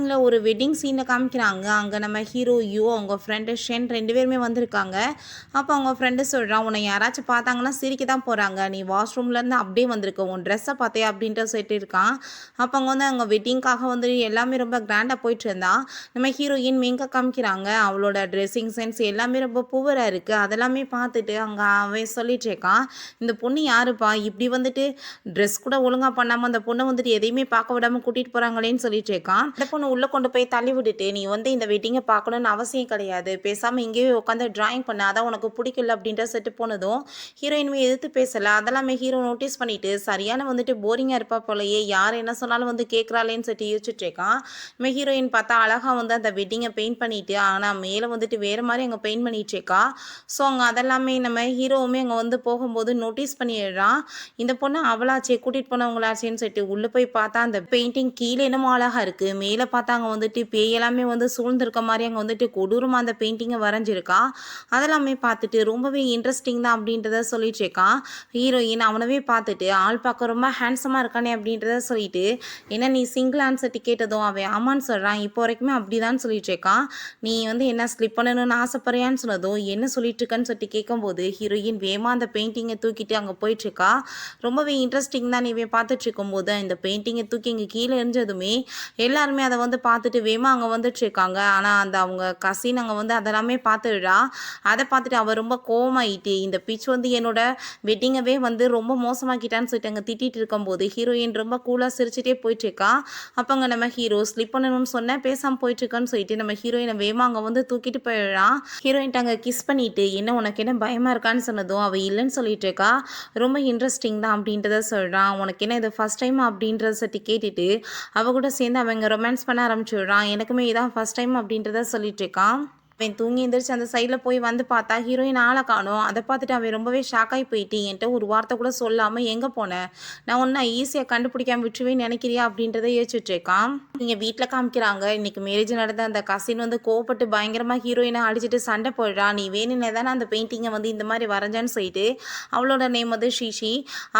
ஸ்டார்டிங்கில் ஒரு வெட்டிங் சீனை காமிக்கிறாங்க. அங்கே நம்ம ஹீரோ யூ அவங்க ஃப்ரெண்டு ஷென் 2 பேருமே வந்திருக்காங்க. அப்போ அவங்க ஃப்ரெண்டு சொல்கிறான், உன்னை யாராச்சும் பார்த்தாங்கன்னா சிரிக்க தான் போகிறாங்க, நீ வாஷ்ரூம்லேருந்து அப்படியே வந்திருக்க, உன் ட்ரெஸ்ஸை பார்த்தியா அப்படின்ட்டு சொல்லிட்டு இருக்கான். அப்போ அங்கே வந்து அவங்க வெட்டிங்காக வந்து எல்லாமே ரொம்ப கிராண்டாக போயிட்டு இருந்தா. நம்ம ஹீரோயின் மேங்க காமிக்கிறாங்க. அவளோட ட்ரெஸ்ஸிங் சென்ஸ் எல்லாமே ரொம்ப புவராக இருக்குது. அதெல்லாமே பார்த்துட்டு அங்கே அவன் சொல்லிட்டு இருக்கான், இந்த பொண்ணு யாருப்பா இப்படி வந்துட்டு ட்ரெஸ் கூட ஒழுங்காக பண்ணாமல் அந்த பொண்ணை வந்துட்டு எதையுமே பார்க்க விடாமல் கூட்டிகிட்டு போகிறாங்களேன்னு சொல்லிட்டு இருக்கான். அந்த பொண்ணு உள்ளே கொண்டு போய் தள்ளி விட்டுட்டு, நீ வந்து இந்த வெட்டிங்கை பார்க்கணுன்னு அவசியம் கிடையாது, பேசாமல் இங்கேயே உட்காந்து ட்ராயிங் பண்ண, அதான் உனக்கு பிடிக்கல அப்படின்ற செட்டு போனதும் ஹீரோயினுமே எதிர்த்து பேசலை. அதெல்லாமே ஹீரோ நோட்டீஸ் பண்ணிட்டு சரியான வந்துட்டு போரிங்காக இருப்பா போலையே, யார் என்ன சொன்னாலும் வந்து கேட்குறாளேன்னு சொல்லிட்டு யோசிச்சுட்டு இருக்கான். நம்ம ஹீரோயின் பார்த்தா அழகாக வந்து அந்த வெட்டிங்கை பெயிண்ட் பண்ணிட்டு, ஆனால் மேலே வந்துட்டு வேறு மாதிரி அங்கே பெயிண்ட் பண்ணிட்டு இருக்கா. ஸோ அங்கே அதெல்லாமே நம்ம ஹீரோவுமே அங்கே வந்து போகும்போது நோட்டீஸ் பண்ணிடுறான். இந்த பொண்ணு அவளாச்சே கூட்டிகிட்டு போனவங்களாச்சேன்னு சொல்லிட்டு உள்ளே போய் பார்த்தா அந்த பெயிண்டிங் கீழே என்னமோ அழகாக இருக்குது, மேலே பார்த்தா அங்கே வந்துட்டு பேய் எல்லாமே வந்து சூழ்ந்திருக்க மாதிரி அங்கே வந்துட்டு கொடூரமாக அந்த பெயிண்டிங்கை வரைஞ்சிருக்கா. அதெல்லாமே பார்த்துட்டு ரொம்பவே இன்ட்ரெஸ்டிங் தான் அப்படின்றத சொல்லிட்டு இருக்கான். ஹீரோயின் அவனவே பார்த்துட்டு ஆள் பார்க்க ரொம்ப ஹேண்ட்ஸமாக இருக்கானே அப்படின்றத சொல்லிட்டு, ஏன்னா நீ சிங்கிள் ஆன்சர் கேட்டதும் அவன் ஆமான்னு சொல்கிறான். இப்போ வரைக்குமே அப்படிதான் சொல்லிட்டு இருக்கான். நீ வந்து என்ன ஸ்லிப் பண்ணணும்னு ஆசைப்படுறியான்னு சொன்னதும் என்ன சொல்லிட்டு இருக்கன்னு சொல்லிட்டு கேட்கும்போது ஹீரோயின் வேமா அந்த பெயிண்டிங்கை தூக்கிட்டு அங்கே போயிட்டுருக்கா. ரொம்பவே இன்ட்ரெஸ்டிங் தான். நீ பார்த்துட்டு இருக்கும்போது இந்த பெயிண்டிங்கை தூக்கி இங்கே கீழே எரிஞ்சதுமே எல்லாருமே அதை வந்து பார்த்துட்டு வேமா அங்கே வந்துட்டு இருக்காங்க. ஆனால் அந்த அவங்க கசின் அங்கே வந்து அதெல்லாமே பார்த்துடுறா. அதை பார்த்துட்டு அவள் ரொம்ப கோவமாயிட்டு, இந்த பிச் வந்து என்னோட வெட்டிங்கவே வந்து ரொம்ப மோசமாக்கிட்டான்னு சொல்லிட்டு அங்கே திட்டிகிட்டு இருக்கும்போது ஹீரோயின் ரொம்ப கூலாக சிரிச்சுட்டே போயிட்டுருக்கா. அப்போ அங்கே நம்ம ஹீரோ ஸ்லிப் பண்ணணும்னு சொன்னேன் பேசாமல் போயிட்டுருக்கான்னு சொல்லிட்டு நம்ம ஹீரோயினை வேமா அங்கே வந்து தூக்கிட்டு போயிடுறான். ஹீரோயின்ட்டு அங்கே கிஸ் பண்ணிட்டு, என்ன உனக்கு என்ன பயமாக இருக்கான்னு சொன்னதும் அவள் இல்லைன்னு சொல்லிட்டு இருக்கா. ரொம்ப இன்ட்ரெஸ்டிங் தான் அப்படின்றத சொல்கிறான். உனக்கு என்ன இது ஃபஸ்ட் டைம் அப்படின்றத சட்டி கேட்டுட்டு அவ கூட சேர்ந்து அவங்க ரொமான்ஸ் பண்ண ஆரம்பிச்சுடுறான். எனக்குமே இதான் ஃபஸ்ட் டைம் அப்படின்றத சொல்லிட்டு இருக்கான். அவன் தூங்கி எந்திரிச்சு அந்த சைடில் போய் வந்து பார்த்தா ஹீரோயின் ஆளை காணோம். அதை பார்த்துட்டு அவன் ரொம்பவே ஷாக்காகி போயிட்டு, என்கிட்ட ஒரு வார்த்தை கூட சொல்லாமல் எங்கே போனேன், நான் ஒன்றா ஈஸியாக கண்டுபிடிக்காம விட்டுருவேன்னு நினைக்கிறியா அப்படின்றத யோசிச்சுட்டு இருக்கான். நீங்கள் வீட்டில் காமிக்கிறாங்க, இன்றைக்கி மேரேஜ் நடந்த அந்த கசின் வந்து கோவப்பட்டு பயங்கரமாக ஹீரோயினை அடிச்சுட்டு சண்டை போடுறா. நீ வேணுன்னே தானே அந்த பெயிண்டிங்கை வந்து இந்த மாதிரி வரைஞ்சான்னு சொல்லிட்டு, அவளோட நேம் வந்து ஷீஷி.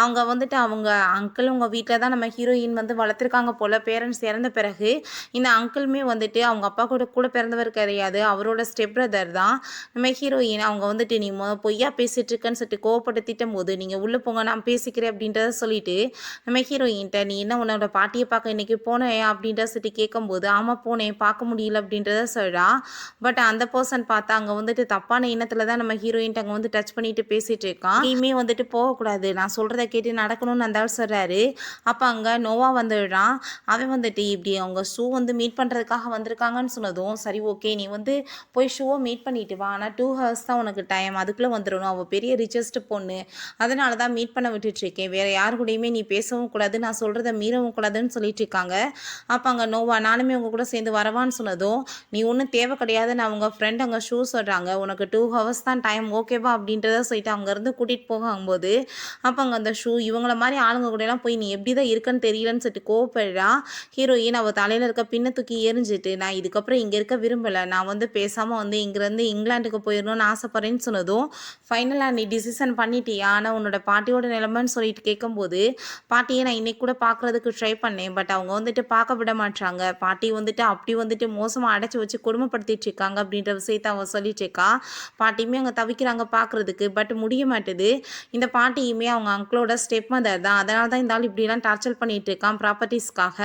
அவங்க வந்துட்டு அவங்க அங்கிள் உங்கள் வீட்டில் தான் நம்ம ஹீரோயின் வந்து வளர்த்துருக்காங்க போல். பேரண்ட்ஸ் இறந்த பிறகு இந்த அங்கிளுமே வந்துட்டு அவங்க அப்பா கூட பிறந்தவர் கிடையாது, அவரோட ஸ்டெப் பிரதர் தான். நம்ம ஹீரோயின் அவங்க வந்துட்டு, நீ பொய்யா பேசிட்டு இருக்கன்னு சொல்லிட்டு கோவப்பட்டு திட்டும் போது, நீங்கள் உள்ளே போங்க நான் பேசிக்கிறேன் அப்படின்றத சொல்லிட்டு நம்ம ஹீரோயின்ட்ட, நீ என்ன உன்னோட பாட்டியை பார்க்க இன்றைக்கி போனேன் அப்படின்றத சொல்லிட்டு கேட்கும்போது, ஆமாம் போனேன் பார்க்க முடியல அப்படின்றத சொல்கிறா. பட் அந்த பர்சன் பார்த்தா அங்கே வந்துட்டு தப்பான எண்ணத்தில் தான் நம்ம ஹீரோயின்ட்டு அங்கே வந்து டச் பண்ணிட்டு பேசிகிட்டு இருக்கான். இனிமே வந்துட்டு போகக்கூடாது, நான் சொல்கிறத கேட்டு நடக்கணும்னு அந்த ஆள் சொல்கிறாரு. அப்போ அங்கே நோவா வந்துடுறான். அவன் வந்துட்டு இப்படி அவங்க ஷூ வந்து மீட் பண்ணுறதுக்காக வந்திருக்காங்கன்னு சொன்னதும், சரி ஓகே நீ வந்து போய் ஷோவை மீட் பண்ணிட்டு வா, ஆனால் 2 ஹவர்ஸ் தான் உனக்கு டைம், அதுக்குள்ளே வந்துடணும், அவள் பெரிய ரிச்சஸ்ட் பொண்ணு, அதனால தான் மீட் பண்ண விட்டுட்ருக்கேன், வேறு யார் கூடயுமே நீ பேசவும் கூடாது, நான் சொல்கிறத மீறவும் கூடாதுன்னு சொல்லிட்டு இருக்காங்க. அப்போ அங்கே நோவா, நானுமே உங்கள் கூட சேர்ந்து வரவான்னு சொன்னதும், நீ ஒன்றும் தேவை கிடையாது, நான் அவங்க ஃப்ரெண்ட் அங்கே ஷூ சொல்கிறாங்க, உனக்கு 2 ஹவர்ஸ் தான் டைம் ஓகேவா அப்படின்றத சொல்லிட்டு அங்கேருந்து கூட்டிகிட்டு போகும்போது, அப்போ அங்கே அந்த ஷூ இவங்கள மாதிரி ஆளுங்க கூடலாம் போய் நீ எப்படி தான் இருக்குன்னு தெரியலன்னு சொல்லிட்டு கோவப்படுறா. ஹீரோயின் அவள் தலையில் இருக்க பின்ன தூக்கி எரிஞ்சிட்டு, நான் இதுக்கப்புறம் இங்கே இருக்க விரும்பலை, நான் வந்து பேசாமல் வந்து இங்கேருந்து இங்கிலாந்துக்கு போயிடணும்னு ஆசைப்பட்றேன்னு சொன்னதும், ஃபைனலாக நீ டிசிஷன் பண்ணிட்டியா, ஆனால் உன்னோட பாட்டியோட நிலைமைன்னு சொல்லிட்டு கேட்கும்போது, பாட்டியை நான் இன்றைக்கி கூட பார்க்குறதுக்கு ட்ரை பண்ணேன், பட் அவங்க வந்துட்டு பார்க்க விட மாட்டாங்க, பாட்டி வந்துட்டு அப்படி வந்துட்டு மோசமாக அடைச்சி வச்சு கொடுமைப்படுத்திட்டு இருக்காங்க அப்படின்ற விஷயத்தை அவன் சொல்லிட்டு இருக்கா. பாட்டியுமே அங்கே தவிக்கிறாங்க பார்க்குறதுக்கு, பட் முடிய மாட்டுது. இந்த பாட்டியுமே அவங்க அங்கிளோட ஸ்டெப் மதர் தான், அதனால தான் இந்த ஆள் இப்படிலாம் டார்ச்சர் பண்ணிட்டு இருக்கான் ப்ராப்பர்ட்டிஸ்க்காக.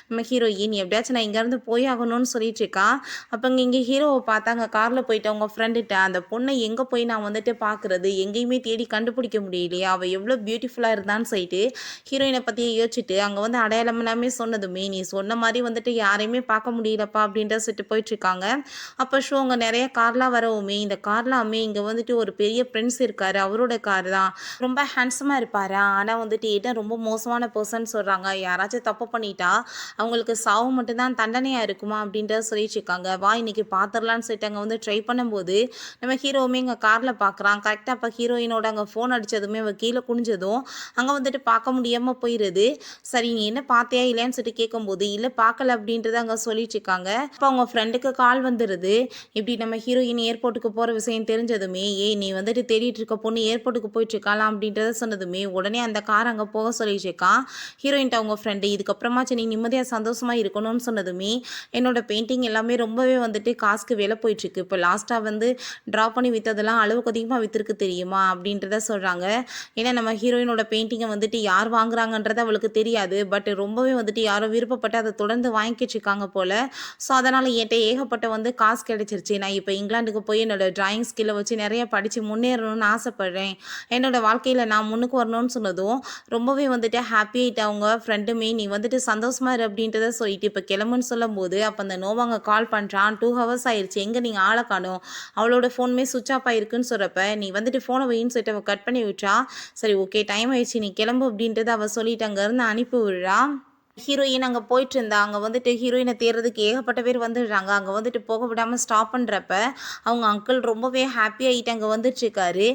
நம்ம ஹீரோயின் எப்படியாச்சும் நான் இங்கேருந்து போய் ஆகணும்னு சொல்லிட்டு இருக்கா. அப்போ இங்கே ஹீரோவை பார்த்தாங்க காரில் போயிட்டு அவங்க ஃப்ரெண்டுகிட்ட, அந்த பொண்ணை எங்கே போய் நான் வந்துட்டு பார்க்குறது, எங்கேயுமே தேடி கண்டுபிடிக்க முடியலையே, அவள் எவ்வளோ பியூட்டிஃபுல்லாக இருந்தான்னு சொல்லிட்டு ஹீரோயினை பற்றியே யோசிச்சுட்டு அங்கே வந்து அடையாளம் எல்லாமே சொன்னதுமே, நீ சொன்ன மாதிரி வந்துட்டு யாரையுமே பார்க்க முடியலப்பா அப்படின்ற சொல்லிட்டு போயிட்டுருக்காங்க. அப்போ ஷோ அங்கே நிறைய கார்லாம் வரவுமே, இந்த கார்லாமே இங்கே வந்துட்டு ஒரு பெரிய ஃப்ரெண்ட்ஸ் இருக்கார், அவரோட கார் தான், ரொம்ப ஹேண்ட்ஸமாக இருப்பார், ஆனால் வந்துட்டு ஏன்னா ரொம்ப மோசமான பர்சன் சொல்கிறாங்க, யாராச்சும் தப்பு பண்ணிட்டா அவங்களுக்கு சாவு மட்டும்தான் தண்டனையாக இருக்குமா அப்படின்றத சொல்லிட்டு இருக்காங்க. வா இன்னைக்கு பார்த்துடலான்னு சொல்லிட்டு அங்கே வந்து ட்ரை பண்ணும்போது நம்ம ஹீரோவுமே இங்கே காரில் பார்க்குறான். கரெக்டாக அப்போ ஹீரோயினோட அங்கே ஃபோன் அடித்ததுமே அவள் கீழே குனிஞ்சதும் அங்கே வந்துட்டு பார்க்க முடியாமல் போயிடுது. சரி நீ என்ன பார்த்தியா இல்லையான்னு சொல்லிட்டு கேட்கும்போது இல்லை பார்க்கல அப்படின்றத அங்கே சொல்லிட்டு இருக்காங்க. அப்போ அவங்க ஃப்ரெண்டுக்கு கால் வந்துடுது. இப்படி நம்ம ஹீரோயின் ஏர்போர்ட்டுக்கு போகிற விஷயம் தெரிஞ்சதுமே நீ வந்துட்டு தேடிட்டு இருக்க பொண்ணு ஏர்போர்ட்டுக்கு போயிட்டு இருக்கலாம் அப்படின்றத சொன்னதுமே உடனே அந்த கார் அங்கே போக சொல்லிட்டு இருக்கான். ஹீரோயின்ட்ட அவங்க ஃப்ரெண்டு இதுக்கப்புறமாச்சு நீ நிம்மதியாக சந்தோஷமாக இருக்கணும்னு சொன்னதுமே என்னோட பெயிண்டிங் எல்லாமே ரொம்பவே வந்துட்டு காசுக்கு விலை போயிட்டுருக்கு. இப்போ லாஸ்ட்டாக வந்து ட்ரா பண்ணி விற்றதெல்லாம் அளவுக்கு அதிகமாக விற்றுருக்கு தெரியுமா அப்படின்றத சொல்கிறாங்க. ஏன்னா நம்ம ஹீரோயினோட பெயிண்டிங்கை வந்துட்டு யார் வாங்குறாங்கன்றது அவளுக்கு தெரியாது. பட் ரொம்பவே வந்துட்டு யாரோ விருப்பப்பட்டு அதை தொடர்ந்து வாங்கிக்கிட்டு இருக்காங்க போல். ஸோ அதனால் என்கிட்ட ஏகப்பட்ட வந்து காசு கிடைச்சிருச்சு. நான் இப்போ இங்கிலாந்துக்கு போய் என்னோட டிராயிங் ஸ்கில்லை வச்சு நிறைய படித்து முன்னேறணும்னு ஆசைப்பட்றேன். என்னோட வாழ்க்கையில் நான் முன்னுக்கு வரணும்னு சொன்னதும் ரொம்பவே வந்துட்டு ஹாப்பி ஆகிட்டு அவங்க ஃப்ரெண்டுமே நீ வந்துட்டு சந்தோஷமா இரு அப்படின்றத சொல்லிட்டு இப்போ கிளம்புன்னு சொல்லும்போது அப்போ அந்த நோவாங்க கால் பண்ணுறான். 2 ஹவர்ஸ் ஆயிடுச்சு எங்கே நீங்கள் ஆளை காணோம். அவளோட ஃபோனுமே சுவிட்ச் ஆஃப் ஆயிருக்குன்னு சொல்கிறப்ப நீ வந்துட்டு ஃபோனை வைன்னு சொல்லிட்டு அவள் கட் பண்ணி விட்றா. சரி ஓகே டைம் ஆயிடுச்சு நீ கிளம்பு அப்படின்றத அவள் சொல்லிட்டு அங்கேருந்து அனுப்பி விடுறா. ஹீரோயின் அங்கே போயிட்டு இருந்தா. அங்கே வந்துட்டு ஹீரோயினை தேடுறதுக்கு ஏகப்பட்ட பேர் வந்துடுறாங்க. அங்கே வந்துட்டு போக விடாமல் ஸ்டாப் பண்ணுறப்ப அவங்க அங்கிள் ரொம்பவே ஹாப்பி ஆகிட்டு அங்கே வந்துட்டுருக்காரு.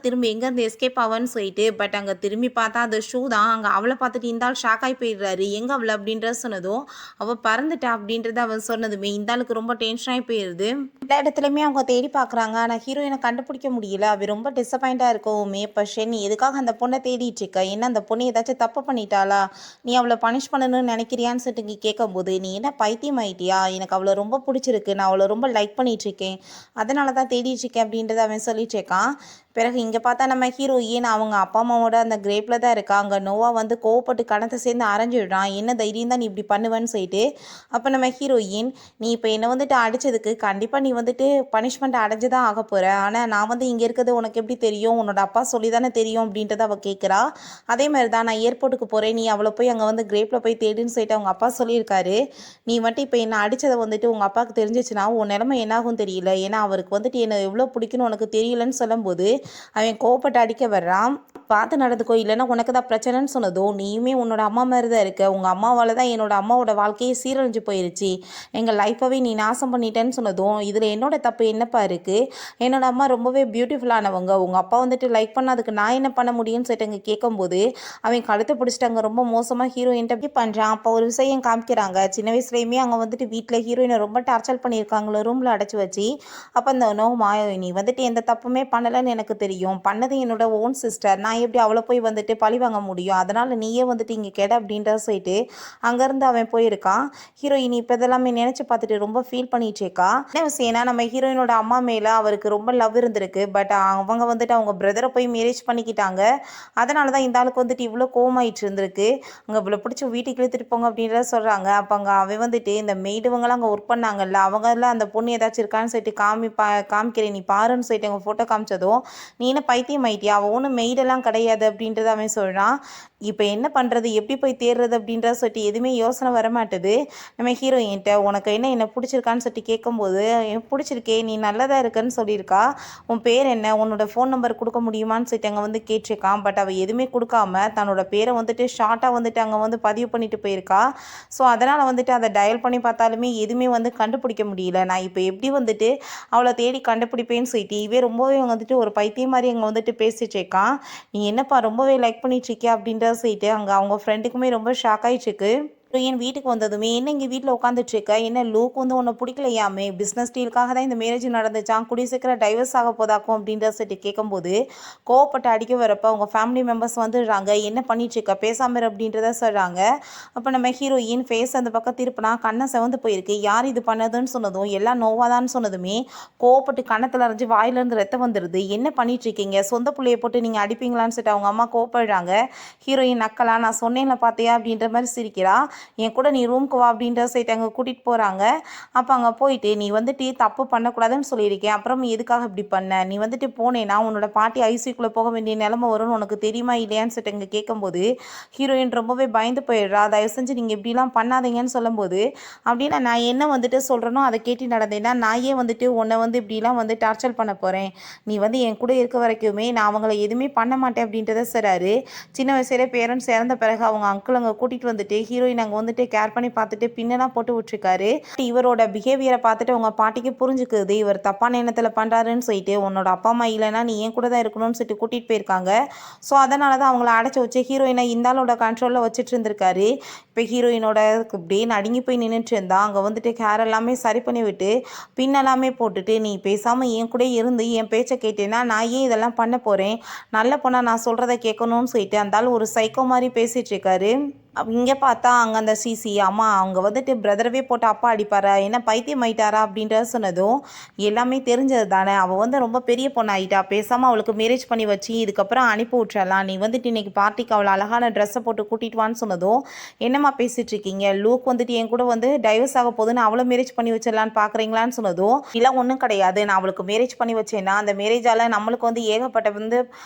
திரும்பி எங்கேருந்து எஸ்கேப் ஆவான்னு சொல்லிட்டு பட் அங்கே திரும்பி பார்த்தா அந்த ஷூ தான். அங்கே அவளை பார்த்துட்டு இந்த ஆள் ஷாக் ஆகி போயிடுறாரு. எங்கே அவளை அப்படின்றத சொன்னதும் அவள் பறந்துட்டா அப்படின்றத அவன் சொன்னதுமே இந்த ஆளுக்கு ரொம்ப டென்ஷன் ஆகி போயிடுது. எல்லா இடத்துலையுமே அவங்க தேடி பார்க்குறாங்க. ஆனால் ஹீரோயினை கண்டுபிடிக்க முடியல. அவ ரொம்ப டிசப்பாயிண்டாக இருக்கவுமே இப்போ நீ எதுக்காக அந்த பொண்ணை தேடிட்டு இருக்க? என்ன அந்த பொண்ணு ஏதாச்சும் தப்பு பண்ணிட்டாளா? நீ அவளை பனிஷ் பண்ணணும்னு நினைக்கிறியான்னு சொல்லிட்டு நீ கேட்கும்போது நீ என்ன பைத்தியம் ஆயிட்டியா? எனக்கு அவளை ரொம்ப பிடிச்சிருக்கு. நான் அவளை ரொம்ப லைக் பண்ணிட்டு இருக்கேன். அதனால தான் தேடிட்டு இருக்கேன் அப்படின்றத அவன் சொல்லிட்டு இருக்கான். பிறகு இங்கே பார்த்தா நம்ம ஹீரோயின் அவங்க அப்பா அம்மாவோட அந்த கிரேப்பில் தான் இருக்கா. அங்கே நோவா வந்து கோவப்பட்டு கணத்தை சேர்ந்து அரைஞ்சிடுறான். என்ன தைரியம் தான் நீ இப்படி பண்ணுவேன்னு சொல்லிட்டு அப்போ நம்ம ஹீரோயின் நீ இப்போ என்னை வந்துட்டு அடித்ததுக்கு கண்டிப்பாக நீ வந்துட்டு பனிஷ்மெண்ட் அடைஞ்சு தான் ஆக போகிற. ஆனால் நான் வந்து இங்கே இருக்கிறது உனக்கு எப்படி தெரியும்? உன்னோட அப்பா சொல்லி தானே தெரியும் அப்படின்றத அவள் கேட்குறா. அதே மாதிரி தான் நான் ஏர்போர்ட்டுக்கு போகிறேன். நீ அவளை போய் அங்கே வந்து கிரேப்பில் போய் தேடுன்னு சொல்லிட்டு அவங்க அப்பா சொல்லியிருக்காரு. நீ வந்துட்டு இப்போ என்னை அடித்ததை வந்துட்டு உங்கள் அப்பாவுக்கு தெரிஞ்சிச்சுன்னா உன் நிலைமை என்னாகும் தெரியல. ஏன்னா அவருக்கு வந்துட்டு என்னை எவ்வளோ பிடிக்குன்னு உனக்கு தெரியலன்னு சொல்லும்போது அவன் கோவப்பட்டு அடிக்க வர்றான். பார்த்து நடந்துக்கோ இல்லைன்னா உனக்கு தான் பிரச்சனைன்னு சொன்னதும் நீயுமே உன்னோட அம்மா மாதிரி தான் இருக்க. உங்கள் அம்மாவால் தான் என்னோட அம்மாவோட வாழ்க்கையே சீரழிஞ்சு போயிருச்சு. எங்கள் லைஃப்பவே நீ நாசம் பண்ணிட்டேன்னு சொன்னதும் இதில் என்னோட தப்பு என்னப்பா இருக்குது? என்னோட அம்மா ரொம்பவே பியூட்டிஃபுல்லானவங்க. உங்கள் அப்பா வந்துட்டு லைக் பண்ணாதுக்கு நான் என்ன பண்ண முடியும்னு சொல்லிட்டு அங்கே கேட்கும்போது அவன் கழுத்தை பிடிச்சிட்டாங்க. ரொம்ப மோசமாக ஹீரோயின்ட்ட எப்படி பண்ணுறான். அப்போ ஒரு விஷயம் காமிக்கிறாங்க. சின்ன வயசுலேயுமே அங்கே வந்துட்டு வீட்டில் ஹீரோயினை ரொம்ப டார்ச்சர் பண்ணியிருக்காங்களோ ரூமில் அடைச்சி வச்சு. அப்போ அந்த நோமா நீ வந்துட்டு எந்த தப்புமே பண்ணலைன்னு எனக்கு தெரியும். பண்ணது என்னோட ஓன் சிஸ்டர். நான் எப்படி அவளை போய் வந்துட்டு பழி வாங்க முடியும்? அதனால் நீயே வந்துட்டு இங்கே கெட அப்படின்றத சொல்லிட்டு அங்கேருந்து அவன் போயிருக்கான். ஹீரோயின் இப்போ இதெல்லாமே நினச்சி பார்த்துட்டு ரொம்ப ஃபீல் பண்ணிட்டு இருக்கா. என்ன விஷயம்னா நம்ம ஹீரோயினோட அம்மா மேலே அவருக்கு ரொம்ப லவ் இருந்திருக்கு. பட் அவங்க வந்துட்டு அவங்க பிரதரை போய் மேரேஜ் பண்ணிக்கிட்டாங்க. அதனால தான் இந்த ஆளுக்கு வந்துட்டு இவ்வளோ கோவமாயிட்டு இருந்திருக்கு. அங்கே இவ்வளோ பிடிச்சி வீட்டுக்கு இழுத்துட்டு போங்க அப்படின்றத சொல்கிறாங்க. அப்போ அங்கே அவன் வந்துட்டு இந்த மெய்டுவங்களாம் அங்கே ஒர்க் பண்ணாங்கல்ல அவங்கெல்லாம் அந்த பொண்ணு ஏதாச்சும் இருக்கான்னு சொல்லிட்டு காமிக்கிறேன் நீ பாருன்னு சொல்லிட்டு அவங்க ஃபோட்டோ காமிச்சதும் நீ என்ன பைத்தியம் ஆயிட்டியா? அவன் ஒன்றும் மெய்டெல்லாம் கிடையாது அப்படின்றத அவன் சொல்கிறான். இப்போ என்ன பண்ணுறது எப்படி போய் தேடுறது அப்படின்றத சொல்லிட்டு எதுவுமே யோசனை வரமாட்டுது. நம்ம ஹீரோயின்ட்ட உனக்கு என்ன பிடிச்சிருக்கான்னு சொல்லிட்டு கேட்கும்போது எனக்கு பிடிச்சிருக்கே நீ நல்லதாக இருக்குன்னு சொல்லியிருக்கா. உன் பேர் என்ன? உன்னோட ஃபோன் நம்பர் கொடுக்க முடியுமான்னு சொல்லிட்டு அங்கே வந்து கேட்டிருக்கான். பட் அவள் எதுவுமே கொடுக்காம தன்னோட பேரை வந்துட்டு ஷார்ட்டாக வந்துட்டு அங்கே வந்து பதிவு பண்ணிட்டு போயிருக்கா. ஸோ அதனால் வந்துட்டு அதை டயல் பண்ணி பார்த்தாலுமே எதுவுமே வந்து கண்டுபிடிக்க முடியல. நான் இப்போ எப்படி வந்துட்டு அவளை தேடி கண்டுபிடிப்பேன்னு சொல்லிட்டு இவே ரொம்பவே வந்துட்டு ஒரு பைத்தியம் மாதிரி அங்கே வந்துட்டு பேசிட்டு இருக்கான். நீ என்னப்பா ரொம்பவே லைக் பண்ணிட்டு இருக்கியா அப்படின்றத சொல்லிட்டு அங்கே அவங்க ஃப்ரெண்டுக்குமே ரொம்ப ஷாக் ஆயிடுச்சு. என் வீட்டுக்கு வந்ததுமே என்ன இங்கே வீட்டில் உட்காந்துட்டு இருக்க? என்ன லூக் வந்து உன்னை பிடிக்கலையாமே? பிஸ்னஸ் டீலுக்காக தான் இந்த மேரேஜ் நடந்துச்சான். கூடிய சீக்கிரம் டைவர்ஸ் ஆக போதாக்கும் அப்படின்ற சொல்லிட்டு கேட்கும்போது கோவப்பட்டு அடிக்க வரப்ப அவங்க ஃபேமிலி மெம்பர்ஸ் வந்துடுறாங்க. என்ன பண்ணிட்டு இருக்க? பேசாமர் அப்படின்றத சொல்கிறாங்க. அப்போ நம்ம ஹீரோயின் ஃபேஸ் அந்த பக்கம் திருப்பினா கண்ணை செவந்து போயிருக்கு. யார் இது பண்ணதுன்னு சொன்னதும் எல்லாம் நோவாதான்னு சொன்னதுமே கோவப்பட்டு கண்ணத்தில் அரைஞ்சி வாயிலேருந்து ரத்தம் வந்துடுது. என்ன பண்ணிட்டு இருக்கீங்க? சொந்த பிள்ளையை போட்டு நீங்கள் அடிப்பீங்களான்னு சொல்லிட்டு அவங்க அம்மா கோவப்படுறாங்க. ஹீரோயின் நக்கலா நான் சொன்னேன்ல பார்த்தியா அப்படின்ற மாதிரி சிரிக்கிறா. என் கூட நீ ரூமுக்கு வா அப்படின்ற சைட்டு அங்கே கூட்டிகிட்டு போகிறாங்க. அப்போ அங்கே போயிட்டு நீ வந்துட்டு தப்பு பண்ணக்கூடாதுன்னு சொல்லியிருக்கேன். அப்புறம் எதுக்காக இப்படி பண்ண? நீ வந்துட்டு போனேன்னா உன்னோட பாட்டி ஐசியூக்குள்ளே போக வேண்டிய நிலைமை வரும்னு உனக்கு தெரியுமா இல்லையான்னு சொல்லிட்டு அங்கே கேட்கும்போது ஹீரோயின் ரொம்பவே பயந்து போயிடுறா. தயவு செஞ்சு நீங்கள் இப்படிலாம் பண்ணாதீங்கன்னு சொல்லும்போது அப்படின்னா நான் என்ன வந்துட்டு சொல்கிறேனோ அதை கேட்டு நடந்தேன்னா நான் ஏன் வந்துட்டு உன்னை வந்து இப்படிலாம் வந்து டார்ச்சர் பண்ண போகிறேன்? நீ வந்து என் கூட இருக்க வரைக்குமே நான் அவங்கள எதுவுமே பண்ண மாட்டேன் அப்படின்றத சொல்கிறாரு. சின்ன வயசுலேயே பேரண்ட்ஸ் இறந்த பிறகு அவங்க அங்கிள் அங்கே கூட்டிகிட்டு வந்துட்டு ஹீரோயின் அங்கே வந்துட்டு கேர் பண்ணி பார்த்துட்டு பின்னெல்லாம் போட்டு விட்டுருக்காரு. இவரோட பிஹேவியரை பார்த்துட்டு உங்கள் பாட்டிக்கு புரிஞ்சுக்குது இவர் தப்பான எண்ணத்தில் பண்ணுறாருன்னு சொல்லிட்டு. உன்னோட அப்பா அம்மா இல்லைன்னா நீ என் கூட தான் இருக்கணும்னு சொல்லிட்டு கூட்டிகிட்டு போயிருக்காங்க. ஸோ அதனால தான் அவங்கள அடைச்சி வச்சு ஹீரோயினை இந்த ஆளோட கண்ட்ரோலில் வச்சுட்டு இருந்திருக்காரு. இப்போ ஹீரோயினோட இப்படியே நடுங்கி போய் நின்றுட்டு இருந்தா. அங்கே வந்துட்டு ஹேர் எல்லாமே சரி பண்ணி விட்டு பின்னெல்லாமே போட்டுட்டு நீ பேசாமல் என் கூட இருந்து என் பேச்சை கேட்டேன்னா நான் ஏன் இதெல்லாம் பண்ண போகிறேன், நல்ல பொண்ணா நான் சொல்கிறத கேட்கணும்னு சொல்லிட்டு அந்த ஆள் ஒரு சைக்கோ மாதிரி பேசிகிட்டு இருக்காரு. இங்கே பார்த்தா அங்கே அந்த சிசி அம்மா அவங்க வந்துட்டு பிரதரவே போட்டு அப்பா அடிப்பாரா, என்ன பைத்தியம் ஆயிட்டாரா அப்படின்றத சொன்னதும் எல்லாமே தெரிஞ்சது தானே. அவள் வந்து ரொம்ப பெரிய பொண்ணு ஆகிட்டா, பேசாமல் அவளுக்கு மேரேஜ் பண்ணி வச்சு இதுக்கப்புறம் அனுப்பி விட்றலாம், நீ வந்துட்டு இன்றைக்கி பார்ட்டிக்கு அவளை அழகான ட்ரெஸ்ஸை போட்டு கூட்டிகிட்டு வான்னு சொன்னதும் என்னம்மா பேசிகிட்டு இருக்கீங்க, லூக் வந்துட்டு என் கூட வந்து டைவர்ஸ் ஆக போகுதுன்னு அவளை மேரேஜ் பண்ணி வச்சிடலான்னு பார்க்குறீங்களான்னு சொன்னதும் இல்லை ஒன்றும் கிடையாது, நான் அவளுக்கு மேரேஜ் பண்ணி வச்சேன்னா அந்த மேரேஜால் நம்மளுக்கு வந்து ஏகப்பட்ட வந்து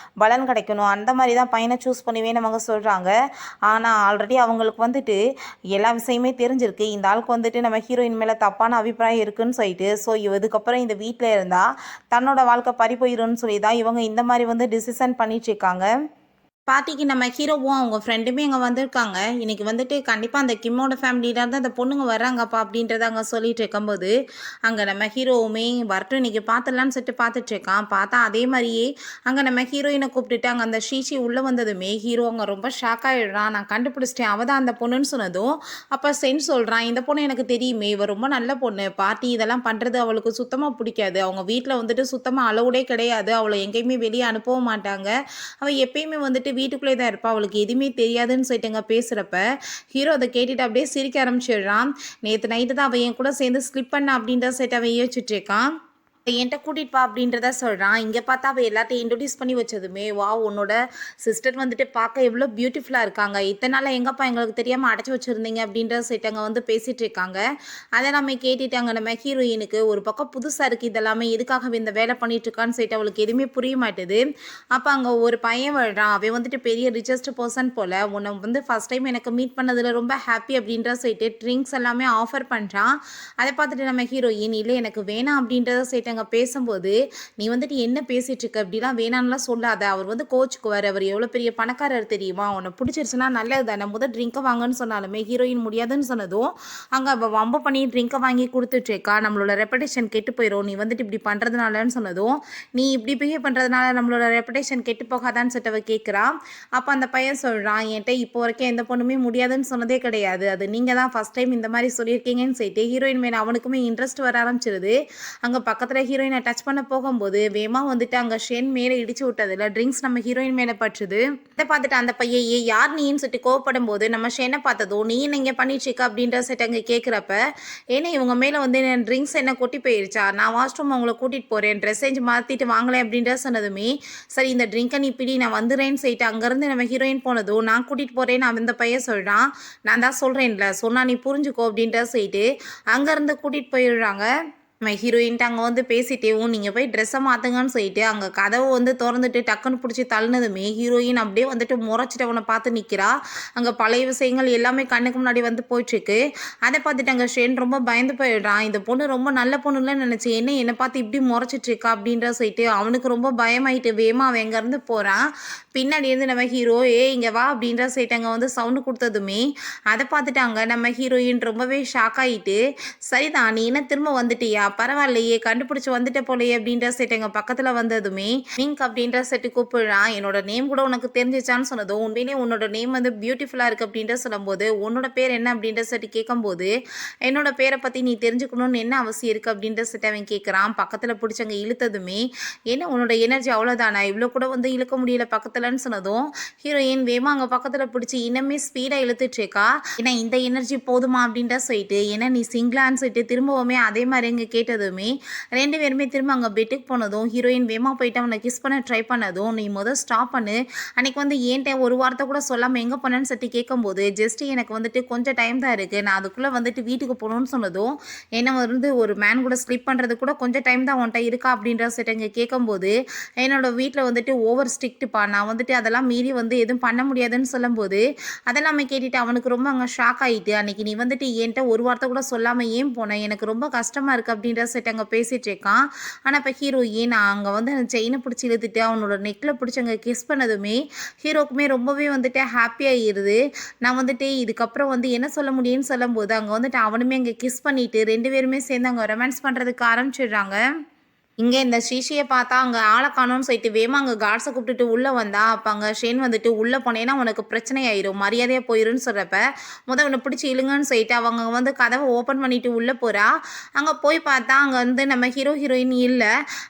பலன் கிடைக்கணும், அந்த மாதிரி தான் பையனை சூஸ் பண்ணுவேன்னு அவங்க சொல்கிறாங்க. ஆனால் ஆல்ரெடி அவங்களுக்கு வந்துட்டு எல்லா விஷயமே தெரிஞ்சிருக்கு, இந்த ஆளுக்கு வந்துட்டு நம்ம ஹீரோயின் மேலே தப்பான அபிப்பிராயம் இருக்குன்னு சொல்லிட்டு. ஸோ இதுக்கப்புறம் இந்த வீட்டில் இருந்தால் தன்னோட வாழ்க்கை பறி போயிடும்னு சொல்லி தான் இவங்க இந்த மாதிரி வந்து டிசிஷன் பண்ணிட்டு இருக்காங்க. பார்ட்டிக்கு நம்ம ஹீரோவும் அவங்க ஃப்ரெண்டுமே அங்கே வந்திருக்காங்க. இன்றைக்கி வந்துட்டு கண்டிப்பாக அந்த கிம்மோட ஃபேமிலியிலேருந்து அந்த பொண்ணுங்க வர்றாங்கப்பா அப்படின்றத அங்கே சொல்லிட்டு இருக்கும்போது அங்கே நம்ம ஹீரோவுமே வரட்டும் இன்றைக்கி பார்த்துடலான்னு சொல்லிட்டு பார்த்துட்ருக்கான். பார்த்தா அதே மாதிரியே அங்கே நம்ம ஹீரோயினை கூப்பிட்டுட்டு அங்கே அந்த ஷீஷி உள்ளே வந்ததுமே ஹீரோ அங்கே ரொம்ப ஷாக் ஆகிடுறான். நான் கண்டுபிடிச்சிட்டேன் அவள் தான் அந்த பொண்ணுன்னு சொன்னதும் அப்போ சென் சொல்கிறான், இந்த பொண்ணு எனக்கு தெரியுமே, இவள் ரொம்ப நல்ல பொண்ணு, பார்ட்டி இதெல்லாம் பண்ணுறது அவளுக்கு சுத்தமாக பிடிக்காது, அவங்க வீட்டில் வந்துட்டு சுத்தமாக அளவுடே கிடையாது, அவளை எங்கேயுமே வெளியே அனுப்பவும் மாட்டாங்க, அவள் எப்பயுமே வந்துட்டு வீட்டுக்குள்ளே தான் இருப்பா, அவளுக்கு எதுவுமே தெரியாதுன்னு சொல்லிட்டுங்க பேசுகிறப்ப ஹீரோ அதை கேட்டுட்டு அப்படியே சிரிக்க ஆரம்பிச்சிடுறான். நேற்று நைட்டு தான் அவன் என் கூட சேர்ந்து ஸ்லிப் பண்ண அப்படின்ற சொல்லிட்டு அவன் யோசிச்சுட்டு இருக்கான். என்கிட்ட கூட்டிகிட்டு வா அப்படின்றத சொல்கிறான். இங்கே பார்த்தா அவள் எல்லாத்தையும் இன்ட்ரடியூஸ் பண்ணி வச்சதுமே வா உன்னோட சிஸ்டர் வந்துட்டு பார்க்க எவ்வளோ பியூட்டிஃபுல்லாக இருக்காங்க, இத்தனை நாள் எங்கப்பா எங்களுக்கு தெரியாமல் அடைச்சி வச்சுருந்தீங்க அப்படின்ற சொல்லிட்டு வந்து பேசிகிட்டு இருக்காங்க. அதை நம்ம கேட்டுட்டாங்க. நம்ம ஹீரோயினுக்கு ஒரு பக்கம் புதுசாக இருக்குது, இதெல்லாமே எதுக்காக இந்த வேலை பண்ணிகிட்ருக்கான்னு சொல்லிட்டு அவளுக்கு எதுவுமே புரிய மாட்டுது. அப்போ அங்கே ஒரு பையன் வர்றான், அவன் வந்துட்டு பெரிய ரிச்சஸ்ட் பர்சன் போல், உன்னை வந்து ஃபஸ்ட் டைம் எனக்கு மீட் பண்ணதில் ரொம்ப ஹாப்பி அப்படின்ற சொல்லிட்டு ட்ரிங்க்ஸ் எல்லாமே ஆஃபர் பண்ணுறான். அதை பார்த்துட்டு நம்ம ஹீரோயின் இல்லை எனக்கு வேணாம் அப்படின்றத சொல்லிட்டு அங்கே பேசும்போது நீ வந்துட்டு என்ன பேசிட்டு இருக்க அப்படிலாம் வேணான்னுலாம் சொல்லாத, அவர் வந்து கோச்சுக்குவார், அவர் எவ்வளோ பெரிய பணக்காரர் தெரியுமா, உன்னை பிடிச்சிருச்சுன்னா நல்லது தானே, முதல் ட்ரிங்கை வாங்கன்னு சொன்னாலுமே ஹீரோயின் முடியாதுன்னு சொன்னதும் அங்கே அவள் வம்பு பண்ணி ட்ரிங்கை வாங்கி கொடுத்துட்ருக்கா, நம்மளோட ரெப்புடேஷன் கெட்டு போயிடும், நீ வந்துட்டு இப்படி பண்ணுறதுனாலன்னு சொன்னதும் நீ இப்படி பிஹேவ் பண்ணுறதுனால நம்மளோட ரெப்புடேஷன் கெட்டு போகாதான்னு சொல்லிட்டு அவள் கேட்குறான். அப்போ அந்த பையன் சொல்கிறான், என்கிட்ட இப்போ வரைக்கும் எந்த பொண்ணுமே முடியாதுன்னு சொன்னதே கிடையாது, அது நீங்கள் தான் ஃபஸ்ட் டைம் இந்த மாதிரி சொல்லியிருக்கீங்கன்னு சொல்லிட்டு ஹீரோயின் மேலே அவனுக்குமே இன்ட்ரெஸ்ட் வர ஆரம்பிச்சிருது. அங்கே பக்கத்தில் ஹீரோயினை டச் பண்ண போகும்போது வேமா வந்துட்டு அங்கே ஷேன் மேலே இடிச்சு விட்டதில்ல ட்ரிங்க்ஸ் நம்ம ஹீரோயின் மேலே பற்றுது. அதை பார்த்துட்டு அந்த பையன் யார் நீன்னு சொல்லிட்டு கோவப்படும் போது நம்ம ஷேனை பார்த்ததும் நீ நீங்கள் பண்ணிட்டுருக்க அப்படின்ற செட் அங்கே கேட்குறப்ப ஏன்னா இவங்க மேலே வந்து ட்ரிங்க்ஸ் என்ன கொட்டி போயிருச்சா, நான் வாஷ்ரூம் அவங்கள கூட்டிகிட்டு போகிறேன், ட்ரெஸ் சேஞ்ச் மாற்றிட்டு வாங்கலை அப்படின்ற சொன்னதுமே சரி இந்த ட்ரிங்கை நீ பிடி நான் வந்துடுறேன்னு சொல்லிட்டு அங்கேருந்து நம்ம ஹீரோயின் போனதும் நான் கூட்டிகிட்டு போகிறேன்னு அந்த பையன் சொல்கிறான். நான் தான் சொல்கிறேன்ல சொன்னா நீ புரிஞ்சுக்கோ அப்படின்ற சொல்லிட்டு அங்கேருந்து கூட்டிகிட்டு போயிடுறாங்க. நம்ம ஹீரோயின்ட்டு அங்கே வந்து பேசிட்டேவும் நீங்கள் போய் ட்ரெஸ்ஸை மாற்றுங்கன்னு சொல்லிட்டு அங்கே கதவை வந்து திறந்துட்டு டக்குன்னு பிடிச்சி தள்ளினதுமே ஹீரோயின் அப்படியே வந்துட்டு முறைச்சிட்டு அவனை பார்த்து நிற்கிறா. அங்கே பழைய விஷயங்கள் எல்லாமே கண்ணுக்கு முன்னாடி வந்து போயிட்டுருக்கு. அதை பார்த்துட்டு அங்கே ஷேன் ரொம்ப பயந்து போயிடுறான். இந்த பொண்ணு ரொம்ப நல்ல பொண்ணுன்னு நினச்சி என்னை பார்த்து இப்படி முறைச்சிட்ருக்கா அப்படின்ற சொல்லிட்டு அவனுக்கு ரொம்ப பயமாயிட்டு வேமா அவன் எங்கேருந்து போகிறான். பின்னாடி இருந்து நம்ம ஹீரோ இங்கே வா அப்படின்ற சொல்லிட்டு அங்கே வந்து சவுண்டு கொடுத்ததுமே அதை பார்த்துட்டு அங்கே நம்ம ஹீரோயின் ரொம்பவே ஷாக் ஆகிட்டு சரிதான் நீ என்ன திரும்ப வந்துட்டியா, பரவாயில்லையே கண்டுபிடிச்சி வந்துட்ட போலையே அப்படின்ற செட் எங்கள் பக்கத்தில் வந்ததுமே மிங்க் அப்படின்ற செட்டு கூப்பிடுறான். என்னோட நேம் கூட உனக்கு தெரிஞ்சிச்சான்னு சொன்னதும் உண்மையிலே உன்னோட நேம் வந்து பியூட்டிஃபுல்லாக இருக்குது அப்படின்ற சொல்லும்போது உன்னோட பேர் என்ன அப்படின்ற செட்டு கேட்கும்போது என்னோட பேரை பற்றி நீ தெரிஞ்சுக்கணும்னு என்ன அவசியம் இருக்குது அப்படின்ற செட்டை அவன் கேட்குறான். பக்கத்தில் பிடிச்சவங்க இழுத்ததுமே என்ன உன்னோட எனர்ஜி அவ்வளோதானா, இவ்வளோ கூட வந்து இழுக்க முடியல பக்கத்துலன்னு சொன்னதும் ஹீரோயின் வேமா அங்கே பக்கத்தில் பிடிச்சி இன்னமே ஸ்பீடாக இழுத்துட்ருக்கா. ஏன்னா இந்த எனர்ஜி போதுமா அப்படின்ற சொல்லிட்டு ஏன்னா நீ சிங்கிளான்னு சொல்லிட்டு திரும்பவுமே அதே மாதிரி இங்கே கேட்டதுமே ரெண்டு பேருமே திரும்ப அங்கே பெட்டுக்கு போனதும் ஹீரோயின் வேமா போயிட்டு அவனை கிஸ் பண்ண ட்ரை பண்ணதும் நீ முதல் ஸ்டாப் பண்ணு, அன்றைக்கி வந்து ஏன்ட்ட ஒரு வார்த்தை கூட சொல்லாமல் எங்கே போனேன்னு சொல்லி கேட்கும்போது ஜஸ்ட் எனக்கு வந்துட்டு கொஞ்சம் டைம் தான் இருக்குது, நான் அதுக்குள்ளே வந்துட்டு வீட்டுக்கு போகணுன்னு சொன்னதும் என்ன வந்து ஒரு மேன் கூட ஸ்லிப் பண்ணுறது கூட கொஞ்சம் டைம் தான் உன்ட்ட இருக்கா அப்படின்ற சொல்லிட்டு இங்கே கேட்கும்போது என்னோடய வீட்டில் வந்துட்டு ஓவர் ஸ்ட்ரிக்ட்டுப்பா, நான் வந்துட்டு அதெல்லாம் மீறி வந்து எதுவும் பண்ண முடியாதுன்னு சொல்லும்போது அதெல்லாமே கேட்டுட்டு அவனுக்கு ரொம்ப அங்கே ஷாக் ஆகிட்டு அன்றைக்கி நீ வந்துட்டு என்கிட்ட ஒரு வார்த்தை கூட சொல்லாமல் ஏன் போனேன், எனக்கு ரொம்ப கஷ்டமாக இருக்குது அப்படின்ற சொல்லிட்டு அங்கே பேசிகிட்டு இருக்கான். ஆனால் இப்போ ஹீரோயின் அங்கே வந்து அந்த செயினை பிடிச்சி இழுத்துட்டு அவனோட நெக்கில் பிடிச்சி அங்கே கிஸ் பண்ணதுமே ஹீரோக்குமே ரொம்பவே வந்துட்டு ஹாப்பியாகிடுது. நான் வந்துட்டு இதுக்கப்புறம் வந்து என்ன சொல்ல முடியும்னு சொல்லும்போது அங்கே வந்துட்டு அவனுமே அங்கே கிஸ் பண்ணிவிட்டு 2 பேருமே சேர்ந்து அங்கே ரொமான்ஸ் பண்ணுறதுக்கு ஆரம்பிச்சிடுறாங்க. இங்க இந்த ஸ்ரீஷிய பார்த்தா அங்க ஆள காணோம்னு சொல்லிட்டு வேகமா அங்க கார்ட்ஸ கூப்பிட்டுட்டு உள்ள வந்தா, அப்ப அங்க ஷேன் வந்துட்டு உள்ள போனேன்னா உனக்கு பிரச்சனை ஆயிரும். மரியாதையா போயிருன்னு சொல்றப்ப, இவன பிடிச்சு இழுங்கன்னு சொல்லிட்டு அவங்க வந்து கதவ ஓப்பன் பண்ணிட்டு உள்ள போறா. அங்க போய் பார்த்தா அங்க வந்து நம்ம ஹீரோயின் இல்ல.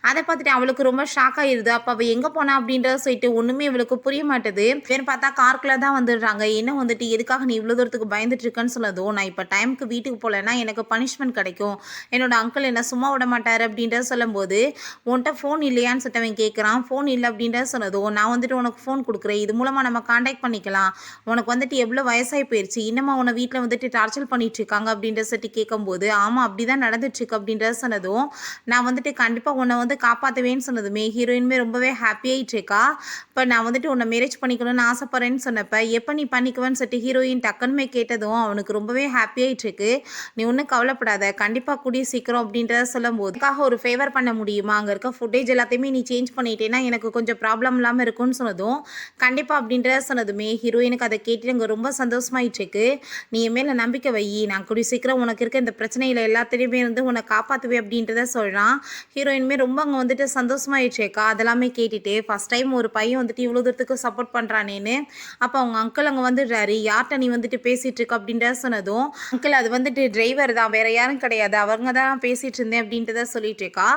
அத பார்த்துட்டு அவளுக்கு ரொம்ப ஷாக் ஆயிருது. அப்ப அவ எங்க போனா அப்படின்றத சொல்லிட்டு ஒண்ணுமே இவளுக்கு புரிய மாட்டுது. வேற பார்த்தா காருக்குள்ள தான் வந்துடுறாங்க. என்ன வந்துட்டு எதுக்காக நீ இவ்வளவு தூரத்துக்கு பயந்துட்டு இருக்கன்னு சொன்னதும், நான் இப்ப டைம்க்கு வீட்டுக்கு போலன்னா எனக்கு பனிஷ்மென்ட் கிடைக்கும். என்னோட அங்கிள் என்ன சும்மா விட மாட்டாரு அப்படின்றத சொல்லும்போது உன்கிட்ட ஃபோன் இல்லையான்னு சொல்லிட்டு கேட்குறான். ஃபோன் இல்லை அப்படின்றத சொன்னதும் நான் வந்துட்டு உனக்கு ஃபோன் கொடுக்குறேன், இது மூலமாக நம்ம காண்டாக்ட் பண்ணிக்கலாம். உனக்கு வந்துட்டு எவ்வளோ வயசாகி போயிடுச்சு, இன்னமா உன்னை வீட்டில் வந்துட்டு டார்ச்சர் பண்ணிட்டு இருக்காங்க அப்படின்ற சொல்லிட்டு கேட்கும்போது ஆமாம் அப்படி தான் நடந்துட்டுருக்கு அப்படின்றத சொன்னதும் நான் வந்துட்டு கண்டிப்பாக உன்னை வந்து காப்பாற்றுவேன்னு சொன்னதுமே ஹீரோயினுமே ரொம்பவே ஹாப்பியாகிட்டு இருக்கா. இப்போ நான் வந்துட்டு உன்னை மேரேஜ் பண்ணிக்கணும்னு ஆசைப்பட்றேன்னு சொன்னப்போ எப்போ நீ பண்ணிக்குவேன்னு சொல்லிட்டு ஹீரோயின் டக்குன்னு கேட்டதும் அவனுக்கு ரொம்பவே ஹாப்பியாகிட்டு இருக்கு. நீ ஒன்றும் கவலைப்படாத, கண்டிப்பாக கூடிய சீக்கிரம் அப்படின்றத சொல்லும்போது ஒரு ஃபேவர் பண்ண முடியுமா, அங்கே இருக்க ஃபுட்டேஜ் எல்லாத்தையுமே நீ சேஞ்ச் பண்ணிட்டேன்னா எனக்கு கொஞ்சம் ப்ராப்ளம் இல்லாமல் இருக்கும்னு சொன்னதும் கண்டிப்பாக அப்படின்றத சொன்னதுமே ஹீரோயினுக்கு அதை கேட்டு அங்கே ரொம்ப சந்தோஷமாயிட்டுருக்கு. நீ என் மேலே நம்பிக்கை வை, நான் கூடிய சீக்கிரம் உனக்கு இருக்க இந்த பிரச்சனையில் எல்லாத்தையுமே வந்து உன்னை காப்பாற்றுவேன் அப்படின்றத சொல்கிறான். ஹீரோயினுமே ரொம்ப அங்கே வந்துட்டு சந்தோஷமாயிடுச்சேக்கா. அதெல்லாமே கேட்டுட்டு ஃபஸ்ட் டைம் ஒரு பையன் வந்துட்டு இவ்வளோ தூரத்துக்கு சப்போர்ட் பண்ணுறானேன்னு. அப்போ அவங்க அங்கிள் அங்கே வந்துடுறாரு. யார்கிட்ட நீ வந்துட்டு பேசிகிட்டு இருக்க அப்படின்றத சொன்னதும் அங்கிள் அது வந்துட்டு டிரைவர் தான், வேற யாரும் கிடையாது, அவங்க தான் பேசிகிட்டு இருந்தேன் அப்படின்றத சொல்லிட்டு இருக்கா.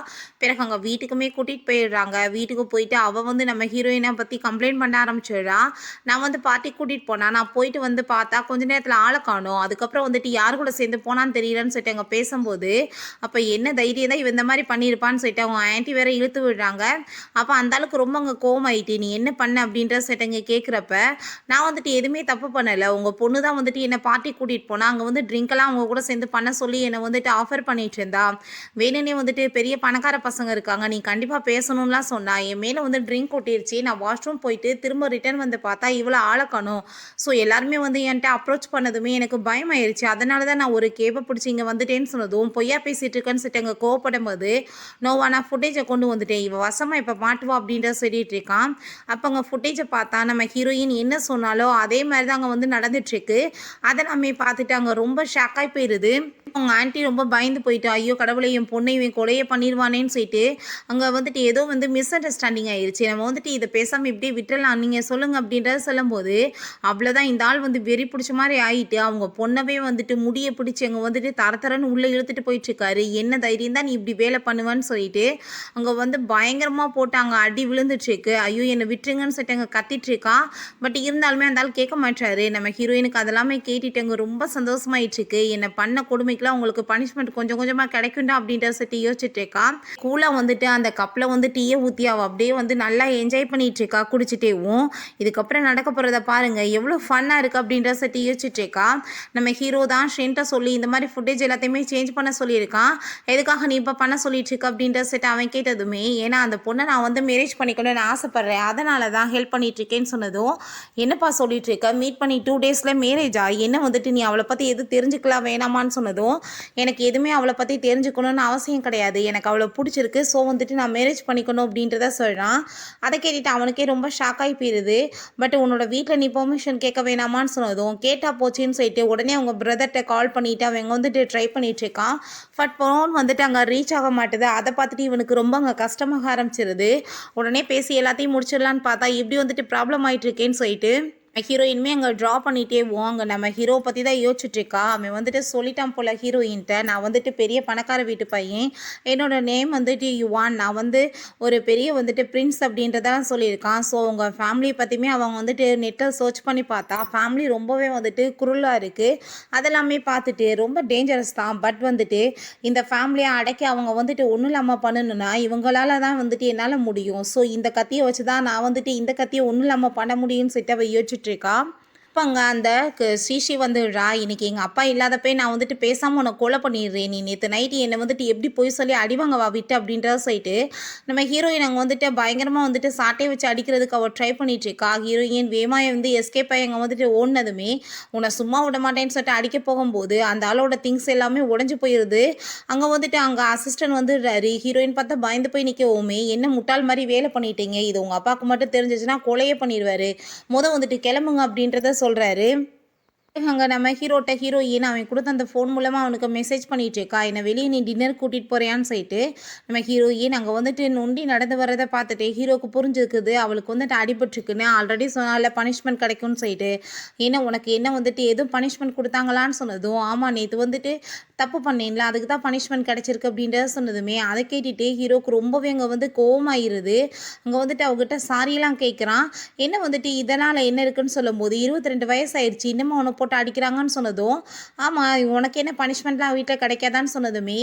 பிறகு அங்கே வீட்டுக்குமே கூட்டிகிட்டு போயிடுறாங்க. வீட்டுக்கு போயிட்டு அவள் வந்து நம்ம ஹீரோயினை பற்றி கம்ப்ளைண்ட் பண்ண ஆரம்பிச்சிடுறா. நான் வந்து பார்ட்டிக்கு கூட்டிகிட்டு போனேன், நான் போயிட்டு வந்து பார்த்தா கொஞ்ச நேரத்தில் ஆளை காணோம், அதுக்கப்புறம் வந்துட்டு யார் கூட சேர்ந்து போனான்னு தெரியலன்னு சொல்லிட்டு அங்கே பேசும்போது அப்போ என்ன தைரியம் தான் இவன் இந்த மாதிரி பண்ணியிருப்பான்னு சொல்லிட்டு அவங்க ஆன்ட்டி வேற இழுத்து விடுறாங்க. அப்போ அந்த அளவுக்கு ரொம்ப அங்கே கோவமாயிட்டு நீ என்ன பண்ண அப்படின்ற சொல்லிட்டு அங்கே கேட்குறப்ப நான் வந்துட்டு எதுவுமே தப்பு பண்ணலை, உங்கள் பொண்ணு தான் வந்துட்டு என்னை பார்ட்டி கூட்டிகிட்டு போனால் அங்கே வந்து ட்ரிங்க்கெல்லாம் அவங்க கூட சேர்ந்து பண்ண சொல்லி என்னை வந்துட்டு ஆஃபர் பண்ணிட்டு இருந்தா. வேணுன்னே வந்துட்டு பெரிய பணக்கார பசங்க இருக்காங்க, நீ கண்டிப்பாக பேசணும்லாம் சொன்னா. என் மேலே வந்து ட்ரிங்க் கொட்டிருச்சு, நான் வாஷ்ரூம் போயிட்டு திரும்ப ரிட்டர்ன் வந்து பார்த்தா இவ்வளோ ஆளை காணோம். ஸோ எல்லாருமே வந்து என்கிட்ட அப்ரோச் பண்ணதுமே எனக்கு பயமாயிருச்சு, அதனால தான் நான் ஒரு கேப்பை பிடிச்சி இங்கே வந்துட்டேன்னு சொன்னதும் பொய்யா பேசிகிட்டு இருக்கேன்னு சொல்லிட்டு அங்கே கோவப்படும் போது நோவா நான் ஃபுட்டேஜை கொண்டு வந்துட்டேன், இவ வசமாக இப்போ மாட்டுவா அப்படின்றத சொல்லிட்டு இருக்கான். அப்போ அங்கே ஃபுட்டேஜை பார்த்தா நம்ம ஹீரோயின் என்ன சொன்னாலோ அதே மாதிரி தான் அங்கே வந்து நடந்துட்டுருக்கு. அதை நம்ம பார்த்துட்டு அங்கே ரொம்ப ஷாக்காகி போயிடுது. அவங்க ஆன்ட்டி ரொம்ப பயந்து போயிட்டு ஐயோ கடவுளை என் பொண்ணை இவன் கொலையை பண்ணிடுவானேன்னு சொல்லிட்டு அங்கே வந்துட்டு ஏதோ வந்து மிஸ் அண்டர்ஸ்டாண்டிங் ஆயிடுச்சு, நம்ம வந்துட்டு இதை பேசாமல் இப்படியே விட்டுடலாம் நீங்கள் சொல்லுங்கள் அப்படின்றத சொல்லும்போது அவ்வளோதான் இந்த ஆள் வந்து வெறி பிடிச்ச மாதிரி ஆகிட்டு அவங்க பொண்ணவே வந்துட்டு முடியை பிடிச்சி அங்கே வந்துட்டு தரன்னு உள்ளே இழுத்துட்டு போயிட்டுருக்காரு. என்ன தைரியம் தான் நீ இப்படி வேலை பண்ணுவேன்னு சொல்லிட்டு அங்கே வந்து பயங்கரமாக போட்டு அங்கே அடி விழுந்துட்டுருக்கு. ஐயோ என்னை விட்டுருங்கன்னு சொல்லிட்டு அங்கே கத்திட்டுருக்கா. பட் இருந்தாலுமே அந்த ஆள் கேட்க மாட்டாரு. நம்ம ஹீரோயினுக்கு அதெல்லாமே கேட்டுட்டு அங்கே ரொம்ப சந்தோஷமாயிட்டுருக்கு. என்னை பண்ண கொடுமைக்கு உங்களுக்கு பனிஷ்மெண்ட் கொஞ்சம் கொஞ்சமாக கிடைக்கும்டா அப்படின்ற சொல்லிட்டு யோசிச்சுட்டு இருக்கா. கூலா வந்துட்டு அந்த கப்பில் வந்து டீயை ஊற்றி அவள் அப்படியே வந்து நல்லா என்ஜாய் பண்ணிட்டு இருக்கா குடிச்சிட்டேவும். இதுக்கப்புறம் நடக்க போகிறத பாருங்க எவ்வளோ ஃபன்னாக இருக்குது அப்படின்ற சொல்லிட்டு யோசிச்சுட்டு இருக்கா. நம்ம ஹீரோ தான் ஷென்ட்ட சொல்லி இந்த மாதிரி ஃபுட்டேஜ் எல்லாத்தையுமே சேஞ்ச் பண்ண சொல்லியிருக்கான். எதுக்காக நீ இப்போ பண்ண சொல்லிட்டு இருக்க அப்படின்ற சொல்லிட்டு அவன் கேட்டதுமே ஏன்னா அந்த பொண்ணை நான் வந்து மேரேஜ் பண்ணிக்கணும்னு ஆசைப்பட்றேன், அதனால தான் ஹெல்ப் பண்ணிட்டு இருக்கேன்னு சொன்னதும் என்னப்பா சொல்லிட்டு இருக்க, மீட் பண்ணி 2 டேஸில் மேரேஜா, என்ன வந்துட்டு நீ அவளை பற்றி எது தெரிஞ்சுக்கலாம் வேணாமான்னு சொன்னதும் எனக்கு எதுவுமே அவளை பற்றி தெரிஞ்சுக்கணும்னு அவசியம் கிடையாது, எனக்கு அவளை பிடிச்சிருக்கு, ஸோ வந்துட்டு நான் மேரேஜ் பண்ணிக்கணும் அப்படின்றத சொல்கிறான். அதை கேட்டுட்டு அவனுக்கே ரொம்ப ஷாக் ஆகி போயிடுது. பட் உன்னோட வீட்டில் நீ பெர்மிஷன் கேட்க வேணாமான்னு சொன்னதும் கேட்டா போச்சுன்னு சொல்லிட்டு உடனே அவங்க பிரதர்கிட்ட கால் பண்ணிவிட்டு அவங்க வந்துட்டு ட்ரை பண்ணிட்டு இருக்கான். பட் ஃபோன் வந்துட்டு அங்கே ரீச் ஆக மாட்டுது. அதை பார்த்துட்டு இவனுக்கு ரொம்ப அங்கே கஷ்டமாக ஆரம்பிச்சிருது. உடனே பேசி எல்லாத்தையும் முடிச்சிடலான்னு பார்த்தா இப்படி வந்துட்டு ப்ராப்ளம் ஆகிட்டு இருக்கேன்னு சொல்லிட்டு ஹீரோயினுமே அங்கே ட்ரா பண்ணிகிட்டே போவாங்க. நம்ம ஹீரோ பற்றி தான் யோசிச்சுட்ருக்கா. அவன் வந்துட்டு சொல்லிட்டான் போல் ஹீரோயின்ட்ட நான் வந்துட்டு பெரிய பணக்கார வீட்டு பையன், என்னோட நேம் வந்துட்டு யுவான், நான் வந்து ஒரு பெரிய வந்துட்டு பிரின்ஸ் அப்படின்றதான் சொல்லியிருக்கான். ஸோ உங்கள் ஃபேமிலியை பற்றியுமே அவங்க வந்துட்டு நெட்டில் சர்ச் பண்ணி பார்த்தா ஃபேமிலி ரொம்பவே வந்துட்டு குருளாக இருக்குது, அதெல்லாமே பார்த்துட்டு ரொம்ப டேஞ்சரஸ் தான். பட் வந்துட்டு இந்த ஃபேமிலியை அடக்கி அவங்க வந்துட்டு ஒன்றும் இல்லாமல் பண்ணணுன்னா இவங்களால தான் வந்துட்டு என்னால் முடியும். ஸோ இந்த கத்தியை வச்சு தான் நான் வந்துட்டு இந்த கத்தியை ஒன்றும் இல்லாமல் பண்ண முடியும்னு சொல்லிட்டு அவள் யோசிச்சுட்ருக்கா. அப்பங்க அந்த ஸ்ரீஷி வந்துடுறா, "இன்னைக்கு எங்க அப்பா இல்லாதப்பயே நான் வந்துட்டு பேசாம உன்ன கொலை பண்ணிடுறேன். நீ நேத்து நைட்டு என்ன வந்துட்டு எப்படி பொய் சொல்லி அடி வாங்கவா விட்ட?" அப்படின்றத சொல்லிட்டு, நம்ம ஹீரோயின் அங்க வந்துட்டு பயங்கரமா வந்துட்டு சாட்டைய வச்சு அடிக்கிறதுக்கு அவ ட்ரை பண்ணிட்டு இருக்கா. ஹீரோயின் வேகமா வந்து எஸ்கேப் ஆகி அங்க வந்துட்டு ஓடுனதுமே, "உன்ன சும்மா விட மாட்டேன்னு" சொல்லிட்டு அடிக்க போகும்போது, அந்த ஆளோட திங்ஸ் எல்லாமே உடைஞ்சு போயிருது. அங்க வந்துட்டு அங்க அசிஸ்டன்ட் வந்துடுறாரு. ஹீரோயின் பார்த்தா பயந்து போய் நிக்கவுமே, "என்ன முட்டாள் மாரி வேலை பண்ணிட்டீங்க. இது உங்க அப்பாவுக்கு மட்டும் தெரிஞ்சுச்சுன்னா கொலையே பண்ணிருவாரு. வந்துட்டு கிளம்புங்க" அப்படின்றத சொல்றாரு. அங்க நம்ம ஹீரோயின் அவன் குடுத்த அந்த ஃபோன் மூலமா அவனுக்கு மெசேஜ் பண்ணிட்டு இருக்கா. "என்ன வெளிய நீ டின்னர் கூட்டிட்டு போறியான்னு?" சொல்லிட்டு. நம்ம ஹீரோயின் அங்க வந்துட்டு நொண்டி நடந்து வர்றத பார்த்துட்டு ஹீரோக்கு புரிஞ்சிருக்குது. அவளுக்கு வந்துட்டு அடிபட்டுருக்குன்னு. ஆல்ரெடி சொன்னால பனிஷ்மென்ட் கிடைக்கும்னு சொல்லிட்டு. "என்ன உனக்கு என்ன வந்துட்டு எதுவும் பனிஷ்மென்ட் குடுத்தாங்களான்னு?" சொன்னதும், "ஆமா நேத்து வந்துட்டு தப்பு பண்ணேன்ல, அதுக்கு தான் பனிஷ்மென்ட் கிடைச்சிருக்கு" அப்படின்றத சொன்னதுமே, அத கேட்டுட்டு ஹீரோக்கு ரொம்பவே அங்க வந்து கோவமாயிருது. அங்க வந்துட்டு அவகிட்ட சாரியெல்லாம் கேட்குறான். என்ன வந்துட்டு இதனால என்ன இருக்குன்னு சொல்லும்போது, 22 வயசாயிருச்சு. இன்னமும் உன்ன போட்டு அடிக்கிறாங்கன்னு சொன்னதும், "ஆமா உனக்கு என்ன பனிஷ்மெண்ட்லாம் வீட்ல கிடைக்காதான்னு?" சொன்னதுமே,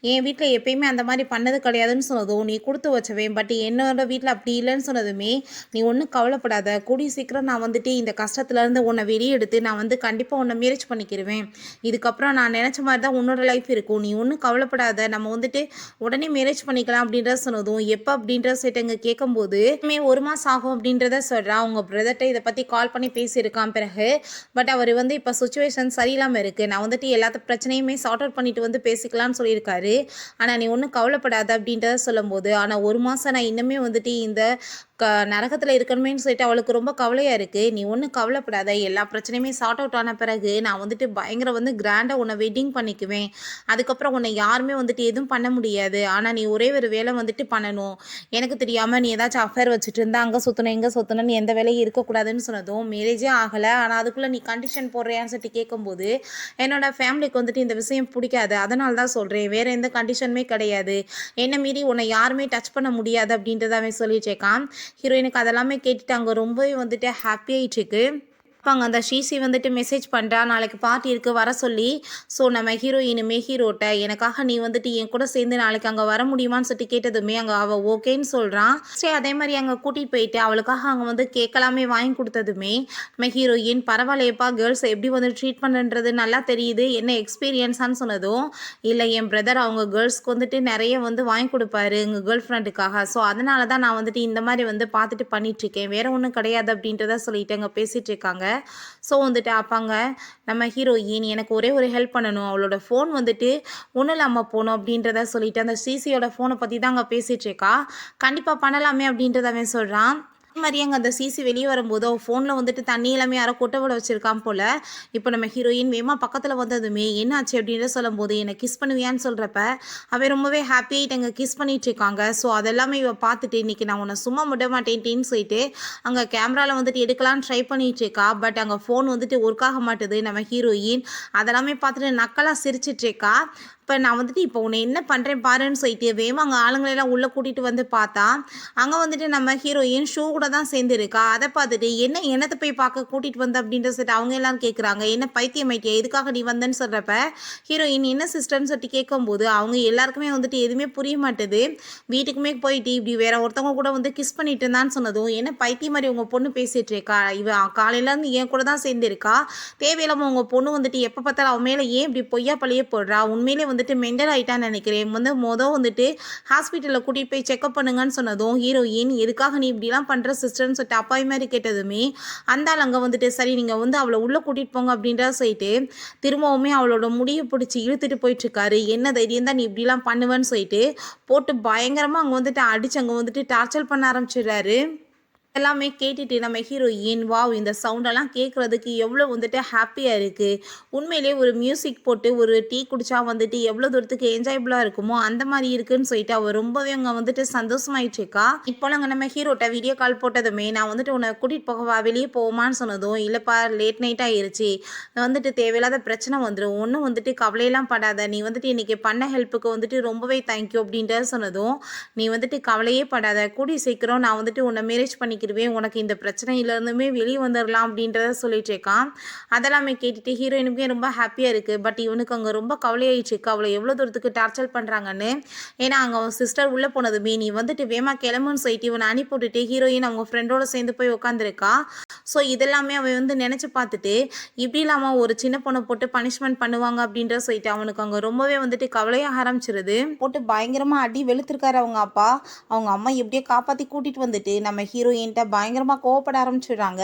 "என் வீட்ல எப்பயுமே அந்த மாரி பண்ணது கிடையாதுன்னு" சொன்னதும், "நீ குடுத்து வச்சவன். பட் என்னோட வீட்ல அப்படி இல்லன்னு" சொன்னதுமே, "நீ ஒண்ணும் கவலைப்படாத. கூடிய சீக்கிரம் நான் வந்துட்டு இந்த கஷ்டத்துலருந்து உன்ன வெளிய எடுத்து, நான் வந்து கண்டிப்பா உன்ன மேரேஜ் பண்ணிக்கிருவேன். இதுக்கப்புறம் நான் நெனச்ச மாரி தான் உன்னோட லைஃப் இருக்கும். நீ ஒண்ணும் கவலைப்படாத. நம்ம வந்துட்டு உடனே மேரேஜ் பண்ணிக்கலாம்" அப்படின்றத சொன்னதும், "எப்ப?" அப்படின்றத சொல்லிட்டு கேட்கும்போது, "இனிமே 1 மாசம் ஆகும்" அப்படின்றத சொல்றா. அவங்க பிரதர்ட்ட இத பத்தி கால் பண்ணி பேசியிருக்கான் பிறகு. பட் அவரு வந்து இப்ப சிச்சுவேஷன் சரியில்லாம இருக்கு. நான் வந்துட்டு எல்லாத்த பிரச்சனையுமே சார்ட் அவுட் பண்ணிட்டு வந்து பேசிக்கலாம்னு சொல்லியிருக்காரு. ஆனா நீ ஒண்ணும் கவலைப்படாத அப்படின்றத சொல்லும்போது, ஆனா 1 மாசம் நான் இன்னுமே வந்துட்டு இந்த நரகத்துல இருக்கணுமேன்னு சொல்லிட்டு அவளுக்கு ரொம்ப கவலையா இருக்கு. "நீ ஒண்ணும் கவலைப்படாத. எல்லா பிரச்சனையுமே சார்ட் அவுட் ஆன பிறகு நான் வந்துட்டு பயங்கர வந்து கிராண்டா உன்ன வெட்டிங் பண்ணிக்குவேன். அதுக்கப்புறம் உன்ன யாருமே வந்துட்டு எதுவும் பண்ண முடியாது. ஆனா நீ ஒரே ஒரு வேலை வந்துட்டு பண்ணணும். எனக்கு தெரியாம நீ ஏதாச்சும் அஃபேர் வச்சுட்டு இருந்தா, அங்க சுத்தணும், இங்க சுத்தணும்னு எந்த வேலையும் இருக்கக்கூடாதுன்னு" சொன்னதும், "மேரேஜே ஆகல. ஆனா அதுக்குள்ள நீ கண்டிஷன் போடுறியான்னு" சொல்லிட்டு கேட்கும்போது, "என்னோட ஃபேமிலிக்கு வந்துட்டு இந்த விஷயம் புடிக்காது. அதனால தான் சொல்றேன். வேற எந்த கண்டிஷனுமே கிடையாது. என்ன மீறி உன்ன யாருமே டச் பண்ண முடியாது" அப்படின்றத அவன் சொல்லிட்டு இருக்கான். ஹீரோயினுக்கு அதெல்லாமே கேட்டுட்டு அங்க ரொம்பவே வந்துட்டு ஹாப்பி ஆயிட்டுருக்கு. அங்க அந்த ஷீசி வந்துட்டு மெசேஜ் பண்றா. நாளைக்கு பார்ட்டி இருக்கு வர சொல்லி. ஸோ நம்ம ஹீரோயினுமே ஹீரோட்ட, "எனக்காக நீ வந்துட்டு என் கூட சேர்ந்து நாளைக்கு அங்க வர முடியுமான்னு?" சொல்லிட்டு கேட்டதுமே, அங்க அவ ஓகேன்னு சொல்றான். சரி அதே மாரி அங்க கூட்டிட்டு போயிட்டு அவளுக்காக அங்க வந்து கேக் எல்லாமே வாங்கி குடுத்ததுமே, நம்ம ஹீரோயின், "பரவாயில்லையேப்பா கேர்ள்ஸ எப்படி வந்து ட்ரீட் பண்ணன்றது நல்லா தெரியுது. என்ன எக்ஸ்பீரியன்ஸான்னு?" சொன்னதும், "இல்ல என் பிரதர் அவங்க கேர்ள்ஸ்க்கு வந்துட்டு நெறைய வந்து வாங்கி குடுப்பாரு எங்க கேர்ள் ஃப்ரெண்டுக்காக. ஸோ அதனால தான் நான் வந்துட்டு இந்த மாரி வந்து பார்த்துட்டு பண்ணிட்டுருக்கேன். வேற ஒண்ணும் கிடையாது" அப்படின்றத சொல்லிட்டு அங்க பேசிட்டு இருக்காங்க. ஸோ வந்துட்டு அப்பங்க நம்ம ஹீரோயின், "எனக்கு ஒரே ஒரு ஹெல்ப் பண்ணணும். அவளோட ஃபோன் வந்துட்டு ஒண்ணும் இல்லாம போணும்" அப்படின்றத சொல்லிட்டு அந்த ஸ்ரீசியோட ஃபோன பத்தி தான் அங்க பேசிட்டு இருக்கா. "கண்டிப்பா பண்ணலாமே" அப்படின்றத அவன் சொல்றான். அதே மாரி அங்க அந்த சிசி வெளிய வரும்போது, அவ ஃபோன்ல வந்துட்டு தண்ணி எல்லாமே யாரோ கொட்ட விட வச்சிருக்கான் போல. இப்ப நம்ம ஹீரோயின் வேகமா பக்கத்துல வந்ததுமே, "என்னாச்சு?" அப்படின்னு சொல்லும்போது, "என்ன கிஸ் பண்ணுவியான்னு?" சொல்றப்ப, அவ ரொம்பவே ஹாப்பி ஆயிட்டு அங்க கிஸ் பண்ணிட்டு இருக்காங்க. ஸோ அதெல்லாமே இவ பார்த்துட்டு, "இன்னைக்கு நான் உன்ன சும்மா விட மாட்டேன்டின்னு" சொல்லிட்டு, அங்க கேமரால வந்துட்டு எடுக்கலான்னு ட்ரை பண்ணிட்டு இருக்கா. பட் அங்க ஃபோன் வந்துட்டு ஒர்க் ஆக மாட்டுது. நம்ம ஹீரோயின் அதெல்லாமே பார்த்துட்டு நக்கலா சிரிச்சிட்டு இருக்கா. இப்ப நான் வந்துட்டு இப்போ உன்ன என்ன பண்றேன் பாருன்னு சொல்லிட்டு வேகமா அங்க ஆளுங்களெல்லாம் உள்ள கூட்டிட்டு வந்து பார்த்தா, அங்க வந்துட்டு நம்ம ஹீரோயின் ஷூ கூட தான் சேர்ந்திருக்கா. அத பார்த்துட்டு, "என்ன என்னத்த போய் பார்க்க கூட்டிட்டு வந்த?" அப்படின்ற சொல்லிட்டு அவங்க எல்லாரும் கேட்குறாங்க. "என்ன பைத்தியமாயிட்டியா? எதுக்காக நீ வந்தன்னு?" சொல்றப்ப, ஹீரோயின் என்ன சிஸ்டர்ன்னு சொல்லிட்டு கேட்கும்போது, அவங்க எல்லாருக்குமே வந்துட்டு எதுவுமே புரிய மாட்டுது. வீட்டுக்குமே போயிட்டு இப்படி வேற ஒருத்தவங்க கூட வந்து கிஸ் பண்ணிட்டு இருந்தான்னு சொன்னதும், "என்ன பைத்தியம் மாரி உங்க பொண்ணு பேசிட்டு இருக்கா? இவ காலையிலேருந்து என் கூட தான் சேர்ந்திருக்கா. தேவையில்லாம உங்க பொண்ணு வந்துட்டு எப்ப பார்த்தாலும் அவ மேல ஏன் இப்படி பொய்யா பழிய போடுறா? உண்மையிலே வந்துட்டு மெண்டல் ஆயிட்டான்னு நினைக்கிறேன். வந்து வந்துட்டு ஹாஸ்பிட்டல்ல கூட்டிட்டு போய் செக்கப் பண்ணுங்கன்னு" சொன்னதும், ஹீரோயின், "எதுக்காக நீ இப்படிலாம் பண்ற சிஸ்டர்ன்னு" சொல்லிட்டு அப்பாவி மாரி கேட்டதுமே, அந்த ஆள் அங்க வந்துட்டு, "சரி நீங்க வந்து அவள உள்ள கூட்டிட்டு போங்க" அப்படின்றத சொல்லிட்டு, திரும்பவுமே அவளோட முடிய பிடிச்சு இழுத்துட்டு போயிட்டுருக்காரு. "என்ன தைரியம் தான் நீ இப்படிலாம் பண்ணுவேன்னு" சொல்லிட்டு, போட்டு பயங்கரமா அங்க வந்துட்டு அடிச்சு அங்க வந்துட்டு டார்ச்சர் பண்ண ஆரம்பிச்சுடுறாரு. எல்லாமே கேட்டுட்டு நம்ம ஹீரோயின், "வாவ்! இந்த சவுண்டெல்லாம் கேட்கறதுக்கு எவ்வளோ வந்துட்டு ஹாப்பியா இருக்கு. உண்மையிலேயே ஒரு மியூசிக் போட்டு ஒரு டீ குடிச்சா வந்துட்டு எவ்வளோ தூரத்துக்கு என்ஜாயபுளா இருக்குமோ, அந்த மாரி இருக்குன்னு" சொல்லிட்டு அவ ரொம்பவே அங்க வந்துட்டு சந்தோஷமாயிட்டு இருக்கா. இப்போலாம் நம்ம ஹீரோட்ட வீடியோ கால் போட்டதுமே, "நான் வந்துட்டு உன்ன கூட்டிட்டு போகவா? வெளிய போவோமான்னு?" சொன்னதும், "இல்லப்பா லேட் நைட் ஆயிருச்சு. வந்துட்டு தேவையில்லாத பிரச்சனை வந்துரும். ஒண்ணும் வந்துட்டு கவலையெல்லாம் படாத. நீ வந்துட்டு இன்னைக்கு பண்ண ஹெல்ப்புக்கு வந்துட்டு ரொம்பவே தேங்க்யூ" அப்படின்ட்டு சொன்னதும், "நீ வந்துட்டு கவலையே படாத. கூடிய சீக்கிரம் நான் வந்துட்டு உன்ன மேரேஜ் பண்ணிக்கிறேன்" பண்ணிக்கிடுவேன், உனக்கு இந்த பிரச்சனையிலேருந்துமே வெளியே வந்துடலாம் அப்படின்றத சொல்லிட்டு இருக்கான். அதெல்லாமே கேட்டுட்டு ஹீரோயினுக்குமே ரொம்ப ஹாப்பியாக இருக்குது. பட் இவனுக்கு அங்கே ரொம்ப கவலையாயிடுச்சுக்கு அவளை எவ்வளோ தூரத்துக்கு டார்ச்சர் பண்ணுறாங்கன்னு. ஏன்னா அங்கே அவன் சிஸ்டர் உள்ளே போனதுமே நீ வந்துட்டு வேமா கிளம்புன்னு சொல்லிட்டு இவனை அனுப்பி விட்டுட்டு ஹீரோயின் அவங்க ஃப்ரெண்டோட சேர்ந்து போய் உட்காந்துருக்கா. ஸோ இதெல்லாமே அவன் வந்து நினச்சி பார்த்துட்டு இப்படி இல்லாமல் ஒரு சின்ன பொண்ணை போட்டு பனிஷ்மெண்ட் பண்ணுவாங்க அப்படின்ற சொல்லிட்டு அவனுக்கு அங்கே ரொம்பவே வந்துட்டு கவலையாக ஆரம்பிச்சிருது. போட்டு பயங்கரமாக அடி வெளுத்திருக்காரு அவங்க அப்பா. அவங்க அம்மா எப்படியோ காப்பாற்றி கூட்டிகிட்டு வந்துட்டு நம்ம ஹீரோயின்ட்ட பயங்கரமாக கோவப்பட ஆரம்பிச்சிடுறாங்க.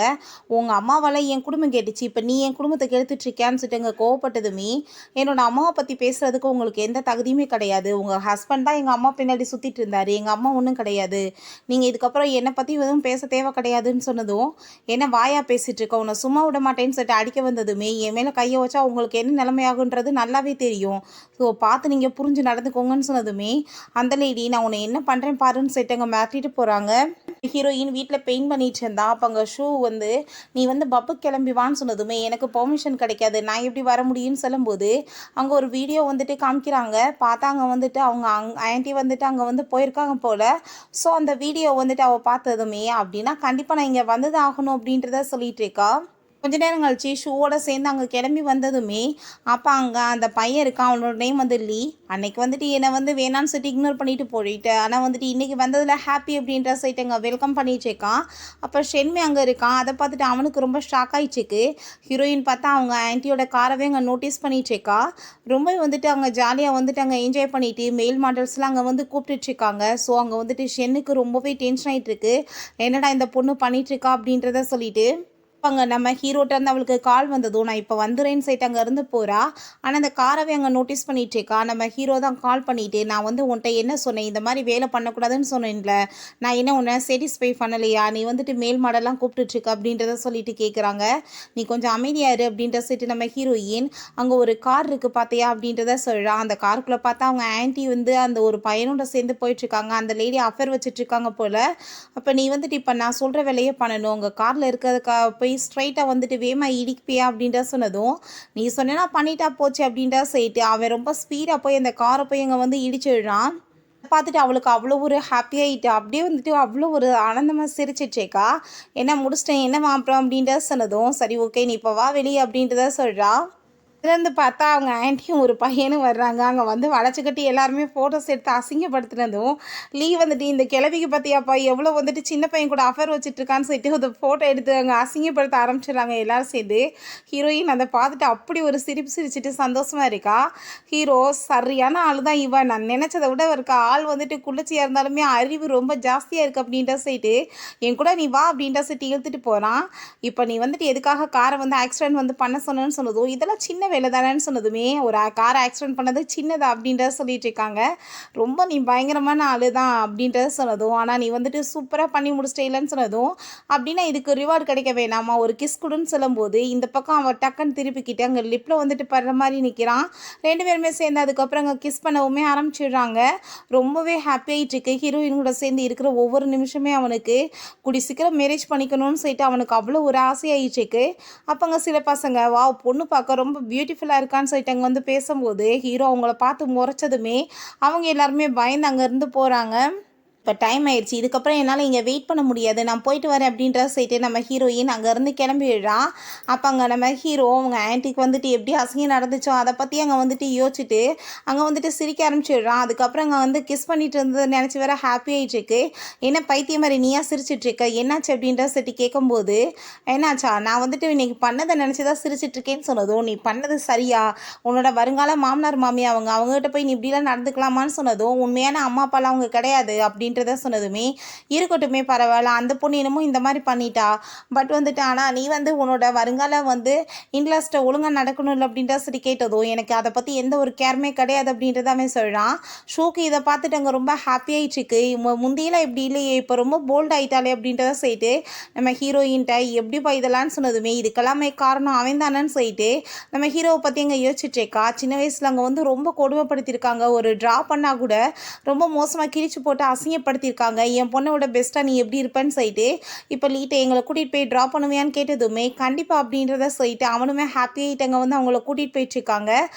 உங்கள் அம்மாவால் என் குடும்பம் கேட்டுச்சு, இப்போ நீ என் குடும்பத்தை கெடுத்துட்ருக்கியான்னு சொல்லிட்டு அங்கே கோவப்பட்டதுமே என்னோட அம்மாவை பற்றி பேசுகிறதுக்கு உங்களுக்கு எந்த தகுதியுமே கிடையாது. உங்கள் ஹஸ்பண்ட் தான் எங்கள் அம்மா பின்னாடி சுற்றிட்டு இருந்தார், எங்கள் அம்மா ஒன்றும் கிடையாது. நீங்கள் இதுக்கப்புறம் என்னை பற்றி எதுவும் பேச தேவை கிடையாதுன்னு சொன்னதும் என்ன வாயா பேசிகிட்டு இருக்க, உன்னை சும்மா விட மாட்டேன்னு சொல்லிட்டு அடிக்க வந்ததுமே என் மேலே கையை வச்சா உங்களுக்கு என்ன நிலைமையாகுன்றது நல்லாவே தெரியும். ஸோ பார்த்து நீங்கள் புரிஞ்சு நடந்துக்கோங்கன்னு சொன்னதுமே அந்த லேடி நான் உன்னை என்ன பண்ணுறேன் பாருன்னு சொல்லிட்டு அங்கே மாற்றிட்டு போகிறாங்க. ஹீரோயின் வீட்டில் பெயிண்ட் பண்ணிட்டு இருந்தா. அப்போ அங்கே ஷூ வந்து நீ வந்து பப்பு கிளம்பி வான்னு சொன்னதுமே எனக்கு பெர்மிஷன் கிடைக்காது, நான் எப்படி வர முடியும்னு சொல்லும்போது அங்கே ஒரு வீடியோ வந்துட்டு காமிக்கிறாங்க. பார்த்தா அங்கே வந்துட்டு அவங்க ஆன்ட்டி வந்துட்டு அங்கே வந்து போயிருக்காங்க போல். ஸோ அந்த வீடியோ வந்துட்டு அவள் பார்த்ததுமே அப்படின்னா கண்டிப்பாக நான் இங்கே வந்தது ஆகணும் அப்படின்றத சொல்லிட்டு இருக்கா. கொஞ்ச நேரம் கழிச்சு ஷூவோட சேர்ந்து அங்கே கிளம்பி வந்ததுமே அப்போ அங்கே அந்த பையன் இருக்கான், அவனோட நேம் வந்து லீ. அன்னைக்கு வந்துட்டு என்னை வந்து வேணான்னு சொல்லிட்டு இக்னோர் பண்ணிட்டு போயிட்டு ஆனால் வந்துட்டு இன்றைக்கி வந்ததில் ஹாப்பி அப்படின்ற சைட்டு அங்கே வெல்கம் பண்ணிட்டுருக்கான். அப்போ ஷென்மி அங்கே இருக்கான். அதை பார்த்துட்டு அவனுக்கு ரொம்ப ஷாக் ஆகிடுச்சிக்கு. ஹீரோயின் பார்த்தா அவங்க ஆன்ட்டியோட காரவே அங்கே நோட்டீஸ் பண்ணிட்டுருக்கா. ரொம்ப வந்துட்டு அங்கே ஜாலியாக வந்துட்டு அங்கே என்ஜாய் பண்ணிவிட்டு மெயில் மாடல்ஸ்லாம் அங்கே வந்து கூப்பிட்டுட்ருக்காங்க. ஸோ அங்கே வந்துட்டு ஷென்னுக்கு ரொம்பவே டென்ஷன் ஆகிட்டுருக்கு, என்னடா இந்த பொண்ணு பண்ணிகிட்ருக்கா அப்படின்றத சொல்லிட்டு. அங்கே நம்ம ஹீரோட்ட இருந்து அவளுக்கு கால் வந்ததும் நான் இப்போ வந்துடுறேன்னு சொல்லிட்டு அங்கே இருந்து போகிறா. ஆனால் அந்த காரவே அங்கே நோட்டீஸ் பண்ணிகிட்டு இருக்கா. நம்ம ஹீரோ தான் கால் பண்ணிவிட்டு நான் வந்து உன்ட்ட என்ன சொன்னேன், இந்த மாதிரி வேலை பண்ணக்கூடாதுன்னு சொன்னேன்ல, நான் என்ன உன்னை சாட்டிஸ்ஃபை பண்ணலையா, நீ வந்துட்டு மேல் மாடெல்லாம் கூப்பிட்டுட்ருக்க அப்படின்றத சொல்லிட்டு கேட்குறாங்க. நீ கொஞ்சம் அமைதியாரு அப்படின்ற சொல்லிட்டு நம்ம ஹீரோயின் அங்கே ஒரு கார் இருக்குது பார்த்தியா அப்படின்றத சொல்கிறான். அந்த காருக்குள்ளே பார்த்தா அவங்க ஆன்ட்டி வந்து அந்த ஒரு பையனோட சேர்ந்து போயிட்டுருக்காங்க. அந்த லேடி அஃபேர் வச்சுட்ருக்காங்க போல். அப்போ நீ வந்துட்டு இப்போ நான் சொல்கிற வேலையே பண்ணணும், உங்கள் காரில் இருக்கிறதுக்கா போய் ஸ்ட்ரைட்டாக வந்துட்டு வேமா இடிப்பியா அப்படின்ற சொன்னதும் நீ சொன்னா பண்ணிட்டா போச்சு அப்படின்ற சொல்லிட்டு அவன் ரொம்ப ஸ்பீடாக போய் அந்த காரை போய் அங்கே வந்து இடிச்சிடுறான். பார்த்துட்டு அவளுக்கு அவ்வளோ ஒரு ஹாப்பியாகிட்டு அப்படியே வந்துட்டு அவ்வளோ ஒரு ஆனந்தமாக சிரிச்சிட்சேக்கா. என்ன முடிச்சிட்டேன் என்ன அப்புறம் அப்படின்றத சொன்னதும் சரி ஓகே நீ இப்போ வா வெளியே அப்படின்றத சொல்கிறா. இதுலேருந்து பார்த்தா அவங்க ஆன்ட்டியும் ஒரு பையனும் வர்றாங்க. அங்கே வந்து வளைச்சிக்கட்டி எல்லாருமே ஃபோட்டோஸ் எடுத்து அசிங்கப்படுத்துனதும் லீ வந்துட்டு இந்த கிழவிக்கு பார்த்தியாப்பா எவ்வளோ வந்துட்டு சின்ன பையன் கூட அஃபேர் வச்சுட்ருக்கான்னு சொல்லிட்டு ஒரு ஃபோட்டோ எடுத்து அங்கே அசிங்கப்படுத்த ஆரம்பிச்சிடுறாங்க எல்லோரும் சேர்ந்து. ஹீரோயின் அதை பார்த்துட்டு அப்படி ஒரு சிரிப்பு சிரிச்சுட்டு சந்தோஷமாக இருக்கா. ஹீரோ சரியான ஆள் தான் இவன், நான் நினச்சதை விட இருக்கா ஆள் வந்துட்டு குளிர்ச்சியாக இருந்தாலுமே அறிவு ரொம்ப ஜாஸ்தியாக இருக்குது அப்படின்ற சொல்லிட்டு என் கூட நீ வா அப்படின்ற சொல்லிட்டு இழுத்துட்டு போகிறான். இப்போ நீ வந்துட்டு எதுக்காக காரை வந்து ஆக்சிடென்ட் வந்து பண்ண சொன்னேன்னு சொன்னதும் இதெல்லாம் சின்ன வேலை தானேன்னு சொன்னதுமே ஒரு கார் ஆக்சிடென்ட் பண்ணது சின்னதா அப்படின்றத சொல்லிட்டு இருக்காங்க. ரொம்ப நீ பயங்கரமான ஆளு தான் அப்படின்றத சொன்னதும் ஆனால் நீ வந்துட்டு சூப்பராக பண்ணி முடிச்சிட்டேலன்னு சொன்னதும் அப்படின்னா இதுக்கு ரிவார்டு கிடைக்க வேணாமா, ஒரு கிஸ் கொடுன்னு சொல்லும்போது இந்த பக்கம் அவன் டக்குன்னு திருப்பிக்கிட்டு அங்கே லிப்பில் வந்துட்டு படுற மாதிரி நிற்கிறான். ரெண்டு பேருமே சேர்ந்து அதுக்கப்புறம் அங்கே கிஸ் பண்ணவுமே ஆரம்பிச்சிடுறாங்க. ரொம்பவே ஹாப்பி ஆகிட்டு இருக்கு. ஹீரோயின் கூட சேர்ந்து இருக்கிற ஒவ்வொரு நிமிஷமே அவனுக்கு கூடி சீக்கிரம் மேரேஜ் பண்ணிக்கணும்னு சொல்லிட்டு அவனுக்கு அவ்வளோ ஒரு ஆசையாகிட்டு இருக்கு. அப்போ அங்கே சில பசங்க வா பொண்ணு பார்க்க ரொம்ப பியூட்டிஃபுல்லாக இருக்கான்னு சொல்லிட்டு அங்கே வந்து பேசும்போது ஹீரோ அவங்கள பார்த்து முறைச்சதுமே அவங்க எல்லாருமே பயந்து அங்கேருந்து போகிறாங்க. இப்போ டைம் ஆயிடுச்சு, இதுக்கப்புறம் என்னால் இங்கே வெயிட் பண்ண முடியாது, நான் போயிட்டு வரேன் அப்படின்ற சொல்லிட்டு நம்ம ஹீரோயின் அங்கேருந்து கிளம்பிடுறான். அப்போ அங்கே நம்ம ஹீரோ அவங்க ஆன்ட்டிக்கு வந்துட்டு எப்படி அசிங்கம் நடந்துச்சோ அதை பற்றி அங்கே வந்துட்டு யோசிச்சுட்டு அங்கே வந்துட்டு சிரிக்க ஆரம்பிச்சிடுறான். அதுக்கப்புறம் அங்கே வந்து கிஸ் பண்ணிட்டு இருந்தது நினச்சி வேற ஹாப்பி ஆகிட்டுருக்கு. என்ன பைத்தியம் மாதிரி நீயா சிரிச்சிட்ருக்க என்னாச்சு அப்படின்ற சொல்லிட்டு கேட்கும்போது என்னாச்சா நான் வந்துட்டு இன்னைக்கு பண்ணதை நினச்சி தான் சிரிச்சிட்ருக்கேன்னு சொன்னதும் நீ பண்ணது சரியா, உன்னோட வருங்கால மாமனார் மாமி அவங்ககிட்ட போய் நீ இப்படிலாம் நடந்துக்கலாமான்னு சொன்னதும் உண்மையான அம்மா அப்பாலாம் அவங்க கிடையாது அப்படின்னு சொன்னதுமே இருக்கட்டுமே பரவாயில்ல, அந்த பொண்ணு என்னமோ இந்த மாதிரி பண்ணிட்டா, பட் வந்துட்டு ஆனால் நீ வந்து உன்னோட வருங்கால வந்து இன்ட்ரெஸ்ட்டை ஒழுங்காக நடக்கணும் இல்லை அப்படின்ற சரி கேட்டதும் எனக்கு அதை பற்றி எந்த ஒரு கேருமே கிடையாது அப்படின்றதாமே சொல்கிறான். ஷூக்கு இதை பார்த்துட்டு அங்கே ரொம்ப ஹாப்பியாகிட்டுருக்கு. முந்தியெல்லாம் இப்படி இல்லையே, இப்போ ரொம்ப போல்ட் ஆகிட்டாலே அப்படின்றத சொல்லிட்டு நம்ம ஹீரோயின்ட்ட எப்படிப்பா இதெல்லாம் சொன்னதுமே இதுக்கெல்லாமே காரணம் அவன் தானேன்னு சொல்லிட்டு நம்ம ஹீரோவை பற்றி அங்கே யோசிச்சுட்ருக்கா. சின்ன வயசில் அங்கே வந்து ரொம்ப கொடுமைப்படுத்தியிருக்காங்க, ஒரு ட்ரா பண்ணால் கூட ரொம்ப மோசமாக கிழிச்சு போட்டு அசிங்க அசிங்கப்படுத்தியிருக்காங்க. என் பொண்ணோட பெஸ்ட்டாக நீ எப்படி இருப்பேன்னு சொல்லிட்டு இப்போ லீட்டை எங்களை கூட்டிகிட்டு போய் ட்ராப் பண்ணுவியான்னு கேட்டதுமே கண்டிப்பாக அப்படின்றத சொல்லிட்டு அவனுமே ஹாப்பியாகிட்டங்க வந்து அவங்கள கூட்டிகிட்டு போயிட்டுருக்காங்க.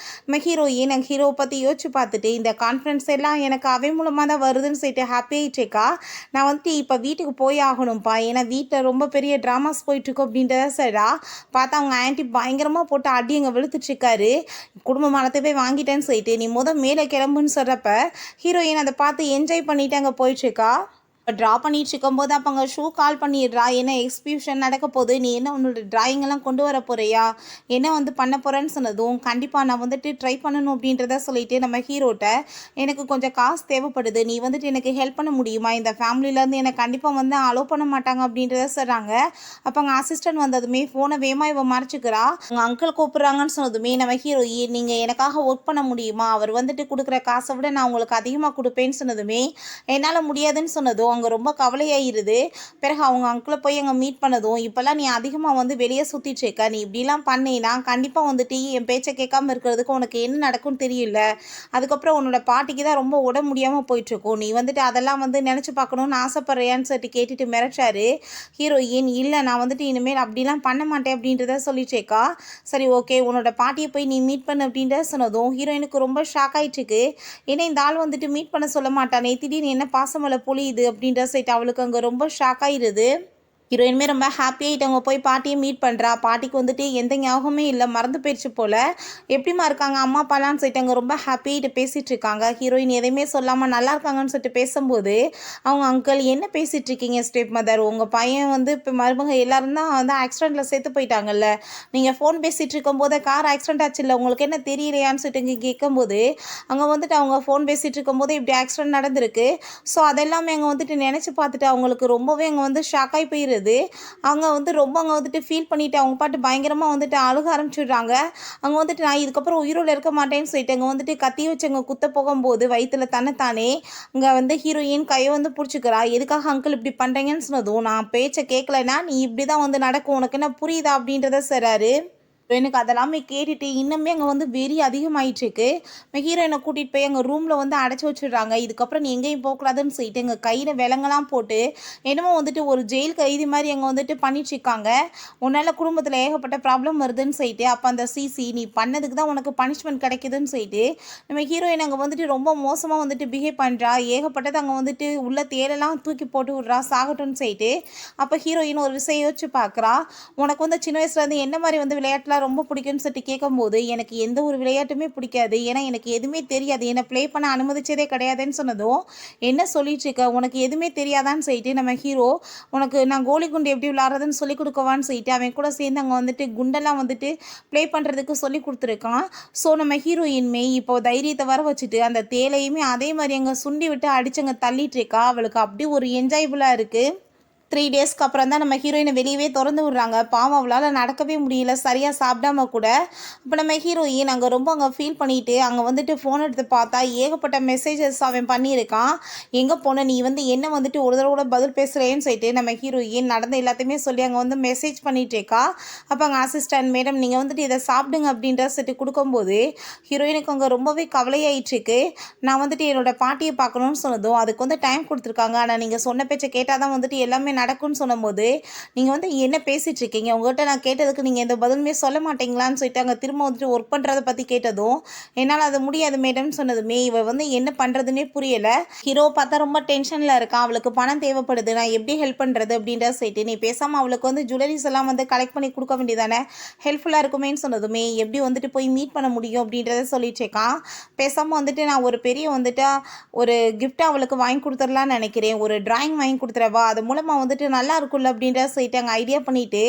நம்ம ஹீரோயின் எங்கள் ஹீரோவை பற்றி யோசிச்சு பார்த்துட்டு இந்த கான்ஃபரன்ஸ் எல்லாம் எனக்கு அவன் மூலமாக தான் வருதுன்னு சொல்லிட்டு ஹாப்பியாகிட்டேக்கா. நான் வந்துட்டு இப்போ வீட்டுக்கு போய் ஆகணும்ப்பா, ஏன்னா வீட்டில் ரொம்ப பெரிய ட்ராமாஸ் போயிட்டுருக்கோம் அப்படின்றத சரிடா பார்த்தா அவங்க ஆன்ட்டி பயங்கரமாக போட்டு அடி எங்கே வெளுத்துட்ருக்காரு. குடும்ப மானத்தை போய் வாங்கிட்டேன்னு சொல்லிட்டு நீ மேலே கிளம்புன்னு சொல்கிறப்ப ஹீரோயின் அதை பார்த்து என்ஜாய் பண்ணிட்டு அங்கே போயிட்டுருக்கா. ட்ரா பண்ணிட்டு இருக்கும்போது அப்போ அங்கே ஷூ கால் பண்ணிடுறா. என்ன எக்ஸிபியூஷன் நடக்க போகுது, நீ என்ன உன்னோட ட்ராயிங்கெல்லாம் கொண்டு வர போறியா, என்ன வந்து பண்ண போகிறேன்னு சொன்னதும் கண்டிப்பாக நான் வந்துட்டு ட்ரை பண்ணணும் அப்படின்றத சொல்லிட்டு நம்ம ஹீரோட்ட எனக்கு கொஞ்சம் காசு தேவைப்படுது, நீ வந்துட்டு எனக்கு ஹெல்ப் பண்ண முடியுமா, இந்த ஃபேமிலியிலேருந்து எனக்கு கண்டிப்பாக வந்து அலோவ் பண்ண மாட்டாங்க அப்படின்றத சொல்கிறாங்க. அப்போ அங்கே அசிஸ்டன்ட் வந்ததுமே ஃபோனை வேகமாக இவன் மறைச்சிக்கிறா. உங்கள் அங்கிள் கூப்பிட்றாங்கன்னு சொன்னதுமே நம்ம ஹீரோயின் நீங்கள் எனக்காக ஒர்க் பண்ண முடியுமா, அவர் வந்துட்டு கொடுக்குற காசை விட நான் உங்களுக்கு அதிகமாக கொடுப்பேன்னு சொன்னதுமே என்னால் முடியாதுன்னு சொன்னதும் அவங்க ரொம்ப கவலையாயிருது. பிறகு அவங்க அங்கிளை போய் அங்கே மீட் பண்ணதும் இப்போல்லாம் நீ அதிகமாக வந்து வெளியே சுற்றிட்டுருக்க, நீ இப்படிலாம் பண்ணேன்னா கண்டிப்பாக வந்துட்டு என் பேச்சை கேட்காம இருக்கிறதுக்கு உனக்கு என்ன நடக்கும்னு தெரியல, அதுக்கப்புறம் உன்னோட பாட்டிக்கு தான் ரொம்ப உடம்பு முடியாமல் போயிட்டுருக்கும், நீ வந்துட்டு அதெல்லாம் வந்து நினச்சி பார்க்கணுன்னு ஆசைப்பட்றியான்னு சொல்லிட்டு கேட்டுட்டு மிரட்டாரு. ஹீரோயின் இல்லை நான் வந்துட்டு இனிமேல் அப்படிலாம் பண்ண மாட்டேன் அப்படின்றத சொல்லிச்சேக்கா. சரி ஓகே உன்னோட பாட்டியை போய் நீ மீட் பண்ண அப்படின்றத சொன்னதும் ஹீரோயினுக்கு ரொம்ப ஷாக் ஆகிட்டுருக்கு. ஏன்னா இந்த ஆள் வந்துட்டு மீட் பண்ண சொல்ல மாட்டானே, திடீர்னு என்ன பாசமலை பொழியுது அப்படின்ற சைட் அவளுக்கு அங்கே ரொம்ப ஷாக் ஆகிடுது. ஹீரோயினுமே ரொம்ப ஹாப்பியாகிட்டு அவங்க போய் பாட்டியை மீட் பண்ணுறா. பாட்டிக்கு வந்துட்டு எந்த ஞாபகமே இல்லை, மறந்து போயிடுச்சு போல். எப்படிமா இருக்காங்க அம்மா அப்பாலான்னு சொல்லிட்டு அவங்க ரொம்ப ஹாப்பியாகிட்டு பேசிகிட்டு இருக்காங்க. ஹீரோயின் எதையுமே சொல்லாமல் நல்லா இருக்காங்கன்னு சொல்லிட்டு பேசும்போது அவங்க அங்கிள் என்ன பேசிகிட்டு இருக்கீங்க ஸ்டெப் மதர், உங்கள் பையன் வந்து இப்போ மருமக எல்லாரும் தான் வந்து ஆக்சிடெண்ட்டில் சேர்த்து போயிட்டாங்கல்ல, நீங்கள் ஃபோன் பேசிகிட்டு இருக்கும்போது கார் ஆக்சிடெண்ட் ஆச்சு இல்லை, உங்களுக்கு என்ன தெரியலையான்னு சொல்லிட்டு இங்கே கேட்கும்போது அங்கே வந்துட்டு அவங்க ஃபோன் பேசிகிட்டு இருக்கும்போது இப்படி ஆக்சிடெண்ட் நடந்திருக்கு. ஸோ அதெல்லாமே அங்கே வந்துட்டு நினச்சி பார்த்துட்டு அவங்களுக்கு ரொம்பவே அங்கே வந்து ஷாக்காகி போயிடுது. அவங்க வந்து ரொம்ப அங்கே வந்துட்டு ஃபீல் பண்ணிவிட்டு அவங்க பாட்டு பயங்கரமாக வந்துட்டு அழுக ஆரம்பிச்சிடுறாங்க. அங்கே வந்துட்டு நான் இதுக்கப்புறம் உயிரோடு இருக்க மாட்டேன்னு சொல்லிட்டு அங்கே வந்துட்டு கத்தி வச்சு அங்கே குத்த போகும்போது வயிற்றுல தன்னைத்தானே அங்கே வந்து ஹீரோயின் கையை வந்து பிடிச்சிக்கிறா. எதுக்காக அங்கிள் இப்படி பண்ணுறீங்கன்னு சொன்னதும் நான் பேச்சை கேட்கலன்னா நீ இப்படி தான் வந்து நடக்கும், உனக்கு என்ன புரியுதா அப்படின்றத சொல்கிறாரு. எனக்கு அதெல்லாமே கேட்டுட்டு இன்னுமே அங்கே வந்து வெறி அதிகமாகிட்டுருக்கு. ஹீரோயினை கூட்டிகிட்டு போய் எங்கள் ரூமில் வந்து அடைச்சி வச்சுடுறாங்க. இதுக்கப்புறம் நீ எங்கேயும் போகக்கூடாதுன்னு சொல்லிட்டு எங்கள் கையில் விலங்கெல்லாம் போட்டு என்னமோ வந்துட்டு ஒரு ஜெயில் கைதி மாதிரி அங்கே வந்துட்டு பண்ணிட்டுருக்காங்க. உன்னால் குடும்பத்தில் ஏகப்பட்ட ப்ராப்ளம் வருதுன்னு சொல்லிட்டு அப்போ அந்த சிசி நீ பண்ணதுக்கு தான் உனக்கு பனிஷ்மெண்ட் கிடைக்குதுன்னு சொல்லிட்டு நம்ம ஹீரோயின் அங்கே வந்துட்டு ரொம்ப மோசமாக வந்துட்டு பிஹேவ் பண்ணுறா. ஏகப்பட்டது அங்கே வந்துட்டு உள்ள தேலெல்லாம் தூக்கி போட்டு விட்றா சாகட்டும்னு சொல்லிட்டு. அப்போ ஹீரோயின் ஒரு விஷயம் யோசிச்சு பார்க்குறா. உனக்கு வந்து சின்ன வயசுலேருந்து என்ன மாதிரி வந்து விளையாட்டில் ரொம்ப பிடிக்கும்னு சொல்லிட்டு கேட்கும்போது எனக்கு எந்த ஒரு விளையாட்டுமே பிடிக்காது, ஏன்னா எனக்கு எதுவுமே தெரியாது, என்னை ப்ளே பண்ண அனுமதிச்சதே கிடையாதுன்னு சொன்னதும் என்ன சொல்லிட்டு இருக்க உனக்கு எதுவுமே தெரியாதான்னு சொல்லிட்டு நம்ம ஹீரோ உனக்கு நான் கோலி குண்டு எப்படி விளாட்றதுன்னு சொல்லி கொடுக்கவான்னு சொல்லிட்டு அவன் கூட சேர்ந்து அங்கே வந்துட்டு குண்டெல்லாம் வந்துட்டு ப்ளே பண்ணுறதுக்கு சொல்லி கொடுத்துருக்கான். ஸோ நம்ம ஹீரோயின்மே இப்போ தைரியத்தை வர வச்சுட்டு அந்த தேலையுமே அதே மாதிரி அங்கே சுண்டி விட்டு அடிச்சங்க தள்ளிட்டு இருக்கா. அவளுக்கு அப்படி ஒரு என்ஜாயபுளாக இருக்குது. 3 டேஸ்க்கு அப்புறம் தான் நம்ம ஹீரோயினை வெளியவே திறந்து விடுறாங்க. பாவம் அவளால் நடக்கவே முடியல சரியாக சாப்பிடாம கூட. அப்போ நம்ம ஹீரோயின் அங்கே ரொம்ப அங்கே ஃபீல் பண்ணிவிட்டு அங்கே வந்துட்டு ஃபோன் எடுத்து பார்த்தா ஏகப்பட்ட மெசேஜஸ் அவன் பண்ணியிருக்கான். எங்கே போன நீ வந்து என்ன வந்துட்டு ஒரு தடவை கூட பதில் பேசுகிறேன்னு சொல்லிட்டு நம்ம ஹீரோயின் நடந்த எல்லாத்தையுமே சொல்லி அங்கே வந்து மெசேஜ் பண்ணிகிட்டு இருக்கா. அப்போ அங்கே அசிஸ்டன்ட் மேடம் நீங்கள் வந்துட்டு இதை சாப்பிடுங்க அப்படின்ற சொல்லிட்டு கொடுக்கும்போது ஹீரோயினுக்கு அங்கே ரொம்பவே கவலையாயிட்டுருக்கு. நான் வந்துட்டு என்னோடய பாட்டியை பார்க்கணுன்னு சொன்னதும் அதுக்கு வந்து டைம் கொடுத்துருக்காங்க, ஆனால் நீங்கள் சொன்ன பேச்சை கேட்டால் தான் வந்துட்டு எல்லாமே நடக்கும்னு சொல்லும்போது நீங்கள் வந்து என்ன பேசிகிட்டு இருக்கீங்க, உங்கள்கிட்ட நான் கேட்டதுக்கு நீங்கள் எந்த பதிலுமே சொல்ல மாட்டீங்களான்னு சொல்லிட்டு அங்கே திரும்ப வந்துட்டு ஒர்க் பண்ணுறதை பற்றி கேட்டதும் என்னால் அது முடியாது மேடம்னு சொன்னதுமே இவ வந்து என்ன பண்ணுறதுனே புரியலை. ஹீரோ பார்த்தா ரொம்ப டென்ஷனில் இருக்கான். அவளுக்கு பணம் தேவைப்படுது, நான் எப்படி ஹெல்ப் பண்ணுறது அப்படின்றத சொல்லிட்டு நீ பேசாமல் அவளுக்கு வந்து ஜுவல்லரிஸ் எல்லாம் வந்து கலெக்ட் பண்ணி கொடுக்க வேண்டியதானே, ஹெல்ப்ஃபுல்லாக இருக்குமேன்னு சொன்னதுமே எப்படி வந்துட்டு போய் மீட் பண்ண முடியும் அப்படின்றத சொல்லிட்டுருக்கான். பேசாமல் வந்துட்டு நான் ஒரு பெரிய வந்துட்டு ஒரு கிஃப்ட் அவளுக்கு வாங்கி கொடுத்துடலான்னு நினைக்கிறேன், ஒரு டிராயிங் வாங்கி கொடுத்துறவா, அது மூலமாக வந்துட்டு நல்லா இருக்கும்ல அப்படின்ற சொல்லிட்டு அங்கே ஐடியா பண்ணிவிட்டு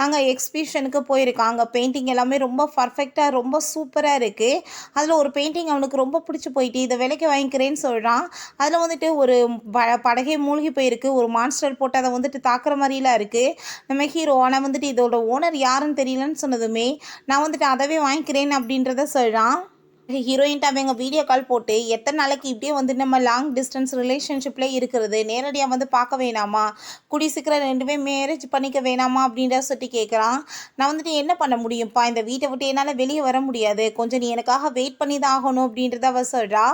அங்கே எக்ஸிபிஷனுக்கு போயிருக்கான். அங்கே பெயிண்டிங் எல்லாமே ரொம்ப பர்ஃபெக்டாக ரொம்ப சூப்பராக இருக்குது. அதில் ஒரு பெயிண்டிங் அவனுக்கு ரொம்ப பிடிச்சி போயிட்டு இதை விலைக்கு வாங்கிக்கிறேன்னு சொல்கிறான். அதில் வந்துட்டு ஒரு படகே மூழ்கி போயிருக்கு, ஒரு மான்ஸ்டர் போட்டு அதை வந்துட்டு தாக்குற மாதிரிலாம் இருக்குது. நம்ம ஹீரோ ஆனால் வந்துட்டு இதோட ஓனர் யாருன்னு தெரியலன்னு சொன்னதுமே நான் வந்துட்டு அதவே வாங்கிக்கிறேன் அப்படின்றத சொல்கிறான். ஹீரோயின்ட்ட அவங்க வீடியோ கால் போட்டு, "எத்தன நாளைக்கு இப்படியே வந்து நம்ம லாங் டிஸ்டன்ஸ் ரிலேஷன்ஷிப்ல இருக்கிறது? நேரடியா வந்து பார்க்க வேணாமா? கூடிய சீக்கிரம் 2 மேரேஜ் பண்ணிக்க வேணாமா?" அப்படின்ற சொல்லிட்டு கேட்குறான். நான் வந்துட்டு, "என்ன பண்ண முடியும்ப்பா? இந்த வீட்ட விட்டு என்னால வெளிய வர முடியாது. கொஞ்சம் நீ எனக்காக வெயிட் பண்ணி தான் ஆகணும்." அப்படின்றத அவ சொல்றா.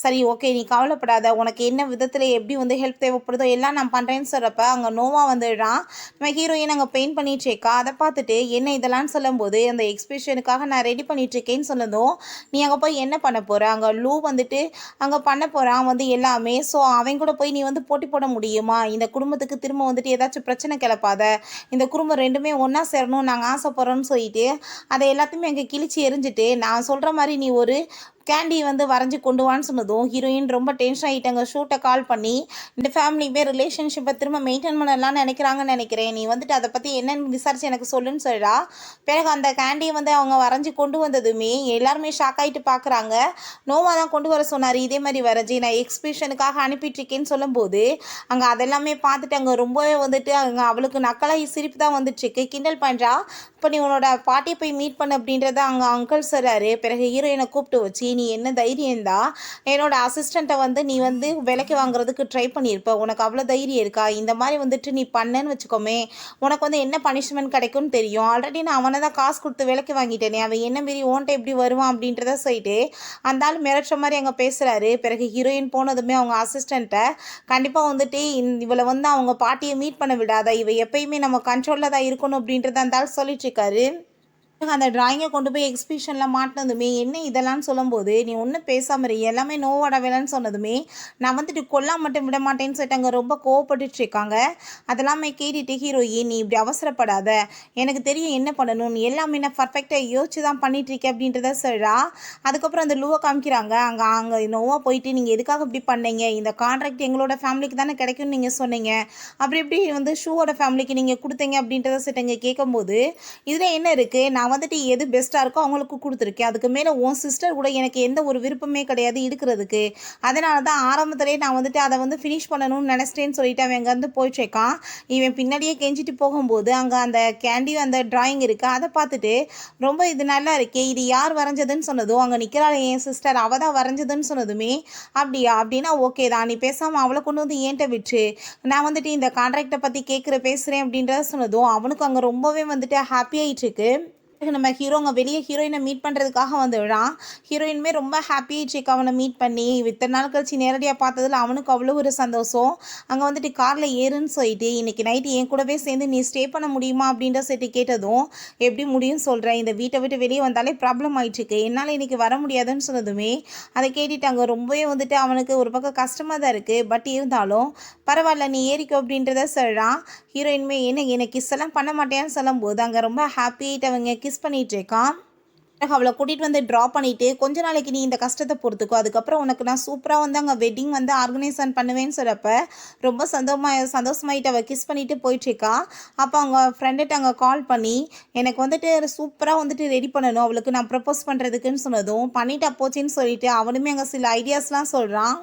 "சரி, ஓகே, நீ கவலைப்படாத. உனக்கு என்ன விதத்தில எப்படி வந்து ஹெல்ப் தேவைப்படுதோ எல்லாம் நான் பண்றேன்னு" சொல்றப்ப, அங்க நோவா வந்துடுறான். நம்ம ஹீரோயின் அங்க பெயிண்ட் பண்ணிட்டு இருக்கா. அத பார்த்துட்டு, "என்ன இதெல்லாம்ன்னு?" சொல்லும்போது, "அந்த எக்ஸிபிஷனுக்காக நான் ரெடி பண்ணிட்டு இருக்கேன்னு" சொன்னதும், "நீ அங்க போய் என்ன பண்ண போற? அங்க லூ வந்துட்டு அங்க பண்ண போறான் வந்து எல்லாமே. ஸோ அவன் கூட போய் நீ வந்து போட்டி போட முடியுமா? இந்த குடும்பத்துக்கு திரும்ப வந்துட்டு ஏதாச்சும் பிரச்சனை கிளப்பாத. இந்த குடும்பம் 2மே ஒண்ணா சேரணும்னு நாங்க ஆசைப்படுறோம்னு" சொல்லிட்டு, அத எல்லாத்தையுமே அங்க கிழிச்சு எறிஞ்சிட்டு, "நான் சொல்ற மாரி நீ ஒரு கேண்டி வந்து வரைஞ்சு கொண்டு வான்னு" சொன்னதும், ஹீரோயின் ரொம்ப டென்ஷன் ஆயிட்டாங்க. ஷூட்ட கால் பண்ணி, "இந்த ஃபேமிலியுமே ரிலேஷன்ஷிப்ப திரும்ப மெயின்டெயின் பண்ணலாம்னு நெனைக்கிறாங்கன்னு நெனைக்கிறேன். நீ வந்துட்டு அத பத்தி என்னன்னு விசாரிச்சு எனக்கு சொல்லுன்னு" சொல்றா. பிறகு அந்த கேண்டிய வந்து அவங்க வரைஞ்சு கொண்டு வந்ததுமே, எல்லாருமே ஷாக் ஆயிட்டு பார்க்குறாங்க. நோவா தான் கொண்டு வர சொன்னாரு. இதே மாரி வரைஞ்சு நான் எக்ஸிபிஷனுக்காக அனுப்பிட்டுருக்கேன்னு சொல்லும்போது, அங்க அதெல்லாமே பார்த்துட்டு அங்க ரொம்பவே வந்துட்டு அங்க அவளுக்கு நக்கலாகி சிரிப்பு தான் வந்துட்டுருக்கு. கிண்டல் பண்றா. "அப்ப நீ உன்னோட பாட்டிய போய் மீட் பண்ணு" அப்படின்றத அங்க அங்கிள் சொல்றாரு. பிறகு ஹீரோயின கூப்பிட்டு வச்சு, "நீ என்ன தைரியம் இருந்தா என்னோட அசிஸ்டண்ட்ட வந்து நீ வந்து விலைக்கு வாங்குறதுக்கு ட்ரை பண்ணியிருப்ப. உனக்கு அவ்வளோ தைரியம் இருக்கா? இந்த மாரி வந்துட்டு நீ பண்ணேன்னு வச்சுக்கோமே, உனக்கு வந்து என்ன பனிஷ்மென்ட் கிடைக்கும்னு தெரியும். ஆல்ரெடி நான் அவன தான் காசு குடுத்து விலைக்கு வாங்கிட்டேனே. அவன் என்ன மீறி உன்ட்ட எப்படி வருவான்?" அப்படின்றத சொல்லிட்டு, அந்த ஆள் மிரட்டுற மாரி அங்க பேசுறாரு. பிறகு ஹீரோயின் போனதுமே அவங்க அசிஸ்டன்ட்ட, "கண்டிப்பா வந்துட்டு இவள வந்து அவங்க பாட்டிய மீட் பண்ண விடாத. இவ எப்பயுமே நம்ம கண்ட்ரோல்ல தான் இருக்கணும்." அப்படின்றத அந்த ஆள் சொல்லிட்டுருக்காரு. அந்த டிராயிங்க கொண்டு போய் எக்ஸிபிஷன்ல மாட்டுனதுமே, "என்ன இதெல்லாம்ன்னு?" சொல்லும்போது, "நீ ஒண்ணும் பேசாம இரு. எல்லாமே நோவோட வேலைன்னு" சொன்னதுமே, "நான் வந்துட்டு கொல்லாம மட்டும் விட மாட்டேன்னு" சொல்லிட்டு அங்க ரொம்ப கோவப்பட்டுட்டு இருக்காங்க. அதெல்லாமே கேட்டுட்டு ஹீரோயின், "நீ இப்படி அவசரப்படாத. எனக்கு தெரியும் என்ன பண்ணணும்னு. எல்லாமே நான் பர்ஃபெக்ட்டா யோசிச்சு தான் பண்ணிட்டுருக்கேன்" அப்படின்றத சொல்றா. அதுக்கப்புறம் அந்த லூவ காமிக்கிறாங்க. அங்க அங்க நோவா போயிட்டு, "நீங்க எதுக்காக இப்படி பண்ணீங்க? இந்த கான்ட்ராக்ட் எங்களோட ஃபேமிலிக்கு தானே கிடைக்கும்னு நீங்க சொன்னீங்க. அப்புறம் எப்படி வந்து ஷூவோட ஃபேமிலிக்கு நீங்க குடுத்தீங்க?" அப்படின்றத சொல்லிட்டு அங்க கேட்கும்போது, "இதுல என்ன இருக்கு? நான் வந்துட்டு எது பெஸ்ட்டா இருக்கோ அவங்களுக்கு குடுத்துருக்கேன். அதுக்கு மேல உன் சிஸ்டர் கூட எனக்கு எந்த ஒரு விருப்பமே கிடையாது எடுக்கிறதுக்கு. அதனால தான் ஆரம்பத்திலேயே நான் வந்துட்டு அத வந்து ஃபினிஷ் பண்ணணும்னு நெனச்சிட்டேன்னு" சொல்லிட்டு அவன் அங்கருந்து போயிட்டுருக்கான். இவன் பின்னாடியே கெஞ்சிட்டு போகும்போது, அங்க அந்த கேண்டியும் அந்த டிராயிங் இருக்கு. அத பார்த்துட்டு, "ரொம்ப இது நல்லா இருக்கே! இது யார் வரைஞ்சதுன்னு?" சொன்னதும், அங்க நிக்கிறாளே என் சிஸ்டர், அவ தான் வரைஞ்சதுன்னு சொன்னதுமே, "அப்படியா? அப்படின்னா ஓகே தான். நீ பேசாம அவள கொண்டு வந்து என்ட்ட விட்டுரு. நான் வந்துட்டு இந்த கான்ட்ராக்ட்ட பத்தி பேசுறேன்" அப்படின்றத சொன்னதும், அவனுக்கு அங்க ரொம்பவே வந்துட்டு ஹாப்பி ஆயிட்டுருக்கு. நம்ம ஹீரோ அங்க வெளிய ஹீரோயின மீட் பண்றதுக்காக வந்துடுறான். ஹீரோயினுமே ரொம்ப ஹாப்பி ஆயிடுச்சுக்கா அவன மீட் பண்ணி. இத்தன நாள் கழிச்சு நேரடியா பார்த்ததுல அவனுக்கு அவ்வளோ ஒரு சந்தோஷம். அங்க வந்துட்டு கார்ல ஏறுன்னு சொல்லிட்டு, "இன்னைக்கு நைட்டு என் கூடவே சேர்ந்து நீ ஸ்டே பண்ண முடியுமா?" அப்படின்ற சொல்லிட்டு கேட்டதும், "எப்படி முடியும்னு சொல்றேன். இந்த வீட்ட விட்டு வெளிய வந்தாலே ப்ராப்ளம் ஆயிட்டுருக்கு. என்னால இன்னைக்கு வர முடியாதுன்னு" சொன்னதுமே, அத கேட்டுட்டு அங்க ரொம்பவே வந்துட்டு அவனுக்கு ஒரு பக்கம் கஷ்டமா தான் இருக்கு. பட் இருந்தாலும், "பரவால்ல நீ ஏறிக்கோ" அப்படின்றத சொல்றான். ஹீரோயினுமே, "என்ன என்ன கிஸ் எல்லாம் பண்ண மாட்டியான்னு?" சொல்லும்போது, அங்க ரொம்ப ஹாப்பி ஆயிட்டு அவங்க கிஸ் பண்ணிட்டு இருக்கான். பிறகு அவள கூட்டிட்டு வந்து ட்ராப் பண்ணிட்டு, "கொஞ்ச நாளைக்கு நீ இந்த கஷ்டத்த பொறுத்துக்கோ. அதுக்கப்புறம் உனக்கு நான் சூப்பரா வந்து அங்க வெட்டிங் வந்து ஆர்கனைசேஷன் பண்ணுவேன்னு" சொல்றப்ப, ரொம்ப சந்தோஷமாயிட்டு அவ கிஸ் பண்ணிட்டு போயிட்டுருக்கா. அப்ப அவங்க ஃப்ரெண்டுட்ட அங்க கால் பண்ணி, "எனக்கு வந்துட்டு சூப்பரா வந்துட்டு ரெடி பண்ணணும். அவளுக்கு நான் ப்ரப்போஸ் பண்றதுக்குன்னு" சொன்னதும், "பண்ணிட்டா போச்சுன்னு" சொல்லிட்டு அவனுமே அங்க சில ஐடியாஸ்லாம் சொல்றான்.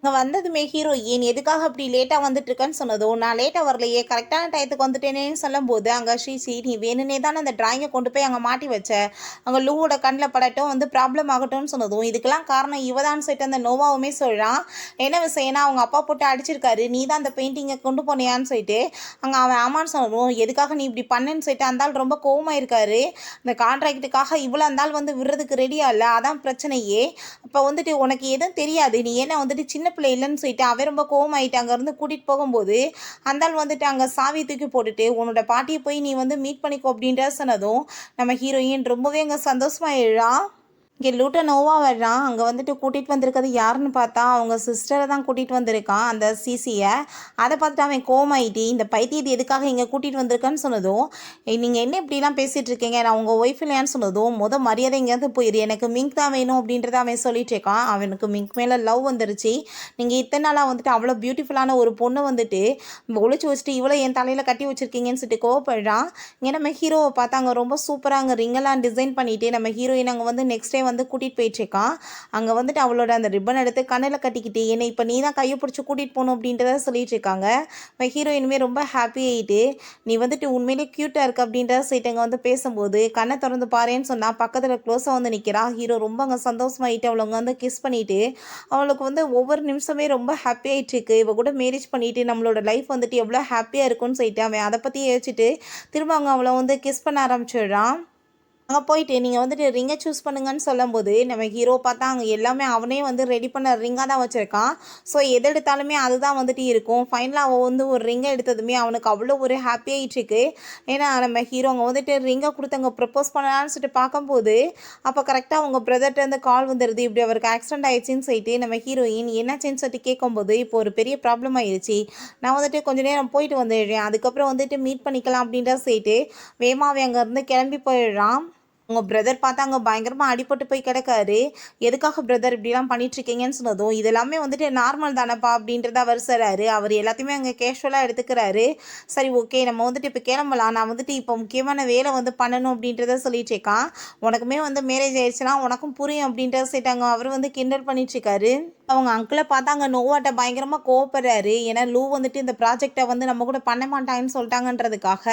அங்க வந்ததுமே ஹீரோயின், "எதுக்காக இப்படி லேட்டா வந்துட்டுருக்கன்னு?" சொன்னதும், "நான் லேட்டா வரலையே, கரெக்டான டயத்துக்கு வந்துட்டேனேன்னு" சொல்லும்போது, அங்க ஸ்ரீ, "நீ வேணும்னே தானே அந்த டிராயிங்க கொண்டு போய் அங்க மாட்டி வச்ச. அங்க லூவோட கண்ல படட்டும் வந்து ப்ராப்ளம் ஆகட்டும்னு" சொன்னதும், "இதுக்கெல்லாம் காரணம் இவ தான்னு" சொல்லிட்டு அந்த நோவாவுமே சொல்றான். என்ன விஷயம்னா, அவங்க அப்பா போட்டு அடிச்சிருக்காரு. "நீ தான் அந்த பெயிண்டிங்க கொண்டு போனியான்னு?" சொல்லிட்டு, அங்க அவன் ஆமான்னு சொன்னதும், "எதுக்காக நீ இப்படி பண்ணேன்னு?" சொல்லிட்டு அந்த ஆள் ரொம்ப கோவமாயிருக்காரு. இந்த கான்ட்ராக்ட்டுக்காக இவ்வளோ அந்த ஆள் வந்து விடுறதுக்கு ரெடியா இல்ல. அதான் பிரச்சனையே. அப்ப வந்துட்டு, "உனக்கு எதுவும் தெரியாது. நீ என்ன வந்துட்டு சின்ன பிள்ளை இல்லன்னு" சொல்லிட்டு அவன் ரொம்ப கோவமாயிட்டு அங்கருந்து கூட்டிட்டு போகும்போது, அந்த ஆள் வந்துட்டு அங்க சாவிய தூக்கி போட்டுட்டு, "உன்னோட பாட்டிய போய் நீ வந்து மீட் பண்ணிக்கோ" அப்படின்றத சொன்னதும், நம்ம ஹீரோயின் ரொம்பவே அங்க சந்தோஷமாயிடுறா. இங்கே லூட்ட நோவா வர்றான். அங்க வந்துட்டு கூட்டிட்டு வந்திருக்கிறது யாருன்னு பார்த்தா, அவங்க சிஸ்டர தான் கூட்டிட்டு வந்திருக்கான், அந்த சிசிய. அத பார்த்துட்டு அவன் கோவமாயிட்டு, "இந்த பைத்தியத்த எதுக்காக இங்க கூட்டிட்டு வந்திருக்கன்னு" சொன்னதும், நீங்க என்ன இப்படிலாம் பேசிட்டு இருக்கீங்க? நான் உங்க ஒய்ஃப் இல்லையான்னு" சொன்னதும், மரியாதை இங்கேருந்து போயிரு. எனக்கு மிங்க் தான் வேணும்" அப்படின்றத அவன் சொல்லிட்டு இருக்கான். அவனுக்கு மிங்க் மேல லவ் வந்துருச்சு. நீங்க இத்தன நாளா வந்துட்டு அவ்வளோ பியூட்டிஃபுல்லான ஒரு பொண்ணு வந்துட்டு ஒளிச்சு வச்சுட்டு, இவ்வளோ என் தலையில கட்டி வச்சிருக்கீங்கன்னு சொல்லிட்டு கோவப்படுறான். இங்க நம்ம ஹீரோவ பார்த்தா அங்க ரொம்ப சூப்பரா அங்க ரிங்கெல்லாம் டிசைன் பண்ணிட்டு, நம்ம ஹீரோயின் அங்க வந்து நெக்ஸ்ட் டே வந்து கூட்டிகிட்டு போயிட்டுருக்கான். அங்கே வந்துட்டு அவளோட அந்த ரிப்பன் எடுத்து கண்ணில் கட்டிக்கிட்டு என்னை இப்போ நீ தான் கையை பிடிச்சி கூட்டிகிட்டு போகணும் அப்படின்றத சொல்லிட்டு இருக்காங்க. ஹீரோயினுமே ரொம்ப ஹாப்பி ஆகிட்டு நீ வந்துட்டு உண்மையிலே க்யூட்டாக இருக்கு அப்படின்றத சொல்லிட்டு அங்கே வந்து பேசும்போது கண்ணை திறந்து பாருன்னு சொன்னால் பக்கத்தில் க்ளோஸாக வந்து நிற்கிறா. ஹீரோ ரொம்ப அங்கே சந்தோஷமாயிட்டு அவளை வந்து கிஸ் பண்ணிவிட்டு அவளுக்கு வந்து ஒவ்வொரு நிமிஷமே ரொம்ப ஹாப்பி ஆகிட்டு இருக்கு. இவ கூட மேரேஜ் பண்ணிவிட்டு நம்மளோட லைஃப் வந்துட்டு எவ்வளோ ஹாப்பியாக இருக்கும்னு சொல்லிட்டு அவன் அதை பற்றி யோசிச்சுட்டு திரும்ப அவங்க அவளை வந்து கிஸ் பண்ண ஆரம்பிச்சிடுறான். அங்கே போயிட்டு நீங்கள் வந்துட்டு ரிங்கை சூஸ் பண்ணுங்கன்னு சொல்லும்போது நம்ம ஹீரோ பார்த்தா அங்கே எல்லாமே அவனே வந்து ரெடி பண்ண ரிங்காக தான் வச்சுருக்கான். ஸோ எது எடுத்தாலுமே அதுதான் வந்துட்டு இருக்கும். ஃபைனலாக அவள் வந்து ஒரு ரிங்கை எடுத்ததுமே அவனுக்கு அவ்வளோ ஒரு ஹாப்பி ஆகிட்டுருக்கு. ஏன்னா நம்ம ஹீரோ அங்கே வந்துட்டு ரிங்கை கொடுத்து அங்கே ப்ரப்போஸ் பண்ணலான்னு சொல்லிட்டு பார்க்கும்போது அப்போ கரெக்டாக அவங்க பிரதர்கிட்ட கால் வந்துடுது. இப்படி அவருக்கு ஆக்சிடென்ட் ஆயிடுச்சின்னு சொல்லிட்டு நம்ம ஹீரோயின் என்னாச்சுன்னு சொல்லிட்டு கேட்கும்போது இப்போ ஒரு பெரிய ப்ராப்ளம் ஆயிடுச்சு, நான் வந்துட்டு கொஞ்சம் நேரம் போயிட்டு வந்துடுறேன், அதுக்கப்புறம் வந்துட்டு மீட் பண்ணிக்கலாம் அப்படின்றத சொல்லிட்டு வேமாவே அங்கேருந்து கிளம்பி போயிடுறான். உங்கள் பிரதர் பார்த்தா அங்கே பயங்கரமாக அடிபட்டு போய் கிடக்காரு. எதுக்காக பிரதர் இப்படிலாம் பண்ணிட்டுருக்கீங்கன்னு சொன்னதும் இதெல்லாமே வந்துட்டு நார்மல் தானப்பா அப்படின்றத அவர் சொல்கிறாரு. அவர் எல்லாத்தையுமே அங்கே கேஷுவலாக எடுத்துக்கிறாரு. சரி ஓகே நம்ம வந்துட்டு இப்போ கிளம்பலாம், நான் வந்துட்டு இப்போ முக்கியமான வேலை வந்து பண்ணணும் அப்படின்றத சொல்லிட்டு இருக்கான். உனக்குமே வந்து மேரேஜ் ஆயிடுச்சுன்னா உனக்கும் புரியும் அப்படின்றத சொல்லிட்டாங்க. அவர் வந்து கிண்டல் பண்ணிட்டுருக்காரு. அவங்க அங்கிளை பார்த்தா அங்கே நோவாட்ட பயங்கரமாக கோவப்படுறாரு. ஏன்னா லூ வந்துட்டு இந்த ப்ராஜெக்டை வந்து நம்ம கூட பண்ண மாட்டாங்கன்னு சொல்லிட்டாங்கன்றதுக்காக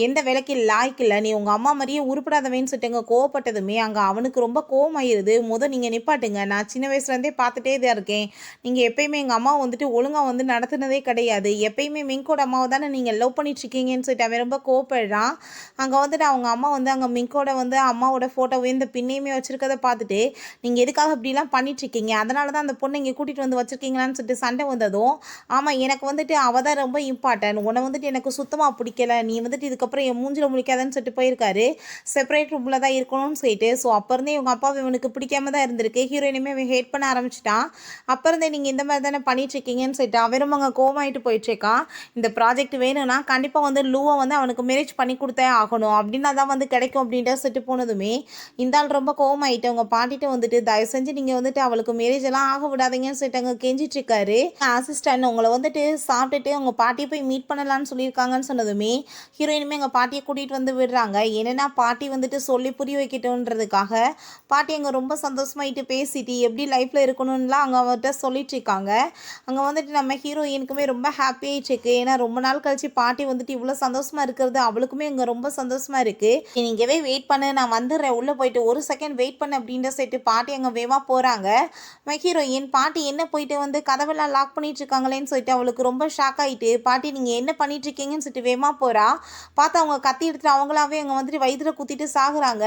எந்த வேலைக்கு லாய்க்கு இல்லை, நீ உங்கள் அம்மா மாதிரியே உருப்படாதவேன்னு சொல்லிட்டு அங்கே கோவப்பட்டதுமே அங்கே அவனுக்கு ரொம்ப கோவமாயிருது. நீங்கள் நிப்பாட்டுங்க, நான் சின்ன வயசுலேருந்தே பார்த்துட்டே தான் இருக்கேன், நீங்கள் எப்பயுமே எங்கள் அம்மா வந்துட்டு ஒழுங்காக வந்து நடத்துனதே கிடையாது, எப்பயுமே மிங்கோட அம்மாவை தானே நீங்கள் லவ் பண்ணிட்டுருக்கீங்கன்னு சொல்லிட்டு அவன் ரொம்ப கோவப்படுறான். அங்கே வந்துட்டு அவங்க அம்மா வந்து அங்கே மிங்கோட வந்து அம்மாவோட ஃபோட்டோவையும் இந்த பின்னையுமே வச்சுருக்கதை பார்த்துட்டு நீங்கள் எதுக்காக இப்படிலாம் பண்ணிட்டுருக்கீங்க, அதனால தான் அந்த பொண்ணை இங்கே கூட்டிகிட்டு வந்து வச்சுருக்கீங்களான்னு சொல்லிட்டு சண்டை வந்ததும் ஆமாம் எனக்கு வந்துட்டு அவள் தான் ரொம்ப இம்பார்ட்டன்ட், உன்னை வந்துட்டு எனக்கு சுத்தமாக பிடிக்கல, நீ வந்துட்டு இதுக்கப்புறம் என் மூஞ்சில் முழிக்காதன்னு சொல்லிட்டு போயிருக்காரு. செப்பரேட் ரூமில் தான் இருக்கணும்னு சொல்லிட்டு ஸோ அப்போ இருந்தே இவங்க அப்பாவை இவனுக்கு பிடிக்காம தான் இருந்திருக்கு. ஹீரோயினுமே அவன் ஹேட் பண்ண ஆரம்பிச்சிட்டான். அப்போ இருந்தே நீங்கள் இந்த மாதிரி தானே பண்ணிட்டுருக்கீங்கன்னு சொல்லிட்டு அவரும் அங்கே கோவமாயிட்டு போயிட்டுருக்கான். இந்த ப்ராஜெக்ட் வேணும்னா கண்டிப்பாக வந்து லூவை வந்து அவனுக்கு மேரேஜ் பண்ணி கொடுத்தே ஆகணும், அப்படின்னா தான் வந்து கிடைக்கும் அப்படின்ட்டு சொல்லிட்டு போனதுமே இந்த ஆள் ரொம்ப கோவமாயிட்டு அவங்க பாட்டிட்டு வந்துட்டு தயவு செஞ்சு நீங்கள் வந்துட்டு அவளுக்கு மேரேஜ் எல்லாம் ஆக விடாதீங்கன்னு சொல்லிட்டு அங்கே கெஞ்சிட்டு இருக்காரு. அசிஸ்டன்ட் உங்களை வந்துட்டு சாப்பிட்டுட்டு அவங்க பாட்டியை போய் மீட் பண்ணலான்னு சொல்லியிருக்காங்கன்னு சொன்னதுமே ஹீரோயினுமே எங்கள் பாட்டியை கூட்டிகிட்டு வந்து விடுறாங்க. என்னென்னா பாட்டி வந்துட்டு சொல்லி புரிய வைக்கட்டும்ன்றதுக்காக பாட்டி அங்கே ரொம்ப சந்தோஷமாயிட்டு பேசிட்டு எப்படி லைஃப்பில் இருக்கணும்லாம் அங்கே அவர்கிட்ட சொல்லிட்டு இருக்காங்க. அங்கே வந்துட்டு நம்ம ஹீரோயினுக்குமே ரொம்ப ஹாப்பி ஆகிட்டு இருக்கு. ஏன்னா ரொம்ப நாள் கழிச்சு பாட்டி வந்துட்டு இவ்வளோ சந்தோஷமாக இருக்கிறது அவளுக்குமே இங்கே ரொம்ப சந்தோஷமாக இருக்குது. நீங்கவே வெயிட் பண்ணு, நான் வந்துடுறேன், உள்ளே போயிட்டு ஒரு செகண்ட் வெயிட் பண்ணு அப்படின்ற சொல்லிட்டு பாட்டி அங்கே வேகமாக போகிறாங்க. நம்ம ஹீரோயின் பாட்டி என்ன போயிட்டு வந்து கதவெல்லாம் லாக் பண்ணிட்டு இருக்காங்களேன்னு சொல்லிட்டு அவளுக்கு ரொம்ப ஷாக் ஆகிட்டு பாட்டி நீங்கள் என்ன பண்ணிட்டு இருக்கீங்கன்னு சொல்லிட்டு வேகமாக போகிறா. பார்த்தா அவங்க கத்தி எடுத்துட்டு அவங்களாவே அங்கே வந்துட்டு வயிற்றுல குத்திட்டு சாகுறாங்க.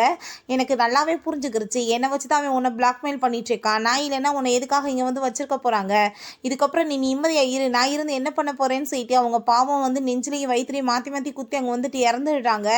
எனக்கு நல்லாவே புரிஞ்சுக்கிருச்சு, என்னை வச்சு தான் அவன் உன்னை பிளாக்மெயில் பண்ணிட்டு இருக்கான், நான் இல்லைன்னா உன்னை எதுக்காக இங்கே வந்து வச்சிருக்க போகிறாங்க, இதுக்கப்புறம் நீ நிம்மதியாக இரு, நான் இருந்து என்ன பண்ண போகிறேன்னு சொல்லிட்டு அவங்க பாவம் வந்து நெஞ்சிலையும் வயிற்றுலையும் மாற்றி மாற்றி குத்தி அங்கே வந்துட்டு இறந்துடுறாங்க.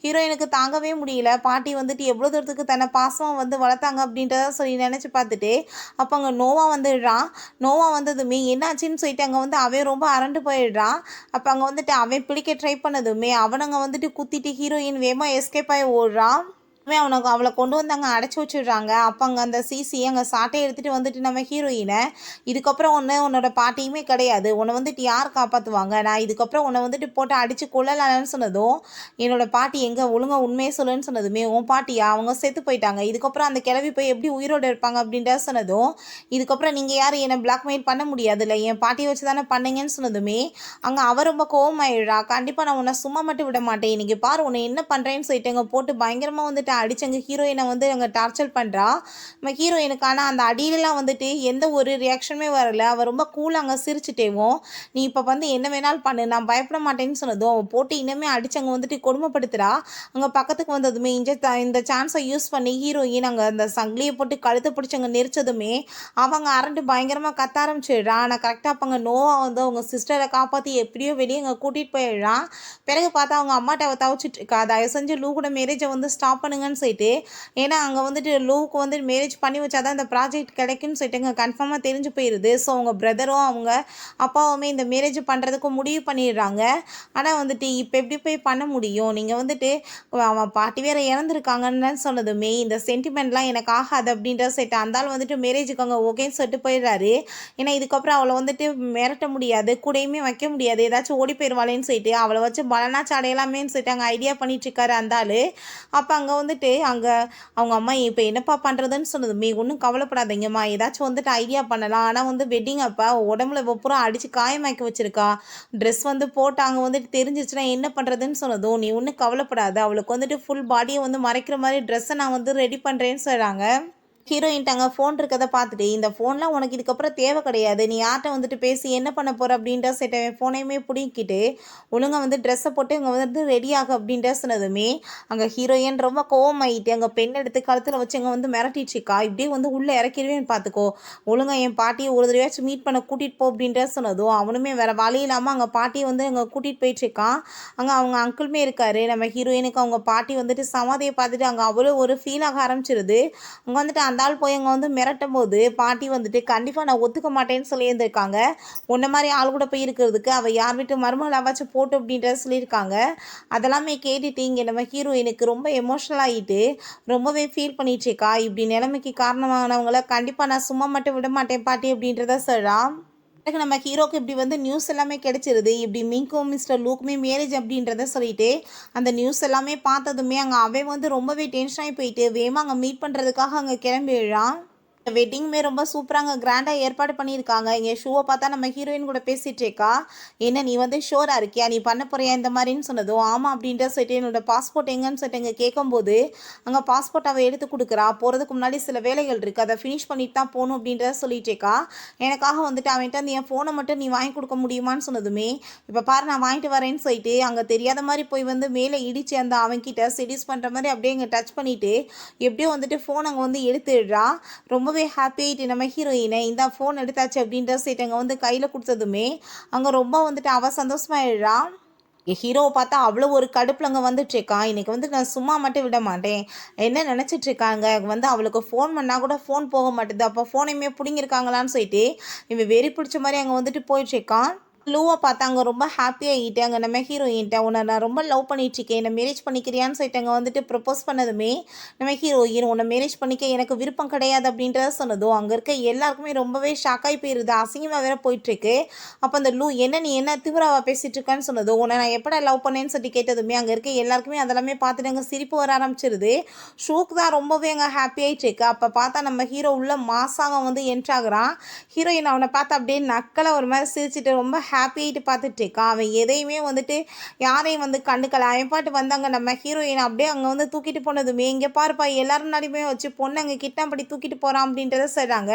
ஹீரோயினுக்கு தாங்கவே முடியல, பாட்டி வந்துட்டு எவ்வளோ தூரத்துக்கு தன்னை பாசமாக வந்து வளர்த்தாங்க அப்படின்றத சொல்லி நினச்சி பார்த்துட்டு அப்போ அங்கே நோவா வந்துடுறான். நோவா வந்ததுமே என்னாச்சுன்னு சொல்லிட்டு அங்கே வந்து அவன் ரொம்ப அரண்டு போயிடுறான். அப்போ அங்கே வந்துட்டு அவன் பிடிக்க ட்ரை பண்ணதுமே அவனுங்க வந்துட்டு குத்திட்டு ஹீரோயின் வேகமாக எஸ்கேப் ஆகி ஓடுறான். அவனுக்கு அவளை கொண்டு வந்து அங்கே அடைச்சி வச்சுடுறாங்க. அப்போ அங்கே அந்த சிசி அங்கே சாட்டை எடுத்துகிட்டு வந்துட்டு நம்ம ஹீரோயினை இதுக்கப்புறம் உன்னோட பாட்டியுமே கிடையாது, உன்னை வந்துட்டு யார் காப்பாற்றுவாங்க, நான் இதுக்கப்புறம் உன்னை வந்துட்டு போட்டு அடித்து கொள்ளலான்னு சொன்னதும் என்னோடய பாட்டி எங்கே ஒழுங்காக உண்மையே சொல்லுன்னு சொன்னதுமே உன் பாட்டியா அவங்க செத்து போயிட்டாங்க, இதுக்கப்புறம் அந்த கிளவி போய் எப்படி உயிரோடு இருப்பாங்க அப்படின்ற சொன்னதும் இதுக்கப்புறம் நீங்கள் யார் என்னை பிளாக்மெயில் பண்ண முடியாதுல்ல, என் பாட்டியை வச்சு தானே பண்ணீங்கன்னு சொன்னதுமே அங்கே அவ ரொம்ப கோவமாயிடுறா. கண்டிப்பாக நான் உன்னை சும்மா மட்டும் விட மாட்டேன், இன்றைக்கி பாரு உன்னை என்ன பண்ணுறேன்னு சொல்லிட்டு அங்கே போட்டு பயங்கரமாக வந்துட்டு அடிச்சங்க ஹீரோயினை வந்து அங்கே டார்ச்சர் பண்ணுறா. நம்ம ஹீரோயினுக்கான அந்த அடியிலலாம் வந்துட்டு எந்த ஒரு ரியாக்ஷனுமே வரல. அவள் ரொம்ப கூலாக அங்கே சிரிச்சுட்டேவும் நீ இப்போ வந்து என்ன வேணாலும் பண்ணு, நான் பயப்பட மாட்டேன்னு சொன்னதும் அவள் போட்டு இன்னுமே அடிச்சங்க வந்துட்டு கொடுமைப்படுத்துகிறா. அங்கே பக்கத்துக்கு வந்ததுமே இந்த சான்ஸை யூஸ் பண்ணி ஹீரோயின் அங்கே அந்த சங்கிலியை போட்டு கழுத்தை பிடிச்சங்க நெரிச்சதுமே அவங்க அரண்டு பயங்கரமாக கத்த ஆரம்பிச்சிடுறான். ஆனால் கரெக்டாக அப்போ அங்கே நோவா வந்து அவங்க சிஸ்டரை காப்பாற்றி எப்படியோ வெளியே அங்கே கூட்டிகிட்டு போயிடுறான். பிறகு பார்த்தா அவங்க அம்மாட்ட அவள் தவிச்சிட்டு இருக்கா, தயவு செஞ்சு லூ கூட மேரேஜை வந்து ஸ்டாப் பண்ணுங்கன்னு சொல்லிட்டு, ஏன்னா அங்கே வந்துட்டு லூவுக்கு வந்து மேரேஜ் பண்ணி வச்சாதான் இந்த ப்ராஜெக்ட் கிடைக்கும்னு சொல்லிட்டு அங்கே கன்ஃபார்மாக தெரிஞ்சு போயிடுது. ஸோ அவங்க பிரதரும் அவங்க அப்பாவுமே இந்த மேரேஜ் பண்ணுறதுக்கு முடிவு பண்ணிடுறாங்க. ஆனால் வந்துட்டு இப்போ எப்படி போய் பண்ண முடியும், நீங்கள் வந்துட்டு அவன் பாட்டி வேறு இறந்துருக்காங்கன்னு சொன்னதுமே இந்த சென்டிமெண்ட்லாம் எனக்கு ஆகாது அப்படின்ற சொல்லிட்டு அந்தாலும் வந்துட்டு மேரேஜுக்கு அங்கே ஓகேன்னு சொல்லிட்டு போயிடுறாரு. ஏன்னா இதுக்கப்புறம் அவளை வந்துட்டு மிரட்ட முடியாது, கூடையுமே வைக்க முடியாது, ஏதாச்சும் ஓடி போயிடுவாளேன்னு சொல்லிட்டு அவளை வச்சு பலனா சாடையலாமேன்னு சொல்லிட்டு அங்கே ஐடியா பண்ணிட்டு இருக்காரு அந்தாள். அப்போ அங்கே வந்து வந்துட்டு அங்கே அவங்க அம்மா இப்போ என்னப்பா பண்ணுறதுன்னு சொன்னதுமே, ஒன்றும் கவலைப்படாதீங்கம்மா, ஏதாச்சும் வந்துட்டு ஐடியா பண்ணலாம். ஆனால் வந்து வெட்டிங் அப்போ உடம்புல பூரா அடித்து காயமாக்கி வச்சிருக்கா. ட்ரெஸ் வந்து போட்டு அங்கே வந்துட்டு தெரிஞ்சிச்சுன்னா என்ன பண்ணுறதுன்னு சொன்னதும், நீ ஒன்றும் கவலைப்படாத, அவளுக்கு வந்துட்டு ஃபுல் பாடியை வந்து மறைக்கிற மாதிரி ட்ரெஸ்ஸை நான் வந்து ரெடி பண்ணுறேன்னு சொல்கிறாங்க. ஹீரோயின்ட்டாங்க ஃபோன் இருக்கதை பார்த்துட்டு, இந்த ஃபோன்லாம் உனக்கு இதுக்கப்புறம் தேவை கிடையாது. நீ யார்ட்ட வந்துட்டு பேசி என்ன பண்ண போற அப்படின்ற செட்ட ஃபோனையுமே புடுங்கிக்கிட்டு, ஒழுங்கா வந்து ட்ரெஸ்ஸை போட்டு இங்கே வந்து ரெடி ஆகு அப்படின்ற சொன்னதுமே, அங்கே ஹீரோயின் ரொம்ப கோவமாயிட்டு அங்கே பெண் எடுத்து கழுத்தில் வச்சு அங்கே வந்து மிரட்டிச்சுக்கா. இப்படியே வந்து உள்ளே இறக்கிடுவேன்னு பார்த்துக்கோ. ஒழுங்கா என் பாட்டியை ஒரு தடவையாச்சும் மீட் பண்ண கூட்டிகிட்டு போ அப்படின்ற சொன்னதும், அவனுமே வேறு வழி இல்லாமல் அங்கே பாட்டியை வந்து அங்கே கூட்டிகிட்டு போயிட்டுருக்கான். அங்கே அவங்க அங்கிளுமே இருக்காரு. நம்ம ஹீரோயினுக்கு அவங்க பாட்டி வந்துட்டு சமாதியை பார்த்துட்டு அங்கே அவ்வளோ ஒரு ஃபீல் ஆக ஆரம்பிச்சிருது. அங்கே வந்துட்டு அந்த ஆள் போய் அங்கே வந்து மிரட்டும் போது பாட்டி வந்துட்டு கண்டிப்பாக நான் ஒத்துக்க மாட்டேன்னு சொல்லியிருந்திருக்காங்க. உன்ன மாதிரி ஆள் கூட போய் இருக்கிறதுக்கு அவள் யார் வீட்டு மருமகளாவாச்சும் போட்டு அப்படின்றத சொல்லியிருக்காங்க. அதெல்லாமே கேட்டுட்டு இங்கே நம்ம ஹீரோயினுக்கு ரொம்ப எமோஷ்னல் ஆகிட்டு ரொம்பவே ஃபீல் பண்ணிட்டுருக்கா. இப்படி நிலைமைக்கு காரணமானவங்கள கண்டிப்பாக நான் சும்மா மட்டும் விட மாட்டேன் பாட்டி அப்படின்றத சொல்கிறான். எனக்கு நம்ம ஹீரோக்கு இப்படி வந்து நியூஸ் எல்லாமே கிடைச்சிருது. இப்படி மிங்கும் மிஸ்டர் லூக்குமே மேரேஜ் அப்படின்றத சொல்லிட்டு அந்த நியூஸ் எல்லாமே பார்த்ததுமே அங்கே அவன் வந்து ரொம்பவே டென்ஷன் ஆகி போயிட்டு வேகமாக அங்கே மீட் பண்ணுறதுக்காக அங்கே கிளம்பிடுறான். வெட்டிங்குமே ரொம்ப சூப்பராக கிராண்டாக ஏற்பாடு பண்ணியிருக்காங்க. இங்கே ஷூவை பார்த்தா நம்ம ஹீரோயின் கூட பேசிகிட்டு இருக்கா. என்ன நீ வந்து ஷோராக இருக்கியா, நீ பண்ண போறியா இந்த மாதிரின்னு சொன்னதும், ஆமாம் அப்படின்ற சொல்லிட்டு என்னோட பாஸ்போர்ட் எங்கன்னு சொல்லிட்டு இங்கே கேட்கும்போது அங்கே பாஸ்போர்ட் அவள் எடுத்து கொடுக்குறா. போகிறதுக்கு முன்னாடி சில வேலைகள் இருக்குது, அதை ஃபினிஷ் பண்ணிட்டு தான் போகணும் அப்படின்றத சொல்லிட்டு இருக்கா. எனக்காக வந்துட்டு அவன்கிட்ட அந்த என் ஃபோனை மட்டும் நீ வாங்கி கொடுக்க முடியுமான்னு சொன்னதுமே, இப்போ பாரு நான் வாங்கிட்டு வரேன்னு சொல்லிட்டு அங்கே தெரியாத மாதிரி போய் வந்து மேலே இடித்து அந்த அவன்கிட்ட செடியூஸ் பண்ணுற மாதிரி அப்படியே இங்கே டச் பண்ணிவிட்டு எப்படியோ வந்துட்டு ஃபோன் அங்கே வந்து எடுத்துடுறா. ரொம்பவே ஹாப்பி ஆகிட்டு நம்ம ஹீரோயினை இந்த ஃபோன் எடுத்தாச்சு அப்படின்ற சைட் அங்கே வந்து கையில் கொடுத்ததுமே அங்கே ரொம்ப வந்துட்டு அவள் சந்தோஷமாயிடுறா. ஹீரோவை பார்த்தா அவ்வளோ ஒரு கடுப்பில் அங்கே வந்துட்டுருக்கான். இன்றைக்கி வந்து நான் சும்மா மட்டும் விட மாட்டேன். என்ன நினச்சிட்ருக்காங்க வந்து அவளுக்கு ஃபோன் பண்ணால் கூட ஃபோன் போக மாட்டேது. அப்போ ஃபோனையுமே பிடிங்கிருக்காங்களான்னு சொல்லிட்டு இவன் வெறி பிடிச்ச மாதிரி அங்கே வந்துட்டு போயிட்டுருக்கான். லூவை பார்த்தாங்க ரொம்ப ஹாப்பியாகிட்டு அங்கே நம்ம ஹீரோயின்ட்ட உன்னை நான் ரொம்ப லவ் பண்ணிட்டுருக்கேன், என்னை மேரேஜ் பண்ணிக்கிறியான்னு சொல்லிட்டு அங்கே வந்துட்டு ப்ரப்போஸ் பண்ணதுமே நம்ம ஹீரோயின் உன்னை மேரேஜ் பண்ணிக்க எனக்கு விருப்பம் கிடையாது அப்படின்றத சொன்னதும் அங்கே இருக்க எல்லாருக்குமே ரொம்பவே ஷாக்காகி போயிருது. அசிங்கமாக வேற போயிட்டுருக்கு. அப்போ அந்த லூ என்ன நீ என்ன திமிராவா பேசிகிட்டு இருக்கான்னு சொன்னதும் உன்னை நான் எப்படா லவ் பண்ணேன்னு சொல்லி கேட்டதுமே அங்கே இருக்க எல்லாருக்குமே அதெல்லாமே பார்த்துட்டு அங்கே சிரிப்பு வர ஆரம்பிச்சிருது. ஷூக்கு தான் ரொம்பவே அங்கே ஹாப்பி ஆகிட்டுருக்கு. அப்போ பார்த்தா நம்ம ஹீரோ உள்ள மாசாக வந்து என்ட்ராகிறான். ஹீரோயின் அவனை பார்த்து அப்படியே நக்கலை ஒரு மாதிரி சிரிச்சுட்டு ரொம்ப ஹாப்பி ஆகிட்டு பார்த்துட்டு இருக்கான். அவன் எதையுமே வந்துட்டு யாரையும் வந்து கண்டுக்கல. அவன் பாட்டு வந்தாங்க நம்ம ஹீரோயின் அப்படியே அங்கே வந்து தூக்கிட்டு போனதுமே இங்கே பாருப்பா எல்லாரும் நடிமே வச்சு பொண்ணு அங்கே கிட்டப்படி தூக்கிட்டு போகிறான் அப்படின்றத சொல்கிறாங்க.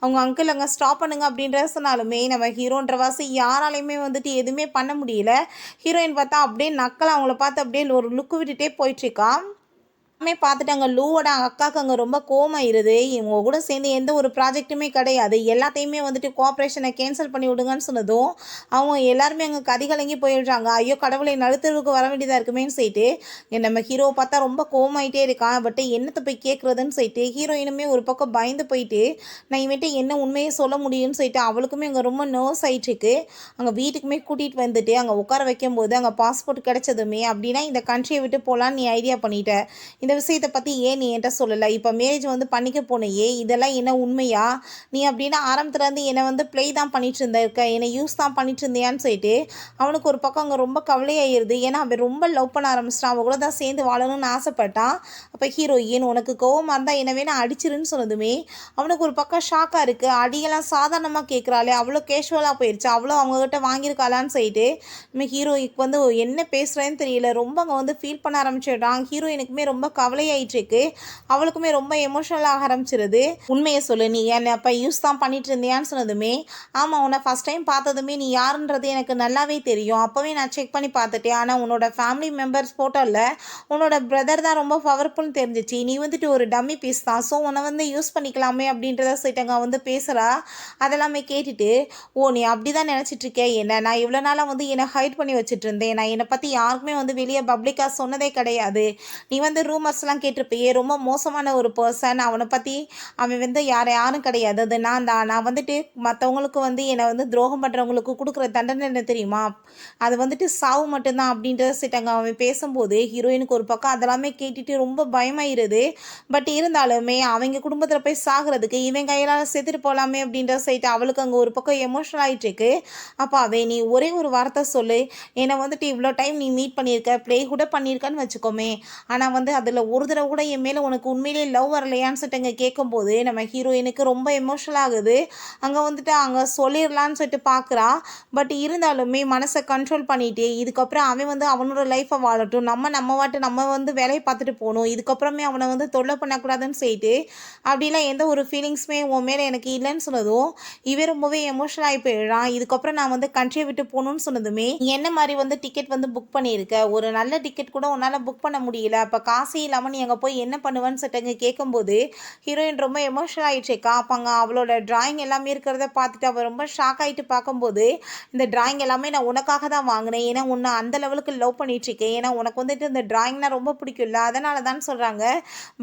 அவங்க அங்கிள் அங்கே ஸ்டாப் பண்ணுங்க அப்படின்றத சொன்னாலுமே நம்ம ஹீரோன்ற வாசி யாராலையுமே வந்துட்டு எதுவுமே பண்ண முடியல. ஹீரோயின் பார்த்தா அப்படியே நக்கலை அவங்கள பார்த்து அப்படியே ஒரு லுக்கு விட்டுட்டே போயிட்டுருக்கான். பார்த்துட்டாங்க லூவோட அக்காவுக்கு அங்கே ரொம்ப கோமாயிருது. இவங்க கூட சேர்ந்து எந்த ஒரு ப்ராஜெக்ட்டுமே கிடையாது, எல்லாத்தையுமே வந்துட்டு கோஆப்ரேஷனை கேன்சல் பண்ணி விடுங்கன்னு சொன்னதும் அவங்க எல்லாருமே அங்கே கதிகலங்கி போயிடுறாங்க. ஐயோ கடவுளை நடுத்தருவுக்கு வர வேண்டியதாக இருக்குமேன்னு சொல்லிட்டு நம்ம ஹீரோவை பார்த்தா ரொம்ப கோமாயிட்டே இருக்கான். பட் என்னத்தை போய் கேட்குறதுன்னு சொல்லிட்டு ஹீரோயினுமே ஒரு பக்கம் பயந்து போயிட்டு நான் இவன்ட்டு என்ன உண்மையை சொல்ல முடியும்னு சொல்லிட்டு அவளுக்குமே அங்கே ரொம்ப நர்வஸ் ஆகிட்டுருக்கு. அங்கே வீட்டுக்குமே கூட்டிகிட்டு வந்துட்டு அங்கே உட்கார வைக்கும்போது அங்கே பாஸ்போர்ட் கிடைச்சதுமே அப்படின்னா இந்த கண்ட்ரியை விட்டு போகலான்னு நீ ஐடியா பண்ணிட்ட, இந்த விஷயத்தை பற்றி ஏன் நீ என்கிட்ட சொல்லலை, இப்போ மேரேஜ் வந்து பண்ணிக்க போனையே இதெல்லாம் என்ன உண்மையா, நீ அப்படின்னா ஆரம்பத்துலேருந்து என்னை வந்து ப்ளே தான் பண்ணிட்டு இருக்க, என்னை யூஸ் தான் பண்ணிட்டு இருந்தியான்னு சொல்லிட்டு அவனுக்கு ஒரு பக்கம் அங்கே ரொம்ப கவலையாயிருது. ஏன்னா அவன் ரொம்ப லவ் பண்ண ஆரம்பிச்சிட்டான், அவன் கூட தான் சேர்ந்து வாழணும்னு ஆசைப்பட்டான். அப்போ ஹீரோயின் உனக்கு கோவமாக இருந்தால் என்ன வேணா அடிச்சிருன்னு சொன்னதுமே அவனுக்கு ஒரு பக்கம் ஷாக்காக இருக்குது. அடியெல்லாம் சாதாரணமாக கேட்குறாளே, அவ்வளோ கேஷுவலாக போயிடுச்சு, அவ்வளோ அவங்ககிட்ட வாங்கியிருக்காளான்னு சொல்லிட்டு நம்ம ஹீரோயினுக்கு வந்து என்ன பேசுகிறேன்னு தெரியல, ரொம்ப அங்கே வந்து ஃபீல் பண்ண ஆரம்பிச்சிடுறான். ஹீரோயினுக்குமே ரொம்ப கவலையாயிட்டுருக்கு. அவளுக்குமே ரொம்ப எமோஷனலாக ஆரம்பிச்சிருது. உண்மையை சொல்லு, நீ என்னை அப்போ யூஸ் தான் பண்ணிட்டு இருந்தியான்னு சொன்னதுமே ஆமாம், உன்னை ஃபஸ்ட் டைம் பார்த்ததுமே நீ யாருன்றது எனக்கு நல்லாவே தெரியும், அப்போவே நான் செக் பண்ணி பார்த்துட்டேன். ஆனால் உன்னோட ஃபேமிலி மெம்பர்ஸ் ஃபோட்டோவில் உன்னோட பிரதர் தான் ரொம்ப பவர்ஃபுல்னு தெரிஞ்சிச்சு, நீ வந்துட்டு ஒரு டம்மி பீஸ் தான், ஸோ உன்னை வந்து யூஸ் பண்ணிக்கலாமே அப்படின்றத சொல்லிட்டங்க வந்து பேசுகிறா. அதெல்லாமே கேட்டுட்டு ஓ நீ அப்படி தான் நினச்சிட்ருக்கேன், என்ன நான் இவ்வளோ நாளாக வந்து என்னை ஹைட் பண்ணி வச்சுட்டு இருந்தேன், நான் என்னை பற்றி யாருக்குமே வந்து வெளியே பப்ளிக்காக சொன்னதே கிடையாது, நீ வந்து ரூமர்ஸ்லாம் கேட்டிருப்பையே, ரொம்ப மோசமான ஒரு பர்சன், அவனை பற்றி அவன் வந்து யாரும் கிடையாது, அது நான் தான், நான் வந்துட்டு மற்றவங்களுக்கு வந்து என்னை வந்து துரோகம் பண்ணுறவங்களுக்கு கொடுக்குற தண்டனை என்ன தெரியுமா, அது வந்துட்டு சாவு மட்டும்தான் அப்படின்றத சிட்டாங்க. அவன் பேசும்போது ஹீரோயினுக்கு ஒரு பக்கம் அதெல்லாமே கேட்டுட்டு ரொம்ப பயமாயிருது. பட் இருந்தாலுமே அவங்க குடும்பத்தில் போய் சாகிறதுக்கு இவன் கையால் செத்துட்டு போகலாமே அப்படின்ற சைட்டு அவளுக்கு அங்கே ஒரு பக்கம் எமோஷனல் ஆகிட்டு இருக்கு. அப்போ அவன் நீ ஒரே ஒரு வார்த்தை சொல்லு, என்னை வந்துட்டு இவ்வளோ டைம் நீ மீட் பண்ணியிருக்க, ப்ளே கூட பண்ணியிருக்கன்னு வச்சுக்கோமே, ஆனால் வந்து அதில் அதில் ஒரு தடவை கூட என் மேலே உனக்கு உண்மையிலேயே லவ் வரலையான்னு சொல்லிட்டு கேட்கும்போது நம்ம ஹீரோயினுக்கு ரொம்ப எமோஷனல் ஆகுது. அங்கே வந்துட்டு அங்கே சொல்லிடலான்னு சொல்லிட்டு பார்க்குறா. பட் இருந்தாலுமே மனசை கண்ட்ரோல் பண்ணிட்டு இதுக்கப்புறம் அவன் வந்து அவனோட லைஃப்பை வாழட்டும், நம்ம வாட்டு நம்ம வந்து வேலையை பார்த்துட்டு போகணும், இதுக்கப்புறமே அவனை வந்து தொல்லை பண்ணக்கூடாதுன்னு சொல்லிட்டு அப்படிலாம் எந்த ஒரு ஃபீலிங்ஸுமே உன் மேலே எனக்கு இல்லைன்னு சொன்னதும் இவன் ரொம்பவே எமோஷனல் ஆகி போயிடுறான். இதுக்கப்புறம் நான் வந்து கண்ட்ரியை விட்டு போகணும்னு சொன்னதுமே நீ என்ன மாதிரி வந்து டிக்கெட் வந்து புக் பண்ணியிருக்க, ஒரு நல்ல டிக்கெட் கூட உன்னால் புக் பண்ண முடியல, அப்போ காசே இல்லாமல் நீ அங்கே போய் என்ன பண்ணுவேன்னு சொல்லிட்டு கேட்கும்போது ஹீரோயின் ரொம்ப எமோஷனல் ஆகிடுச்சேக்கா. அப்போ அங்கே அவளோட டிராயிங் எல்லாமே இருக்கிறத பார்த்துட்டு அவள் ரொம்ப ஷாக் ஆகிட்டு பார்க்கும்போது இந்த டிராயிங் எல்லாமே நான் உனக்காக தான் வாங்கினேன், ஏன்னா உன்னை அந்த லெவலுக்கு லவ் பண்ணிட்டுருக்கேன், ஏன்னா உனக்கு வந்துட்டு இந்த டிராயிங்னா ரொம்ப பிடிக்கும்ல, அதனால தான் சொல்கிறாங்க.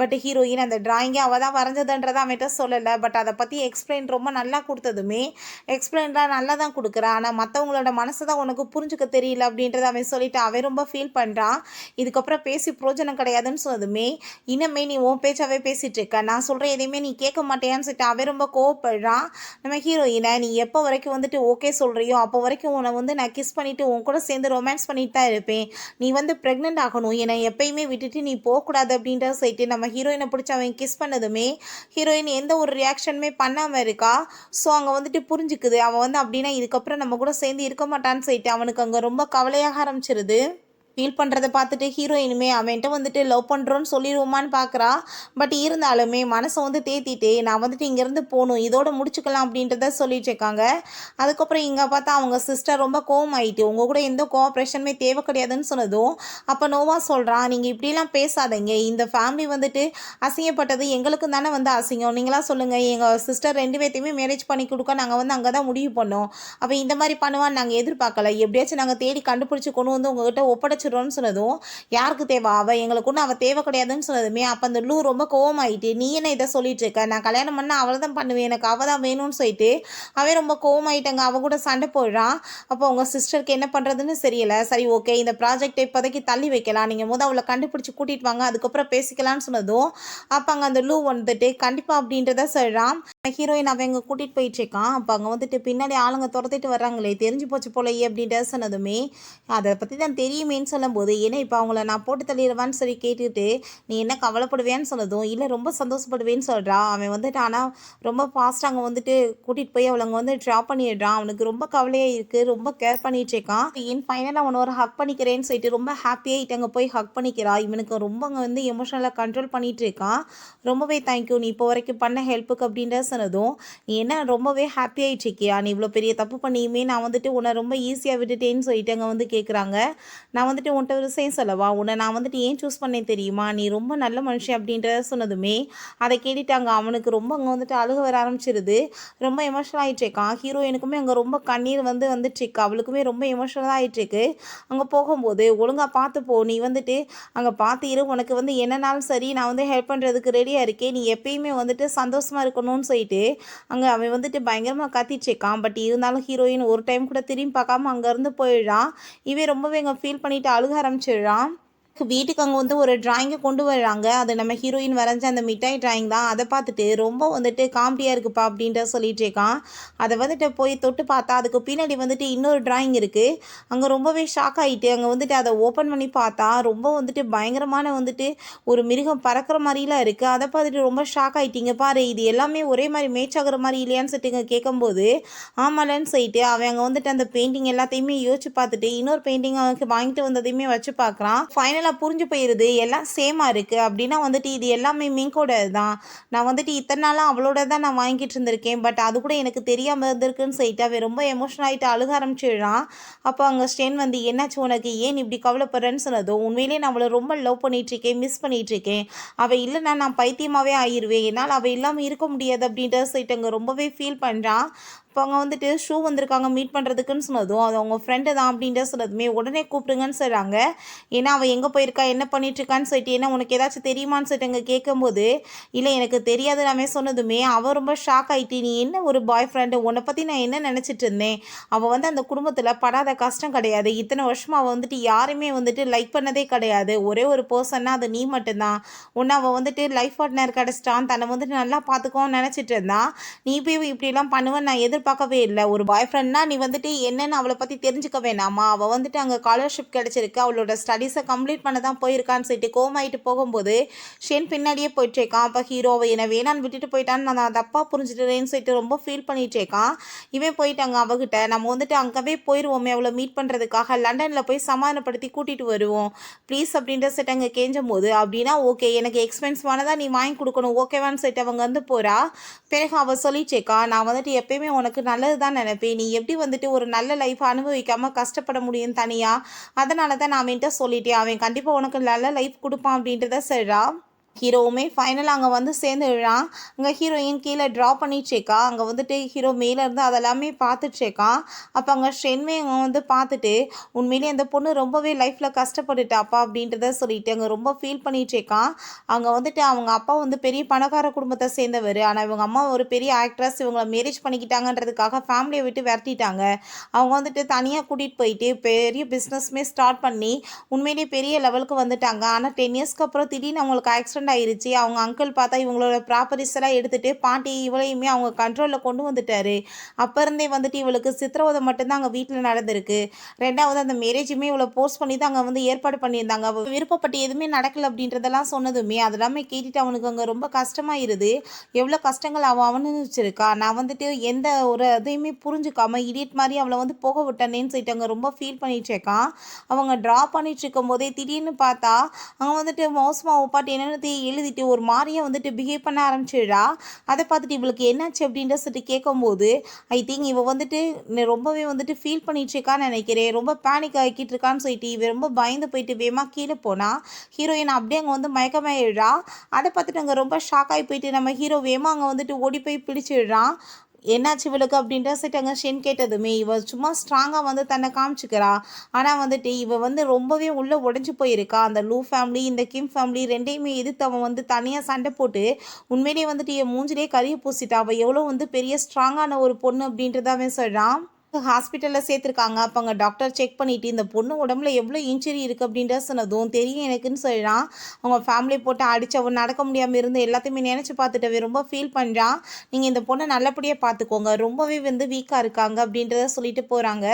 பட் ஹீரோயின் அந்த டிராயிங்கே அவள் தான் வரைஞ்சதுன்றதை அவன்கிட்ட சொல்லலை. பட் அதை பற்றி எக்ஸ்பிளைன் ரொம்ப நல்லா கொடுத்ததுமே எக்ஸ்பிளைன்லாம் நல்லா தான் கொடுக்குறான், ஆனால் மற்றவங்களோட மனசை தான் உனக்கு புரிஞ்சுக்க தெரியல அப்படின்றத அவன் சொல்லிட்டு அவன் ரொம்ப ஃபீல் பண்ணுறான். இதுக்கப்புறம் பேசி பிரோஜனம் கிடையாதுன்னு சொன்னதுமே இன்னமே நீ உன் பேச்சாவே பேசிகிட்டு இருக்க, நான் சொல்கிற எதையுமே நீ கேட்க மாட்டேயான்னு சொல்லிட்டு அவன் ரொம்ப கோவப்படுறான். நம்ம ஹீரோயினை நீ எப்போ வரைக்கும் வந்துட்டு ஓகே சொல்கிறியோ அப்போ வரைக்கும் உன்னை வந்து நான் கிஸ் பண்ணிவிட்டு உன் கூட சேர்ந்து ரொமான்ஸ் பண்ணிட்டு தான் இருப்பேன், நீ வந்து ப்ரெக்னென்ட் ஆகணும், என்னை எப்பயுமே விட்டுட்டு நீ போகக்கூடாது அப்படின்ற சொல்லிட்டு நம்ம ஹீரோயினை பிடிச்சி அவன் கிஸ் பண்ணதுமே ஹீரோயின் எந்த ஒரு ரியாக்ஷனுமே பண்ணாமல் இருக்கா. ஸோ அங்கே வந்துட்டு புரிஞ்சுக்குது அவன் வந்து அப்படின்னா இதுக்கப்புறம் நம்ம கூட சேர்ந்து இருக்க மாட்டான்னு சொல்லிட்டு அவனுக்கு அங்கே ரொம்ப கவலையாக ஆரம்பிச்சிருது. ஃபீல் பண்ணுறதை பார்த்துட்டு ஹீரோயினுமே அவன்கிட்ட வந்துட்டு லவ் பண்ணுறோன்னு சொல்லிடுவோமான்னு பார்க்குறா. பட் இருந்தாலுமே மனசை வந்து தேத்திட்டு நான் வந்துட்டு இங்கேருந்து போகணும், இதோட முடிச்சுக்கலாம் அப்படின்றத சொல்லிட்டு இருக்காங்க. அதுக்கப்புறம் இங்கே பார்த்தா அவங்க சிஸ்டர் ரொம்ப கோவம் ஆகிட்டு உங்கள் கூட எந்த கோஆப்ரேஷனுமே தேவை கிடையாதுன்னு சொன்னதும் அப்போ நோவா சொல்கிறான், நீங்கள் இப்படிலாம் பேசாதீங்க, இந்த ஃபேமிலி வந்துட்டு அசிங்கப்பட்டது எங்களுக்கு தானே வந்து அசிங்கம், நீங்களாம் சொல்லுங்கள், எங்கள் சிஸ்டர் 2 பேர்த்தையுமே மேரேஜ் பண்ணி கொடுக்க நாங்கள் வந்து அங்கே தான் முடிவு பண்ணோம், அப்போ இந்த மாதிரி பண்ணுவான்னு நாங்கள் எதிர்பார்க்கல, எப்படியாச்சும் நாங்கள் தேடி கண்டுபிடிச்சி கொண்டு வந்து உங்கள்கிட்ட ஒப்படைச்சு சொன்னதும் யாருக்கு தேவை, அவ எங்களுக்கு ஒன்றும் அவ தேவை கிடையாதுன்னு சொன்னதுமே அப்போ அந்த லூ ரொம்ப கோவமாயிட்டு நீ என்ன இதை சொல்லிட்டு இருக்க, நான் கல்யாணம் பண்ண அவளை தான் பண்ணுவேன், எனக்கு அவள் தான் வேணும்னு சொல்லிட்டு அவன் ரொம்ப கோவமாயிட்டாங்க. அவ கூட சண்டை போடுறான். அப்போ உங்க சிஸ்டருக்கு என்ன பண்ணுறதுன்னு தெரியல, சரி ஓகே இந்த ப்ராஜெக்டை இப்போதைக்கு தள்ளி வைக்கலாம், நீங்கள் அவளை கண்டுபிடிச்சி கூட்டிகிட்டு வாங்க அதுக்கப்புறம் பேசிக்கலாம்னு சொன்னதும் அப்போ அங்கே அந்த லூ வந்துட்டு கண்டிப்பாக அப்படின்றத சொல்கிறான். ஹீரோயின் அவங்க கூட்டிகிட்டு போயிட்டு இருக்கான். அப்போ அங்கே வந்துட்டு பின்னாடி ஆளுங்க துரத்திட்டு வர்றாங்களே, தெரிஞ்சு போச்சு போலையே அப்படின்ற சொன்னதுமே அதை பற்றி தான் தெரியுமேன்னு சொல்லும்போது ஏன்னா இப்போ அவங்கள நான் போட்டு தள்ளிடுவான்னு சொல்லி கேட்டுட்டு நீ என்ன கவலைப்படுவேன்னு சொன்னதும் இல்லை ரொம்ப சந்தோஷப்படுவேன்னு சொல்கிறா. அவன் வந்துட்டு ஆனால் ரொம்ப ஃபாஸ்ட்டாக அங்கே வந்துட்டு கூட்டிகிட்டு போய் அவளை அங்கே வந்து ட்ராப் பண்ணிடுறான். அவனுக்கு ரொம்ப கவலையாக இருக்குது, ரொம்ப கேர் பண்ணிட்டு இருக்கான். ஏன் ஃபைனலாக அவனை ஒரு ஹக் பண்ணிக்கிறேன்னு சொல்லிட்டு ரொம்ப ஹாப்பியாகிட்டு அங்கே போய் ஹக் பண்ணிக்கிறா. இவனுக்கு ரொம்ப அங்கே வந்து எமோஷனலாக கண்ட்ரோல் பண்ணிகிட்டு இருக்கான். ரொம்பவே தேங்க்யூ நீ இப்போ வரைக்கும் பண்ண ஹெல்ப்புக்கு அப்படின்ற சொன்னதும் நீ என்ன ரொம்பவே ஹாப்பியாகிட்டு இருக்கியா, நீ இவ்வளோ பெரிய தப்பு பண்ணியுமே நான் வந்துட்டு உன்னை ரொம்ப ஈஸியாக விட்டுட்டேன்னு சொல்லிட்டு அங்கே வந்து கேட்குறாங்க. நான் வந்துட்டு உன்ட்ட ஒரு விஷயம் சொல்லவா, உன்னை நான் வந்துட்டு ஏன் சூஸ் பண்ணேன் தெரியுமா, நீ ரொம்ப நல்ல மனுஷன் அப்படின்றத சொன்னதுமே அதை கேட்டுட்டாங்க. அவனுக்கு ரொம்ப அங்கே வந்துட்டு அழுக வர ஆரம்பிச்சிருது. ரொம்ப எமோஷனல் ஆகிட்டுருக்கான். ஹீரோயினுக்குமே அங்கே ரொம்ப கண்ணீர் வந்துட்டுருக்கு. அவளுக்குமே ரொம்ப எமோஷனலாக ஆகிட்டுருக்கு. அங்கே போகும்போது ஒழுங்காக பார்த்து போ, நீ வந்துட்டு அங்கே பார்த்து இரு, உனக்கு வந்து என்னன்னாலும் சரி நான் வந்து ஹெல்ப் பண்ணுறதுக்கு ரெடியாக இருக்கேன், நீ எப்பயுமே வந்துட்டு சந்தோஷமாக இருக்கணும்னு சொல்லிட்டு அங்கே அவன் வந்துட்டு பயங்கரமாக கத்திட்டுருக்கான். பட் இருந்தாலும் ஹீரோயின் ஒரு டைம் கூட திரும்பி பார்க்காம அங்கேருந்து போயிடுறான். இவன் ரொம்பவே அங்கே ஃபீல் பண்ணிட்டு அழுக ஆரம்பிச்சிடுறான். வீட்டுக்கு அங்கே வந்து ஒரு டிராயிங்கை கொண்டு வர்றாங்க. அது நம்ம ஹீரோயின் வரைஞ்ச அந்த மிட்டாய் டிராயிங் தான். அதை பார்த்துட்டு ரொம்ப வந்துட்டு காமெடியாக இருக்குப்பா அப்படின்ட்டு சொல்லிட்டு இருக்கான். அதை வந்துட்டு போய் தொட்டு பார்த்தா அதுக்கு பின்னாடி வந்துட்டு இன்னொரு டிராயிங் இருக்குது. அங்கே ரொம்பவே ஷாக் ஆகிட்டு அங்கே வந்துட்டு அதை ஓப்பன் பண்ணி பார்த்தா ரொம்ப வந்துட்டு பயங்கரமான வந்துட்டு ஒரு மிருகம் பறக்கிற மாதிரிலாம் இருக்குது. அதை பார்த்துட்டு ரொம்ப ஷாக் ஆகிட்டிங்க, பாரு இது எல்லாமே ஒரே மாதிரி மேட்ச் ஆகுற மாதிரி இல்லையான்னு சொல்லிட்டு கேட்கும்போது ஆமாலன்னு சொல்லிட்டு அவன் அங்கே வந்துட்டு அந்த பெயிண்டிங் எல்லாத்தையுமே யோசிச்சு பார்த்துட்டு இன்னொரு பெயிண்டிங் அவனுக்கு வாங்கிட்டு வந்ததையுமே வச்சு பார்க்குறான். ஃபைனலாக புரிஞ்சு போயிடுது எல்லாம் சேமாக இருக்குது அப்படின்னா வந்துட்டு இது எல்லாமே மிங்கோட தான், நான் வந்துட்டு இத்தனை நாளாக அவளோட தான் நான் வாங்கிட்டு இருந்திருக்கேன், பட் அது கூட எனக்கு தெரியாமல் இருந்திருக்குன்னு சொல்லிட்டு அவன் ரொம்ப எமோஷனல் ஆகிட்டு அழுக ஆரம்பிச்சிடுறான். அப்போ அங்கே ஸ்டென் வந்து என்னாச்சு உனக்கு, ஏன் இப்படி கவலைப்படுறேன்னு சொன்னதும் உண்மையிலேயே நான் அவளை ரொம்ப லவ் பண்ணிகிட்ருக்கேன், மிஸ் பண்ணிகிட்ருக்கேன், அவள் இல்லைன்னா நான் பைத்தியமாகவே ஆயிடுவேன், என்னால் அவள் இல்லாமல் இருக்க முடியாது அப்படின்ற சொல்லிட்டு அங்கே ரொம்பவே ஃபீல் பண்ணுறான். இப்போ அவங்க வந்துட்டு ஷூ வந்திருக்காங்க மீட் பண்ணுறதுக்குன்னு சொன்னதும் அது அவங்க ஃப்ரெண்டு தான் அப்படின்ற சொன்னதுமே உடனே கூப்பிடுங்கன்னு சொல்கிறாங்க. ஏன்னா அவள் எங்கே போயிருக்கா என்ன பண்ணிகிட்ருக்கான்னு சொல்லிட்டு ஏன்னா உனக்கு ஏதாச்சும் தெரியுமான்னு சொல்லிட்டு அங்கே கேட்கும்போது இல்லை எனக்கு தெரியாது நாமே சொன்னதுமே அவள் ரொம்ப ஷாக் ஆகிட்டு நீ என்ன ஒரு பாய் ஃப்ரெண்டு, உன்னை பற்றி நான் என்ன நினச்சிட்டு இருந்தேன், அவள் வந்து அந்த குடும்பத்தில் படாத கஷ்டம் கிடையாது, இத்தனை வருஷமாக அவள் வந்துட்டு யாருமே வந்துட்டு லைக் பண்ணதே கிடையாது, ஒரே ஒரு பர்சன்னா அது நீ மட்டும்தான், உன்னை அவள் வந்துட்டு லைஃப் பார்ட்னர் கிடச்சிட்டான், தன்னை வந்துட்டு நல்லா பார்த்துக்கோன்னு நினச்சிட்டு இருந்தான், நீ போய் இப்படிலாம் பண்ணுவேன்னு நான் எதிர்பார்க்க எதிர்பார்க்கவே இல்ல. ஒரு பாய் ஃப்ரெண்ட்னா நீ வந்துட்டு என்னன்னு அவள பத்தி தெரிஞ்சுக்க வேணாமா? அவ வந்துட்டு அங்க ஸ்காலர்ஷிப் கிடைச்சிருக்கு. அவளோட ஸ்டடீஸ கம்ப்ளீட் பண்ண தான் போயிருக்கான்னு சொல்லிட்டு கோவமாயிட்டு போகும்போது, ஷென் பின்னாடியே போயிட்டு இருக்கான். அப்ப ஹீரோ அவ என்ன வேணான்னு விட்டுட்டு போயிட்டான்னு நான் தப்பா புரிஞ்சுட்டேன்னு சொல்லிட்டு ரொம்ப ஃபீல் பண்ணிட்டு இருக்கான். இவன் போயிட்டாங்க அவகிட்ட. நம்ம வந்துட்டு அங்கவே போயிருவோமே அவள மீட் பண்றதுக்காக. லண்டன்ல போய் சமாதானப்படுத்தி கூட்டிட்டு வருவோம். ப்ளீஸ் அப்படின்ற சொல்லிட்டு அங்க கெஞ்சும்போது, அப்படின்னா ஓகே எனக்கு எக்ஸ்பென்சிவானதா நீ வாங்கி குடுக்கணும். ஓகேவான்னு சொல்லிட்டு அவங்க வந்து போறா. பிறகு அவ சொல்லிச்சேக்கா, நான் வந்துட்டு எப்பயுமே உனக்கு நல்லது தான் நினைப்பேன். நீ எப்படி வந்துட்டு ஒரு நல்ல லைஃப் அனுபவிக்காம கஷ்டப்பட முடியும் தனியா? அதனால தான் நான் அவன்கிட்ட சொல்லிட்டேன். அவன் கண்டிப்பா உனக்கு நல்ல லைஃப் குடுப்பான் அப்படின்றத சொல்றா. ஹீரோவுமே ஃபைனலா அங்க வந்து சேர்ந்துடுறான். அங்க ஹீரோயின் கீழ ட்ராப் பண்ணிட்டுருக்கா. அங்க வந்துட்டு ஹீரோ மேல இருந்து அதெல்லாமே பார்த்துட்டுருக்கான். அப்ப அங்க ஷென்மே அங்க வந்து பார்த்துட்டு, உண்மையிலேயே அந்த பொண்ணு ரொம்பவே லைஃப்ல கஷ்டப்பட்டுட்டாப்பா அப்படின்றத சொல்லிட்டு அங்க ரொம்ப ஃபீல் பண்ணிட்டுருக்கான். அங்க வந்துட்டு அவங்க அப்பா வந்து பெரிய பணக்கார குடும்பத்த சேர்ந்தவரு. ஆனா இவங்க அம்மா ஒரு பெரிய ஆக்ட்ரஸ். இவங்கள மேரேஜ் பண்ணிக்கிட்டாங்கன்றதுக்காக ஃபேமிலிய விட்டு விரட்டிட்டாங்க. அவங்க வந்துட்டு தனியா கூட்டிட்டு போயிட்டு பெரிய பிசினஸ்மே ஸ்டார்ட் பண்ணி, உண்மையிலேயே பெரிய லெவலுக்கு வந்துட்டாங்க. ஆனா 10 இயர்ஸ்க்கு அப்புறம் திடீர்னு அவங்களுக்கு ஆக்சிடென்ட் ஆயிருச்சு. அவங்க அங்கிள் பார்த்தா இவங்களோட ப்ராப்பர்ட்டிஸ் எல்லாம் எடுத்துட்டு பாட்டி இவளையுமே அவங்க கண்ட்ரோல்ல கொண்டு வந்துட்டாரு. அப்ப இருந்தே வந்துட்டு இவளுக்கு சித்திரவதை மட்டும்தான் அங்க வீட்ல நடந்திருக்கு. 2வது அந்த மேரேஜுமே இவள ஃபோர்ஸ் பண்ணி தான் அங்க வந்து ஏற்பாடு பண்ணியிருந்தாங்க. அவ விருப்பப்பட்டு எதுவுமே நடக்கல அப்படின்றதெல்லாம் சொன்னதுமே, அதெல்லாமே கேட்டுட்டு அவனுக்கு அங்க ரொம்ப கஷ்டமாயிருது. எவ்வளோ கஷ்டங்கள் அவ அனுபவிச்சிருக்கா. நான் வந்துட்டு எந்த ஒரு இதையுமே புரிஞ்சுக்காம இடியட் மாரி அவள வந்து போக விட்டனேன்னு சொல்லிட்டு அங்க ரொம்ப ஃபீல் பண்ணிட்டு இருக்கான். அவங்க ட்ரா பண்ணிட்டு இருக்கும்போதே திடீர்னு பார்த்தா, அங்க வந்துட்டு மோசமா அவ பாட்டு என்னென்னத்தையும் எழுதிட்டு ஒரு மாரியா வந்துட்டு பிஹேவ் பண்ண ஆரம்பிச்சிடுறா. அத பார்த்துட்டு இவளுக்கு என்னாச்சு அப்படின்ற சொல்லிட்டு கேட்கும்போது, ஐ திங்க் இவ வந்துட்டு ரொம்பவே வந்துட்டு ஃபீல் பண்ணிட்டு இருக்கான்னு நினைக்கிறேன். ரொம்ப பேனிக் ஆகிக்கிட்டு இருக்கான்னு சொல்லிட்டு இவ ரொம்ப பயந்து போயிட்டு வேகமா கீழ போனா. ஹீரோயின் அப்படியே அங்க வந்து மயக்கமாயிடுறா. அத பார்த்துட்டு அங்க ரொம்ப ஷாக் ஆகி போயிட்டு நம்ம ஹீரோ வேகமா அங்க வந்துட்டு ஓடி போய் பிடிச்சிடுறான். என்னாச்சு இவளுக்கு அப்படின்ற சொல்லிட்டு ஷென் கேட்டதுமே, இவ சும்மா ஸ்ட்ராங்கா வந்து தன்னை காமிச்சுக்கிறா. ஆனா வந்துட்டு இவ வந்து ரொம்பவே உள்ள உடைஞ்சு போயிருக்கா. அந்த லூ ஃபேமிலி, இந்த கிம் ஃபேமிலி 2யுமே எதிர்த்து அவன் வந்து தனியா சண்டை போட்டு, உண்மையிலேயே வந்துட்டு என் மூஞ்சிலேயே கரிய பூசிட்டா. அவ எவ்வளோ வந்து பெரிய ஸ்ட்ராங்கான ஒரு பொண்ணு அப்படின்றத அவன் சொல்றான். ஹாஸ்பிட்டல்ல சேர்த்துருக்காங்க. அப்ப அங்க டாக்டர் செக் பண்ணிட்டு, இந்த பொண்ணு உடம்புல எவ்வளோ இன்ஜுரி இருக்கு அப்படின்றத சொன்னதும், தெரியும் எனக்குன்னு சொல்றான். அவங்க ஃபேமிலி போட்டு அடிச்சு அவ நடக்க முடியாம இருந்து எல்லாத்தையுமே நினைச்சு பார்த்துட்டு அவன் ரொம்ப ஃபீல் பண்றான். நீங்க இந்த பொண்ண நல்லபடியா பார்த்துக்கோங்க. ரொம்பவே வந்து வீக்கா இருக்காங்க அப்படின்றத சொல்லிட்டு போறாங்க.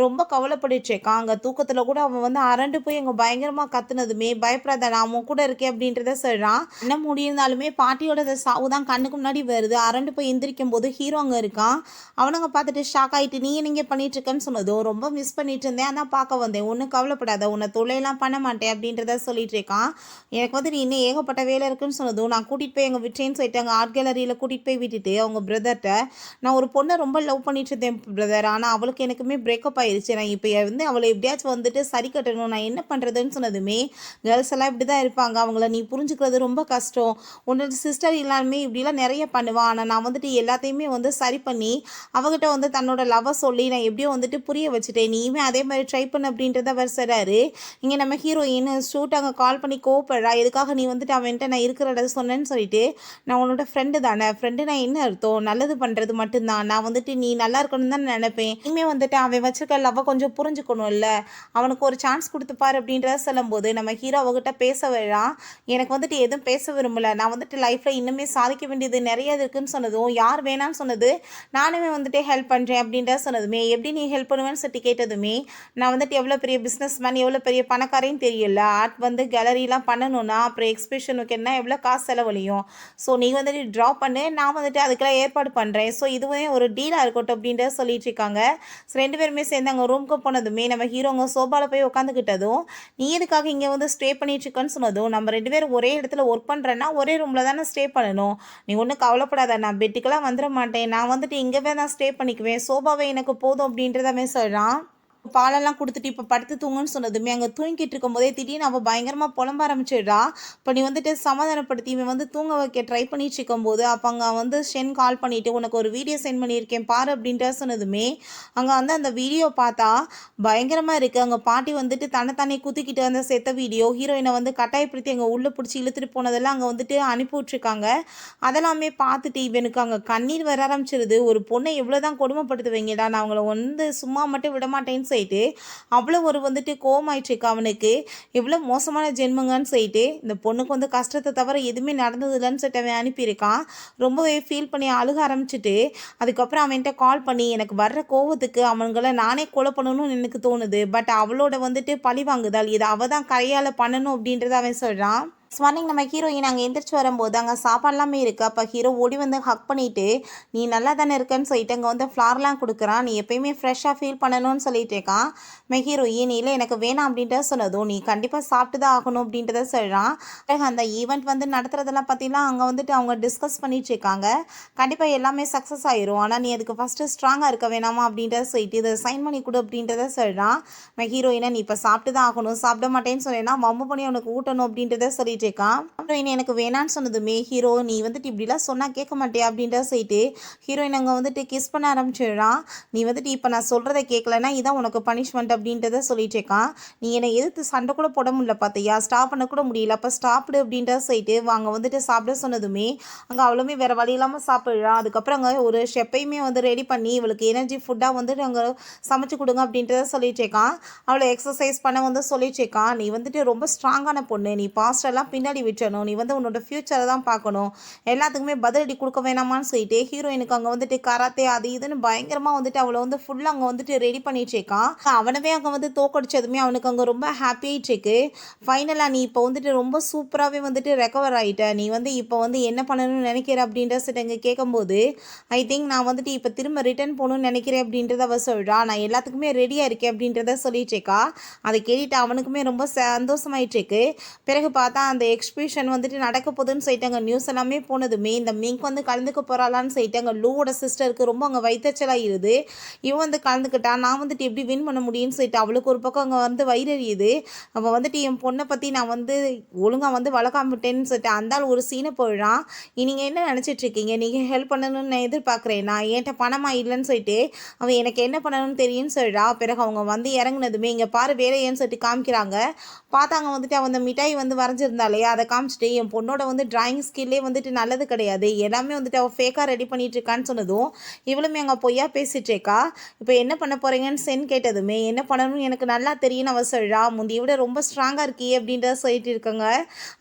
ரொம்ப கவலைப்பட்டுட்டு இருக்கான். அங்க தூக்கத்துல கூட அவன் வந்து அரண்டு போய் அங்க பயங்கரமா கத்துனதுமே, பயப்படாத நான் உன் கூட இருக்கேன் அப்படின்றத சொல்றான். என்ன முடியிருந்தாலுமே பாட்டியோட சாவு தான் கண்ணுக்கு முன்னாடி வருது. அரண்டு போய் எந்திரிக்கும் போது ஹீரோ அங்க இருக்கான். அவனுங்க பார்த்துட்டு ஷாக் ஆயிட்டு, நீ என்னங்க பண்ணிட்டு இருக்கேன்னு சொன்னதும், ரொம்ப மிஸ் பண்ணிட்டு இருந்தேன். அதான் பார்க்க வந்தேன். ஒன்றும் கவலைப்படாத. உன்னை தொல்லையெல்லாம் பண்ண மாட்டேன் அப்படின்றத சொல்லிட்டு இருக்கான். எனக்கு வந்து நீ இன்னும் ஏகப்பட்ட வேலை இருக்குன்னு சொன்னதும், நான் கூட்டிட்டு போய் எங்க விட்டேன்னு சொல்லிட்டு அங்க ஆர்ட் கேலரியில கூட்டிட்டு போய் விட்டுட்டு அவங்க பிரதர்கிட்ட, நான் ஒரு பொண்ணை ரொம்ப லவ் பண்ணிட்டு இருந்தேன் பிரதர். ஆனா அவளுக்கு எனக்குமே பிரேக்கப் ஆயிருச்சு. நான் இப்போ வந்து அவளை எப்படியாச்சும் வந்துட்டு சரி கட்டணும். நான் என்ன பண்றதுன்னு சொன்னதுமே, கேர்ள்ஸ் எல்லாம் இப்படி தான் இருப்பாங்க. அவங்கள நீ புரிஞ்சுக்கிறது ரொம்ப கஷ்டம். உன்னோட சிஸ்டர் எல்லாருமே இப்படிலாம் நிறைய பண்ணுவான். ஆனால் நான் வந்துட்டு எல்லாத்தையுமே வந்து சரி பண்ணி அவகிட்ட வந்து தன்னோட லவ்வை சொல்லி நான் எப்படியோ வந்துட்டு புரிய வச்சுட்டேன். நீயுமே அதே மாதிரி ட்ரை பண்ணு அப்படின்றத அவர் சொல்கிறாரு. இங்கே நம்ம ஹீரோயின் ஷூட் அங்கே கால் பண்ணி கோவப்படுறா. எதுக்காக நீ வந்துட்டு அவன்கிட்ட நான் இருக்கிறத சொன்னேன்னு சொல்லிட்டு, நான் உன்னோட ஃப்ரெண்டு தானே. ஃப்ரெண்டு நான் என்ன அர்த்தம், நல்லது பண்ணுறது மட்டும்தான். நான் வந்துட்டு நீ நல்லா இருக்கணும்னு தான் நினைப்பேன். இனிமே வந்துட்டு அவன் வச்சிருக்க லவ்வை கொஞ்சம் புரிஞ்சுக்கணும்ல. அவனுக்கு ஒரு சான்ஸ் கொடுத்துப்பார் அப்படின்றத சொல்லும்போது நம்ம ஹீரோ அவகிட்ட பேச வரான். எனக்கு வந்துட்டு எதுவும் பேச விரும்பல. நான் வந்துட்டு லைஃப்பில் இன்னுமே சாதிக்க வேண்டியது நிறைய இருக்குன்னு சொன்னதும், யார் வேணான்னு சொன்னது, நானுமே வந்துட்டு ஹெல்ப் பண்ணுறேன் அப்படின்ற சொன்னதுமே, எப்படி நீ ஹெல்ப் பண்ணுவேன்னு சொல்லி கேட்டதுமே, நான் வந்துட்டு எவ்வளோ பெரிய பிஸ்னஸ் மேன், எவ்வளோ பெரிய பணக்காரையும் தெரியல. ஆர்ட் வந்து கேலரிலாம் பண்ணணும்னா அப்புறம் எக்ஸிபிஷனுக்கு என்ன எவ்வளோ காசு செலவழியும். ஸோ நீ வந்துட்டு ட்ரா பண்ணு, நான் வந்துட்டு அதுக்கெல்லாம் ஏற்பாடு பண்ணுறேன். ஸோ இதுவே ஒரு டீலாக இருக்கட்டும் அப்படின்றத சொல்லிட்டு இருக்காங்க. ஸோ 2 பேருமே சேர்ந்து அங்கே ரூமுக்கு போனதுமே நம்ம ஹீரோங்க சோபாவில் போய் உட்காந்துக்கிட்டதும், நீ எதுக்காக இங்கே வந்து ஸ்டே பண்ணிட்டு இருக்கேன்னு சொன்னதும், நம்ம 2 பேரும் ஒரே இடத்துல ஒர்க் பண்ணுறேன்னா ஒரே ரூமில் தானே ஸ்டே பண்ணணும். நீ ஒன்றும் கவலைப்படாத, நான் பெட்டுக்கெல்லாம் வந்துட மாட்டேன். நான் வந்துட்டு இங்கவே தான் ஸ்டே பண்ணிக்குவேன். சோபாவே எனக்கு போதும் அப்படின்றத அவன் சொல்றான். பாலெல்லாம் குடுத்துட்டு இப்ப படுத்து தூங்குன்னு சொன்னதுமே, அங்க தூங்கிட்டு இருக்கும்போதே திடீர்னு அவ பயங்கரமா புலம்ப ஆரம்பிச்சிடுறா. அப்ப நீ வந்துட்டு சமாதானப்படுத்தி இவன் வந்து தூங்க வைக்க ட்ரை பண்ணிட்டு இருக்கும்போது, அப்ப அங்க வந்து ஷென் கால் பண்ணிட்டு, "உனக்கு ஒரு வீடியோ சென்ட் பண்ணியிருக்கேன் பாரு" அப்படின்ட்டு சொன்னதுமே, அங்க வந்து அந்த வீடியோ பார்த்தா பயங்கரமா இருக்கு. அங்க பாட்டி வந்துட்டு தன்னைத்தானே குத்திக்கிட்டு அந்த செத்த வீடியோ, ஹீரோயின வந்து கட்டாயப்படுத்தி அங்க உள்ள புடிச்சு இழுத்துட்டு போனதெல்லாம் அங்க வந்துட்டு அனுப்பி விட்டுருக்காங்க. அதெல்லாமே பார்த்துட்டு இவனுக்கு அங்க கண்ணீர் வர ஆரம்பிச்சிருது. ஒரு பொண்ணை எவ்வளோதான் கொடுமைப்படுத்துவீங்கடா, நான் அவங்கள வந்து சும்மா மட்டும் விடமாட்டேன்னு சொல்லிட்டு அவ்வளோ ஒரு வந்துட்டு கோவமாயிட்டுருக்கு அவனுக்கு. எவ்வளோ மோசமான ஜென்மங்கன்னு சொல்லிட்டு இந்த பொண்ணுக்கு வந்து கஷ்டத்தை தவிர எதுவுமே நடந்தது இல்லைன்னு சொல்லிட்டு அவன் அனுப்பியிருக்கான். ரொம்பவே ஃபீல் பண்ணி அழுக ஆரம்பிச்சுட்டு அதுக்கப்புறம் அவன்கிட்ட கால் பண்ணி எனக்கு வர்ற கோவத்துக்கு அவங்கள நானே கொலை பண்ணணும்னு எனக்கு தோணுது. பட் அவளோட வந்துட்டு பழி வாங்குதல் இதை அவள் தான் கையால் பண்ணணும் அப்படின்றத அவன் சொல்கிறான். மார்னிங் நம்ம ஹீரோயின் அங்கே எந்திரிச்சு வரும்போது அங்கே சாப்பாடுலாமே இருக்குது. அப்போ ஹீரோ ஓடி வந்து ஹக் பண்ணிவிட்டு நீ நல்லா தானே இருக்கன்னு சொல்லிட்டு அங்கே வந்து ஃப்ளார்லாம் கொடுக்குறான். நீ எப்பயுமே ஃப்ரெஷ்ஷாக ஃபீல் பண்ணணும்னு சொல்லிட்டு இருக்கான். நம்ம ஹீரோயின் இல்லை எனக்கு வேணாம் அப்படின்றத சொன்னதும் நீ கண்டிப்பாக சாப்பிட்டு தான் ஆகணும் அப்படின்றத சொல்கிறான். அந்த ஈவெண்ட் வந்து நடத்துறதெல்லாம் பார்த்தீங்கன்னா அங்கே வந்துட்டு அவங்க டிஸ்கஸ் பண்ணிட்டு இருக்காங்க. கண்டிப்பாக எல்லாமே சக்ஸஸ் ஆயிரும். ஆனால் நீ அதுக்கு ஃபஸ்ட்டு ஸ்ட்ராங்காக இருக்க வேணாமா அப்படின்றத சொல்லிட்டு இதை சைன் பண்ணி கொடு அப்படின்றத சொல்கிறான். நம்ம ஹீரோயினை நீ இப்போ சாப்பிட்டு தான் ஆகணும், சாப்பிட மாட்டேன்னு சொன்னேன்னா வம்பு பண்ணி அவனுக்கு ஊட்டணும் அப்படின்றத சொல்லிட்டு இருக்கான். ஹீரோயின் எனக்கு வேணான்னு சொன்னதுமே ஹீரோ நீ வந்துட்டு இப்படிலாம் சொன்னால் கேட்க மாட்டியா அப்படின்றத சொல்லிட்டு ஹீரோயின் அங்கே வந்துட்டு கிஸ் பண்ண ஆரம்பிச்சிடுறான். நீ வந்துட்டு இப்போ நான் சொல்கிறத கேட்கலன்னா இதான் உனக்கு பனிஷ்மெண்ட் அப்படின்றத சொல்லிட்டு இருக்கான். நீ என்னை எதிர்த்து சண்டை கூட போட முடியல பார்த்தியா, ஸ்டாப் பண்ண கூட முடியல, அப்போ ஸ்டாப்பிடு அப்படின்றத சொல்லிட்டு அங்கே வந்துட்டு சாப்பிட சொன்னதுமே அங்கே அவ்வளோமே வேறு வழி இல்லாமல் சாப்பிட்றான். அதுக்கப்புறம் அங்கே ஒரு ஷெப்பையுமே வந்து ரெடி பண்ணி இவளுக்கு எனர்ஜி ஃபுட்டாக வந்துட்டு அங்கே சமைச்சு கொடுங்க அப்படின்றத சொல்லிட்டு இருக்கான். அவளை எக்ஸசைஸ் பண்ண வந்து சொல்லிட்டு இருக்கான். நீ வந்துட்டு ரொம்ப ஸ்ட்ராங்கான பொண்ணு, நீ பாஸ்டெல்லாம் பின்னாடி விட்டணும், நீ வந்து உன்னோட ஃப்யூச்சரை தான் பார்க்கணும், எல்லாத்துக்குமே பதிலடி கொடுக்க வேணாமான்னு சொல்லிட்டு ஹீரோயினுக்கு அங்கே வந்துட்டு கராத்தே அது இதுன்னு பயங்கரமாக வந்துட்டு அவளை வந்து ஃபுல்லாக அங்கே வந்துட்டு ரெடி பண்ணிட்டு இருக்கான். அவனவே அங்கே வந்து தோக்கடிச்சதுமே அவனுக்கு அங்கே ரொம்ப ஹாப்பியாகிட்டு இருக்கு. ஃபைனலாக நீ இப்போ வந்துட்டு ரொம்ப சூப்பராகவே வந்துட்டு ரெக்கவர் ஆகிட்ட, நீ வந்து இப்போ வந்து என்ன பண்ணணும்னு நினைக்கிற அப்படின்ற இங்கே கேட்கும்போது ஐ திங்க் நான் வந்துட்டு இப்போ திரும்ப ரிட்டர்ன் போகணும்னு நினைக்கிறேன் அப்படின்றத அவள் சொல்கிறா. நான் எல்லாத்துக்குமே ரெடியாக இருக்கேன் அப்படின்றத சொல்லிட்டு இருக்கா. அதை கேட்டுட்டு அவனுக்குமே ரொம்ப சந்தோஷமாயிட்டு இருக்கு. பிறகு பார்த்தா அந்த எக்ஸ்பியூஷன் வந்துட்டு நடக்க போகுதுன்னு சொல்லிட்டு அங்கே நியூஸ் எல்லாமே போனதுமே இந்த மிங்க் வந்து கலந்துக்க போகிறாளான்னு சொல்லிட்டு அங்கே லூவோட சிஸ்டருக்கு ரொம்ப அங்கே வைத்தச்சலாகிடுது. இவன் வந்து கலந்துக்கிட்டா நான் வந்துட்டு எப்படி வின் பண்ண முடியும்னு சொல்லிட்டு அவளுக்கு ஒரு பக்கம் அங்கே வந்து வயிறறியுது. அவள் வந்துட்டு என் பொண்ணை பற்றி நான் வந்து ஒழுங்காக வந்து வளர்க்காமட்டேன்னு சொல்லிட்டு அந்தால் ஒரு சீனை போயிடான். நீங்கள் என்ன நினச்சிட்ருக்கீங்க, நீங்கள் ஹெல்ப் பண்ணணும்னு நான் எதிர்பார்க்குறேன், நான் என்கிட்ட பணமாக இல்லைன்னு சொல்லிட்டு அவன் எனக்கு என்ன பண்ணணும்னு தெரியும்னு சொல்கிறா. பிறகு அவங்க வந்து இறங்குனதுமே இங்கே பாரு வேலையேன்னு சொல்லிட்டு காமிக்கிறாங்க. பார்த்தாங்க வந்துட்டு அவன் அந்த மிட்டாய் வந்து வரைஞ்சிருந்தாலே அதை காமிச்சிட்டு என் பொண்ணோட வந்து டிராயிங் ஸ்கில்லே வந்துட்டு நல்லது கிடையாது, எல்லாமே வந்துட்டு அவள் ஃபேக்காக ரெடி பண்ணிட்டு இருக்கான்னு சொன்னதும் இவளுமே அங்கே பொய்யா பேசிகிட்டு இருக்கா. இப்போ என்ன பண்ண போகிறீங்கன்னு சென் கேட்டதுமே என்ன பண்ணணும்னு எனக்கு நல்லா தெரியும்னு அவள் சொல்கிறா. முந்தைய விட ரொம்ப ஸ்ட்ராங்காக இருக்கி அப்படின்றத சொல்லிட்டு இருக்காங்க.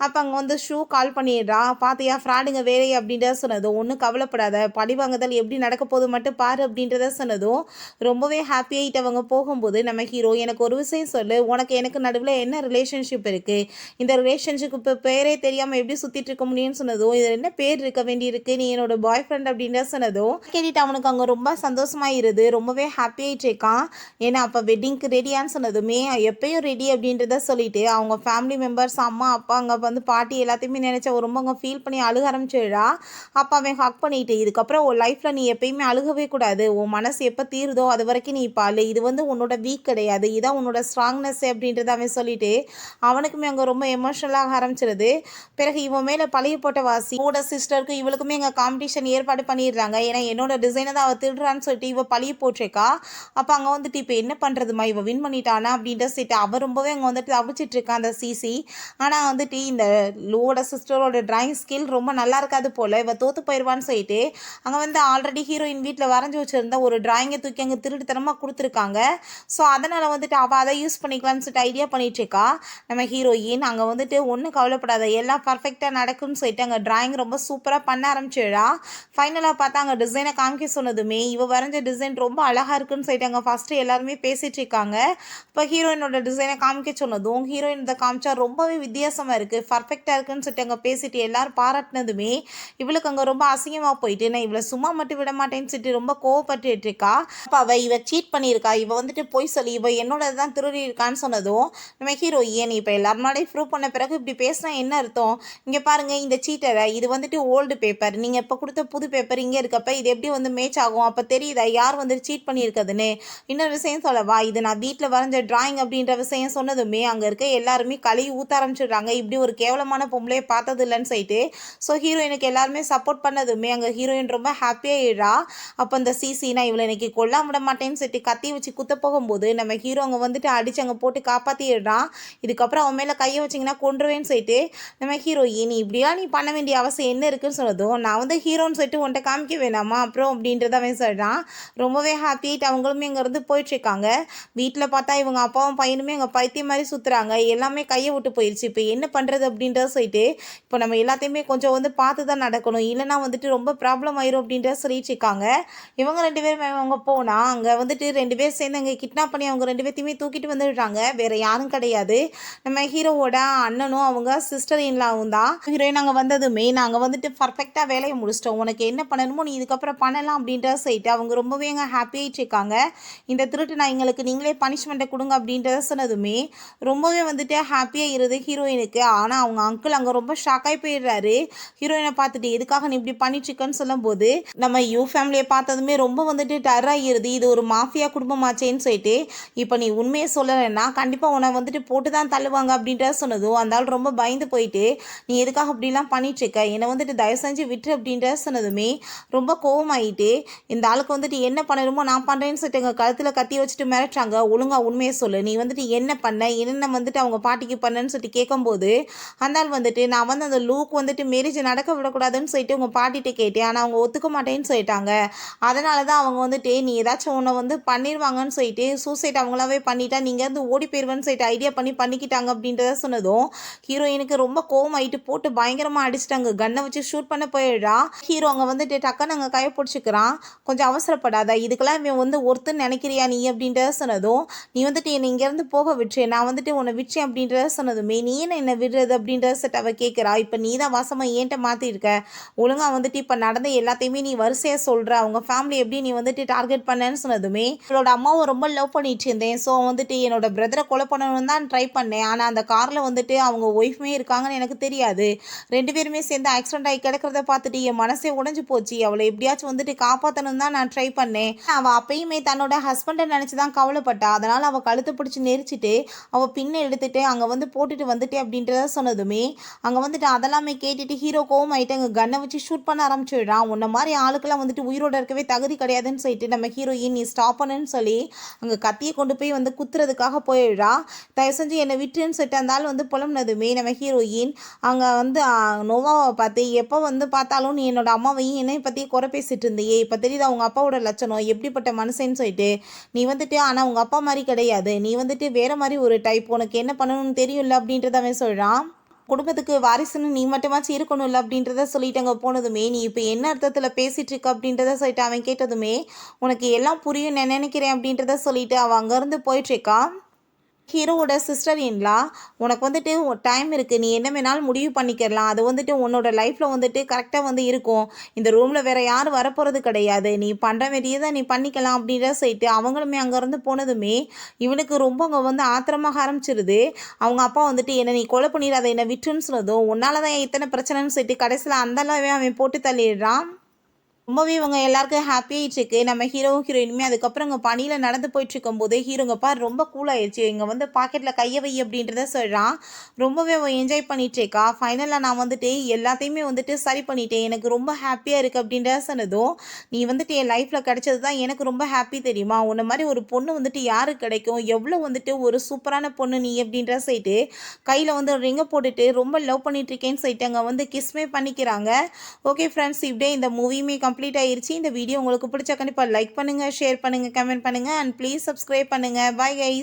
அப்போ அங்கே வந்து ஷூ கால் பண்ணிடுறா. பார்த்தியா ஃப்ராடுங்க வேலை அப்படின்றத சொன்னதும் ஒன்றும் கவலைப்படாத, பழி வாங்குதல் எப்படி நடக்க போது மட்டும் பாரு அப்படின்றத சொன்னதும் ரொம்பவே ஹாப்பியாகிட்டு அவங்க போகும்போது நம்ம ஹீரோ எனக்கு ஒரு விஷயம் சொல்லு, உனக்கு எனக்கு நடுவில் என்ன ரிலேஷன்ஷிப் இருக்குது, இந்த ரிலேஷன்ஷிப் இப்போ பேரே தெரியாமல் எப்படி சுற்றிட்டு இருக்க முடியும்னு சொன்னதும் இதில் என்ன பேர் இருக்க வேண்டியிருக்கு, நீ என்னோட பாய் ஃப்ரெண்ட் அப்படின்ற சொன்னதும் கேட்டுட்டு அவனுக்கு அங்கே ரொம்ப சந்தோஷமாயிருது. ரொம்பவே ஹாப்பியாகிட்டு இருக்கான். ஏன்னா அப்போ வெட்டிங்க்கு ரெடியான்னு சொன்னதுமே எப்பயும் ரெடி அப்படின்றத சொல்லிட்டு அவங்க ஃபேமிலி மெம்பர்ஸ் அம்மா அப்பா அங்கே வந்து பாட்டி எல்லாத்தையுமே நினச்சா ரொம்ப அங்கே ஃபீல் பண்ணி அழுக ஆரம்பிச்சிடுறா. அப்போ அவன் ஹக் பண்ணிட்டு இதுக்கப்புறம் உன் லைஃப்பில் நீ எப்பயுமே அழுகவே கூடாது, உன் மனசு எப்போ தீருதோ அது வரைக்கும் நீ பாலு, இது வந்து உன்னோட வீக் கிடையாது, இதான் உன்னோட ஸ்ட்ராங்னஸ் அப்படின்றத அவன் சொல்லிட்டு அவனுக்குமே அங்கே ரொம்ப எமோஷனலாக ஆரம்பிச்சிருது. பிறகு இவன் மேலே பழைய போட்ட வாசி கூட சிஸ்டருக்கு இவளுக்குமே எங்கள் காம்படிஷன் ஏற்பாடு பண்ணிடுறாங்க. ஏன்னா என்னோட டிசைனை தான் அவள் திருடுறான்னு சொல்லிட்டு இவள் பழைய போட்டிருக்கா. அப்போ அங்கே வந்துட்டு இப்போ என்ன பண்ணுறதுமா, இவள் வின் பண்ணிட்டானா அப்படின்ற சொல்லிட்டு அவள் ரொம்பவே அங்கே வந்துட்டு தவிச்சிட்டு இருக்கான் அந்த சிசி. ஆனால் வந்துட்டு இந்த லோட சிஸ்டரோட டிராயிங் ஸ்கில் ரொம்ப நல்லா இருக்காது போல், இவள் தோற்று போயிடுவான்னு சொல்லிட்டு அங்கே வந்து ஆல்ரெடி ஹீரோயின் வீட்டில் வரைஞ்சி வச்சுருந்த ஒரு டிராயிங்கை தூக்கி அங்கே திருட்டுத்தனமாக கொடுத்துருக்காங்க. ஸோ அதனால் வந்துட்டு அவள் அதை யூஸ் பண்ணிக்கலாம்னு சொல்லிட்டு ஐடியா பண்ணிகிட்ருக்கா. நம்ம ஹீரோயின் அங்கே வந்துட்டு ஒன்றும் கவலைப்படாத, எல்லாம் பர்ஃபெக்டாக நடக்கும்னு சொல்லிட்டு அங்கே டிராயிங் ரொம்ப சூப்பராக பண்ண ஆரம்பிச்சிடா. ஃபைனலாக பார்த்தா அங்கே டிசைனை காமிக்க சொன்னதுமே இவள் வரைஞ்ச டிசைன் ரொம்ப அழகாக இருக்குன்னு சொல்லிட்டு அங்கே ஃபஸ்ட்டு எல்லாருமே பேசிகிட்டு இருக்காங்க. இப்போ ஹீரோயினோட டிசைனை காமிக்க சொன்னதும் ஹீரோயின் இதை காமிச்சா ரொம்பவே வித்தியாசமாக இருக்குது, பர்ஃபெக்டாக இருக்குன்னு சொல்லிட்டு அங்கே பேசிட்டு எல்லாரும் பாராட்டினதுமே இவளுக்கு அங்கே ரொம்ப அசிங்கமாக போயிட்டு நான் இவளை சும்மா மட்டும் விட மாட்டேன்னு சொல்லிட்டு ரொம்ப கோவப்பட்டு இருக்கா. அப்போ அவள் இவ சீட் பண்ணியிருக்கா, இவள் வந்துட்டு போய் சொல்லி இவள் என்னோட தான் திருடி இருக்கான்னு சொன்னதும் நம்ம ஹீரோயின் இப்போ எல்லாரும் முன்னாடி ப்ரூவ் பண்ண பிறகு இப்படி பேசினா என்ன அர்த்தம், இங்கே பாருங்கள் இந்த சீட்டரை இது வந்துட்டு ஓல்டு பேப்பர், நீங்கள் இப்போ கொடுத்த புது பேப்பர் இங்கே இருக்கப்ப இது எப்படி வந்து மேட்ச் ஆகும், அப்போ தெரியுதா யார் வந்து சீட் பண்ணியிருக்குதுன்னு. இன்னொரு விஷயம் சொல்லவா, இது நான் வீட்டில் வரைஞ்ச டிராயிங் அப்படின்ற விஷயம் சொன்னதுமே அங்கே இருக்க எல்லாருமே கழுவி ஊற்ற ஆரம்பிச்சிடுறாங்க, இப்படி ஒரு கேவலமான பொம்பளையை பார்த்தது இல்லைன்னு சொல்லிட்டு. ஸோ ஹீரோயினுக்கு எல்லாருமே சப்போர்ட் பண்ணதுமே அங்கே ஹீரோயின் ரொம்ப ஹாப்பியாகிடுறா. அப்போ அந்த சிசினா இவளை இன்னைக்கு கொல்லாம விட மாட்டேன்னு சொல்லிட்டு கத்தி வச்சு குத்த போகும்போது நம்ம ஹீரோ அங்கே வந்துட்டு அடிச்சு அங்கே போட்டு காப்பாற்றிடுறான். இதுக்கப்புறம் அவன் மேலே கையை வச்சிங்கன்னா கொன்றுவேன்னு சொல்லிட்டு நம்ம ஹீரோயின் இப்படிலாம் நீ பண்ண வேண்டிய அவசியம் என்ன இருக்குன்னு சொன்னதும் நான் வந்து ஹீரோன்னு சொல்லிட்டு உன்ட்ட காமிக்க வேணாமா அப்புறம் அப்படின்றத அவன் சொல்கிறான். ரொம்பவே ஹாப்பியாகிட்டு அவங்களுமே இங்கேருந்து போயிட்டுருக்காங்க. வீட்டில் பார்த்தா இவங்க அப்பாவும் பையனுமே அங்கே பைத்தியம் மாதிரி சுற்றுறாங்க. எல்லாமே கையை விட்டு போயிடுச்சு. இப்போ என்ன பண்ணுறது அப்படின்றத சொல்லிட்டு இப்போ நம்ம எல்லாத்தையுமே கொஞ்சம் வந்து பார்த்து தான் நடக்கணும், இல்லைனா வந்துட்டு ரொம்ப ப்ராப்ளம் ஆயிரும் அப்படின்றத சொல்லிட்டு இருக்காங்க. இவங்க 2 பேரும் அவங்க போனால் அங்கே வந்துட்டு 2 பேர் சேர்ந்து அங்கே கிட்னாப் பண்ணி அவங்க 2 பேர்த்தையுமே தூக்கிட்டு வந்துடுறாங்க. வேறு யாரும் கிடையாது, நம்ம ஹீரோவோட அண்ணனும் அவங்க சிஸ்டர் இன்லாவும் தான். ஹீரோயின் அங்கே வந்ததுமே நாங்கள் வந்துட்டு பர்ஃபெக்டாக வேலையை முடிச்சிட்டோம், உனக்கு என்ன பண்ணணுமோ நீ இதுக்கப்புறம் பண்ணலாம் அப்படின்றத சொல்லிட்டு அவங்க ரொம்பவே அங்கே ஹாப்பியாகிட்டு இருக்காங்க. இந்த திருட்டு நான் எங்களுக்கு நீங்களே பனிஷ்மெண்ட்டை கொடுங்க அப்படின்றத சொன்னதுமே ரொம்பவே வந்துட்டு ஹாப்பியாக இருது ஹீரோயினுக்கு. ஆனால் அவங்க அங்கிள் அங்கே ரொம்ப ஷாக்காகி போயிடுறாரு. ஹீரோயினை பார்த்துட்டு எதுக்காக நீ இப்படி பண்ணிட்டுருக்கன்னு சொல்லும்போது நம்ம ஃபேமிலியை பார்த்ததுமே ரொம்ப வந்துட்டு டர்ராகிருது. இது ஒரு மாஃபியா குடும்பமாச்சேன்னு சொல்லிட்டு இப்போ நீ உண்மையை சொல்லலைன்னா கண்டிப்பாக உன்னை வந்துட்டு போட்டு தான் தள்ளுவாங்க அப்படின்றத சொன்னதும் அந்த ஆள் ரொம்ப பயந்து போயிட்டு நீ எதுக்காக அப்படிலாம் பண்ணிட்டுருக்க, என்னை வந்துட்டு தயவு செஞ்சு விட்டு அப்படின்றத சொன்னதுமே ரொம்ப கோவமாயிட்டு இந்த ஆளுக்கு வந்துட்டு என்ன பண்ணணுமோ நான் பண்ணுறேன்னு சொல்லிட்டு எங்கள் கழுத்தில் கத்தி வச்சுட்டு மிரட்டுறாங்க. ஒழுங்கா உண்மையை சொல்லு, நீ வந்துட்டு என்ன பண்ண, என்னென்ன வந்துட்டு அவங்க பாட்டிக்கு பண்ணன்னு சொல்லிட்டு கேட்கும்போது அந்த ஆள் வந்துட்டு நான் வந்து அந்த லூக் வந்துட்டு மேரேஜ் நடக்க விடக்கூடாதுன்னு சொல்லிட்டு உங்கள் பாட்டிகிட்ட கேட்டேன், ஆனால் அவங்க ஒத்துக்க மாட்டேன்னு சொல்லிட்டாங்க, அதனால தான் அவங்க வந்துட்டு நீ ஏதாச்சும் ஒன்று வந்து பண்ணிடுவாங்கன்னு சொல்லிட்டு சூசைட் அவங்களாவே பண்ணிட்டா நீங்கள் வந்து ஓடி போயிடுவேன்னு சொல்லிட்டு ஐடியா பண்ணிக்கிட்டாங்க அப்படின்றத சொன்னதும் ஹீரோயினுக்கு ரொம்ப கோவம் ஆகிட்டு போட்டு பயங்கரமாக அடிச்சிட்டாங்க. கன்னை வச்சு ஷூட் பண்ண போயிடுறா. ஹீரோ அங்கே வந்துட்டு டக்குன்னு அங்கே கையை பிடிச்சிக்கிறான். கொஞ்சம் அவசரப்படாத, இதுக்கெல்லாம் இவன் வந்து ஒருத்தன்னு நினைக்கிறியா நீ அப்படின்றத சொன்னதும் நீ வந்துட்டு என்னை இங்கேருந்து போக விட்டுரு, நான் வந்துட்டு உன்னை விட்டேன் அப்படின்றத சொன்னதுமே நீ என்ன விடுறது அப்படின்றத செட் அவள் கேட்குறா. இப்போ நீ தான் வாசமாக ஏன்ட்ட மாற்றிருக்க, ஒழுங்காக வந்துட்டு இப்போ நடந்த எல்லாத்தையுமே நீ வரிசையாக சொல்கிற, அவங்க ஃபேமிலி எப்படி நீ வந்துட்டு டார்கெட் பண்ணேன்னு சொன்னதுமே என்னோட அம்மாவை ரொம்ப லவ் பண்ணிட்டு இருந்தேன், ஸோ வந்துட்டு என்னோட பிரதரை கொலை பண்ணணும்னு தான் ட்ரை பண்ணேன், ஆனால் அந்த காரில் வந்துட்டு அவங்க ஒய்ஃபுமே இருக்காங்கன்னு எனக்கு தெரியாது, 2 பேருமே சேர்ந்து ஆக்சிடென்ட் ஆகி கிடக்கிறத பார்த்துட்டு என் மனசே உடஞ்சி போச்சு, அவளை எப்படியாச்சும் வந்துட்டு காப்பாற்றணும் தான் நான் ட்ரை பண்ணேன். அவள் அப்பயுமே தன்னோட ஹஸ்பண்டை நினச்சி தான் கவலைப்பட்டா, அதனால் அவள் கழுத்து பிடிச்சி நெரிச்சிட்டு அவள் பின்ன எடுத்துட்டு அங்கே வந்து போட்டுட்டு வந்துட்டு அப்படின்றத சொன்னதுமே அங்கே வந்துட்டு அதெல்லாமே கேட்டுட்டு ஹீரோ கோவம் ஆகிட்டு அங்கே கன்னை வச்சு ஷூட் பண்ண ஆரம்பிச்சிடுறான். உன்ன மாதிரி ஆளுக்கெல்லாம் வந்துட்டு உயிரோட இருக்கவே தகுதி கிடையாதுன்னு சொல்லிட்டு நம்ம ஹீரோயின் நீ ஸ்டாப் பண்ணுன்னு சொல்லி அங்கே கத்தியை கொண்டு போய் வந்து குத்துறதுக்காக போயிடுறா. தயவு செஞ்சு என்னை விட்டுன்னு சொல்லிட்டு அந்த ஆள் வந்து புலம்புனதுமே நம்ம ஹீரோயின் அங்கே வந்து நோவாவை பார்த்து எப்போ வந்து பார்த்தாலும் நீ என்னோட அம்மாவையும் என்னை பற்றி குறை பேசிட்டு இருந்தியே, இப்போ தெரியுது அவங்க அப்பாவோட லட்சணம் எப்படிப்பட்ட மனுஷன்னு சொல்லிட்டு நீ வந்துட்டு, ஆனால் உங்கள் அப்பா மாதிரி கிடையாது, நீ வந்துட்டு வேறு மாதிரி ஒரு டைப், உனக்கு என்ன பண்ணணும்னு தெரியும்ல அப்படின்றத அவன் சொல்கிறான். குடும்பத்துக்கு வாரிசுன்னு நீ மட்டுமாச்சும் இருக்கணும்ல அப்படின்றத சொல்லிட்டு அங்கே போனதுமே நீ இப்போ என்ன அர்த்தத்தில் பேசிகிட்டு இருக்க அப்படின்றத சொல்லிட்டு அவன் கேட்டதுமே உனக்கு எல்லாம் புரியும் நான் நினைக்கிறேன் அப்படின்றத சொல்லிட்டு அவன் அங்கேருந்து போயிட்டுருக்கா. ஹீரோவோட சிஸ்டர் இன்லா உனக்கு வந்துட்டு டைம் இருக்குது, நீ என்ன வேணாலும் முடிவு பண்ணிக்கிறலாம், அது வந்துட்டு உன்னோட லைஃப்பில் வந்துட்டு கரெக்டாக வந்து இருக்கும், இந்த ரூமில் வேறு யாரும் வரப்போகிறது கிடையாது, நீ பண்ணுற வேண்டியதை நீ பண்ணிக்கலாம் அப்படின்றத சொல்லிட்டு அவங்களுமே அங்கேருந்து போனதுமே இவனுக்கு ரொம்ப அங்கே வந்து ஆத்திரமாக ஆரம்பிச்சிருது. அவங்க அப்பா வந்துட்டு என்னை நீ கொலை பண்ணிடாத என்னை விட்டுன்னு சொன்னதும் உன்னால தான் இத்தனை பிரச்சனைன்னு சொல்லிட்டு கடைசியில் அந்தளவே அவன் போட்டு தள்ளிடுறான். ரொம்பவே இவங்க எல்லாருக்கும் ஹாப்பியாகிட்டுருக்கு. நம்ம ஹீரோவும் ஹீரோயினுமே அதுக்கப்புறம் இங்கே பணியில் நடந்து போயிட்டுருக்கும் போது ஹீரோங்கப்பா ரொம்ப கூலாகிடுச்சு, இங்கே வந்து பாக்கெட்டில் கையை வை அப்படின்றத சொல்கிறான். ரொம்பவே அவன் என்ஜாய் பண்ணிகிட்ருக்கா. ஃபைனலாக நான் வந்துட்டு எல்லாத்தையுமே வந்துட்டு சரி பண்ணிட்டேன், எனக்கு ரொம்ப ஹாப்பியாக இருக்குது அப்படின்றத சொன்னதும் நீ வந்துட்டு என் லைஃப்பில் கிடச்சது தான் எனக்கு ரொம்ப ஹாப்பி தெரியுமா, உன்ன மாதிரி ஒரு பொண்ணு வந்துட்டு யாருக்கு கிடைக்கும், எவ்வளோ வந்துட்டு ஒரு சூப்பரான பொண்ணு நீ அப்படின்ற சொல்லிட்டு கையில் வந்து ரிங்கை போட்டுட்டு ரொம்ப லவ் பண்ணிகிட்ருக்கேன்னு சொல்லிட்டு அங்கே வந்து கிஸ்மே பண்ணிக்கிறாங்க. ஓகே ஃப்ரெண்ட்ஸ், இப்படியே இந்த மூவியுமே கம்ப்ளீட் ஆயிருச்சு. இந்த வீடியோ உங்களுக்கு பிடிச்சா கண்டிப்பாக லைக் பண்ணுங்கள், ஷேர் பண்ணுங்கள், கமெண்ட் பண்ணுங்கள் அண்ட் ப்ளீஸ் சப்ஸ்கிரைப் பண்ணுங்கள். Bye guys.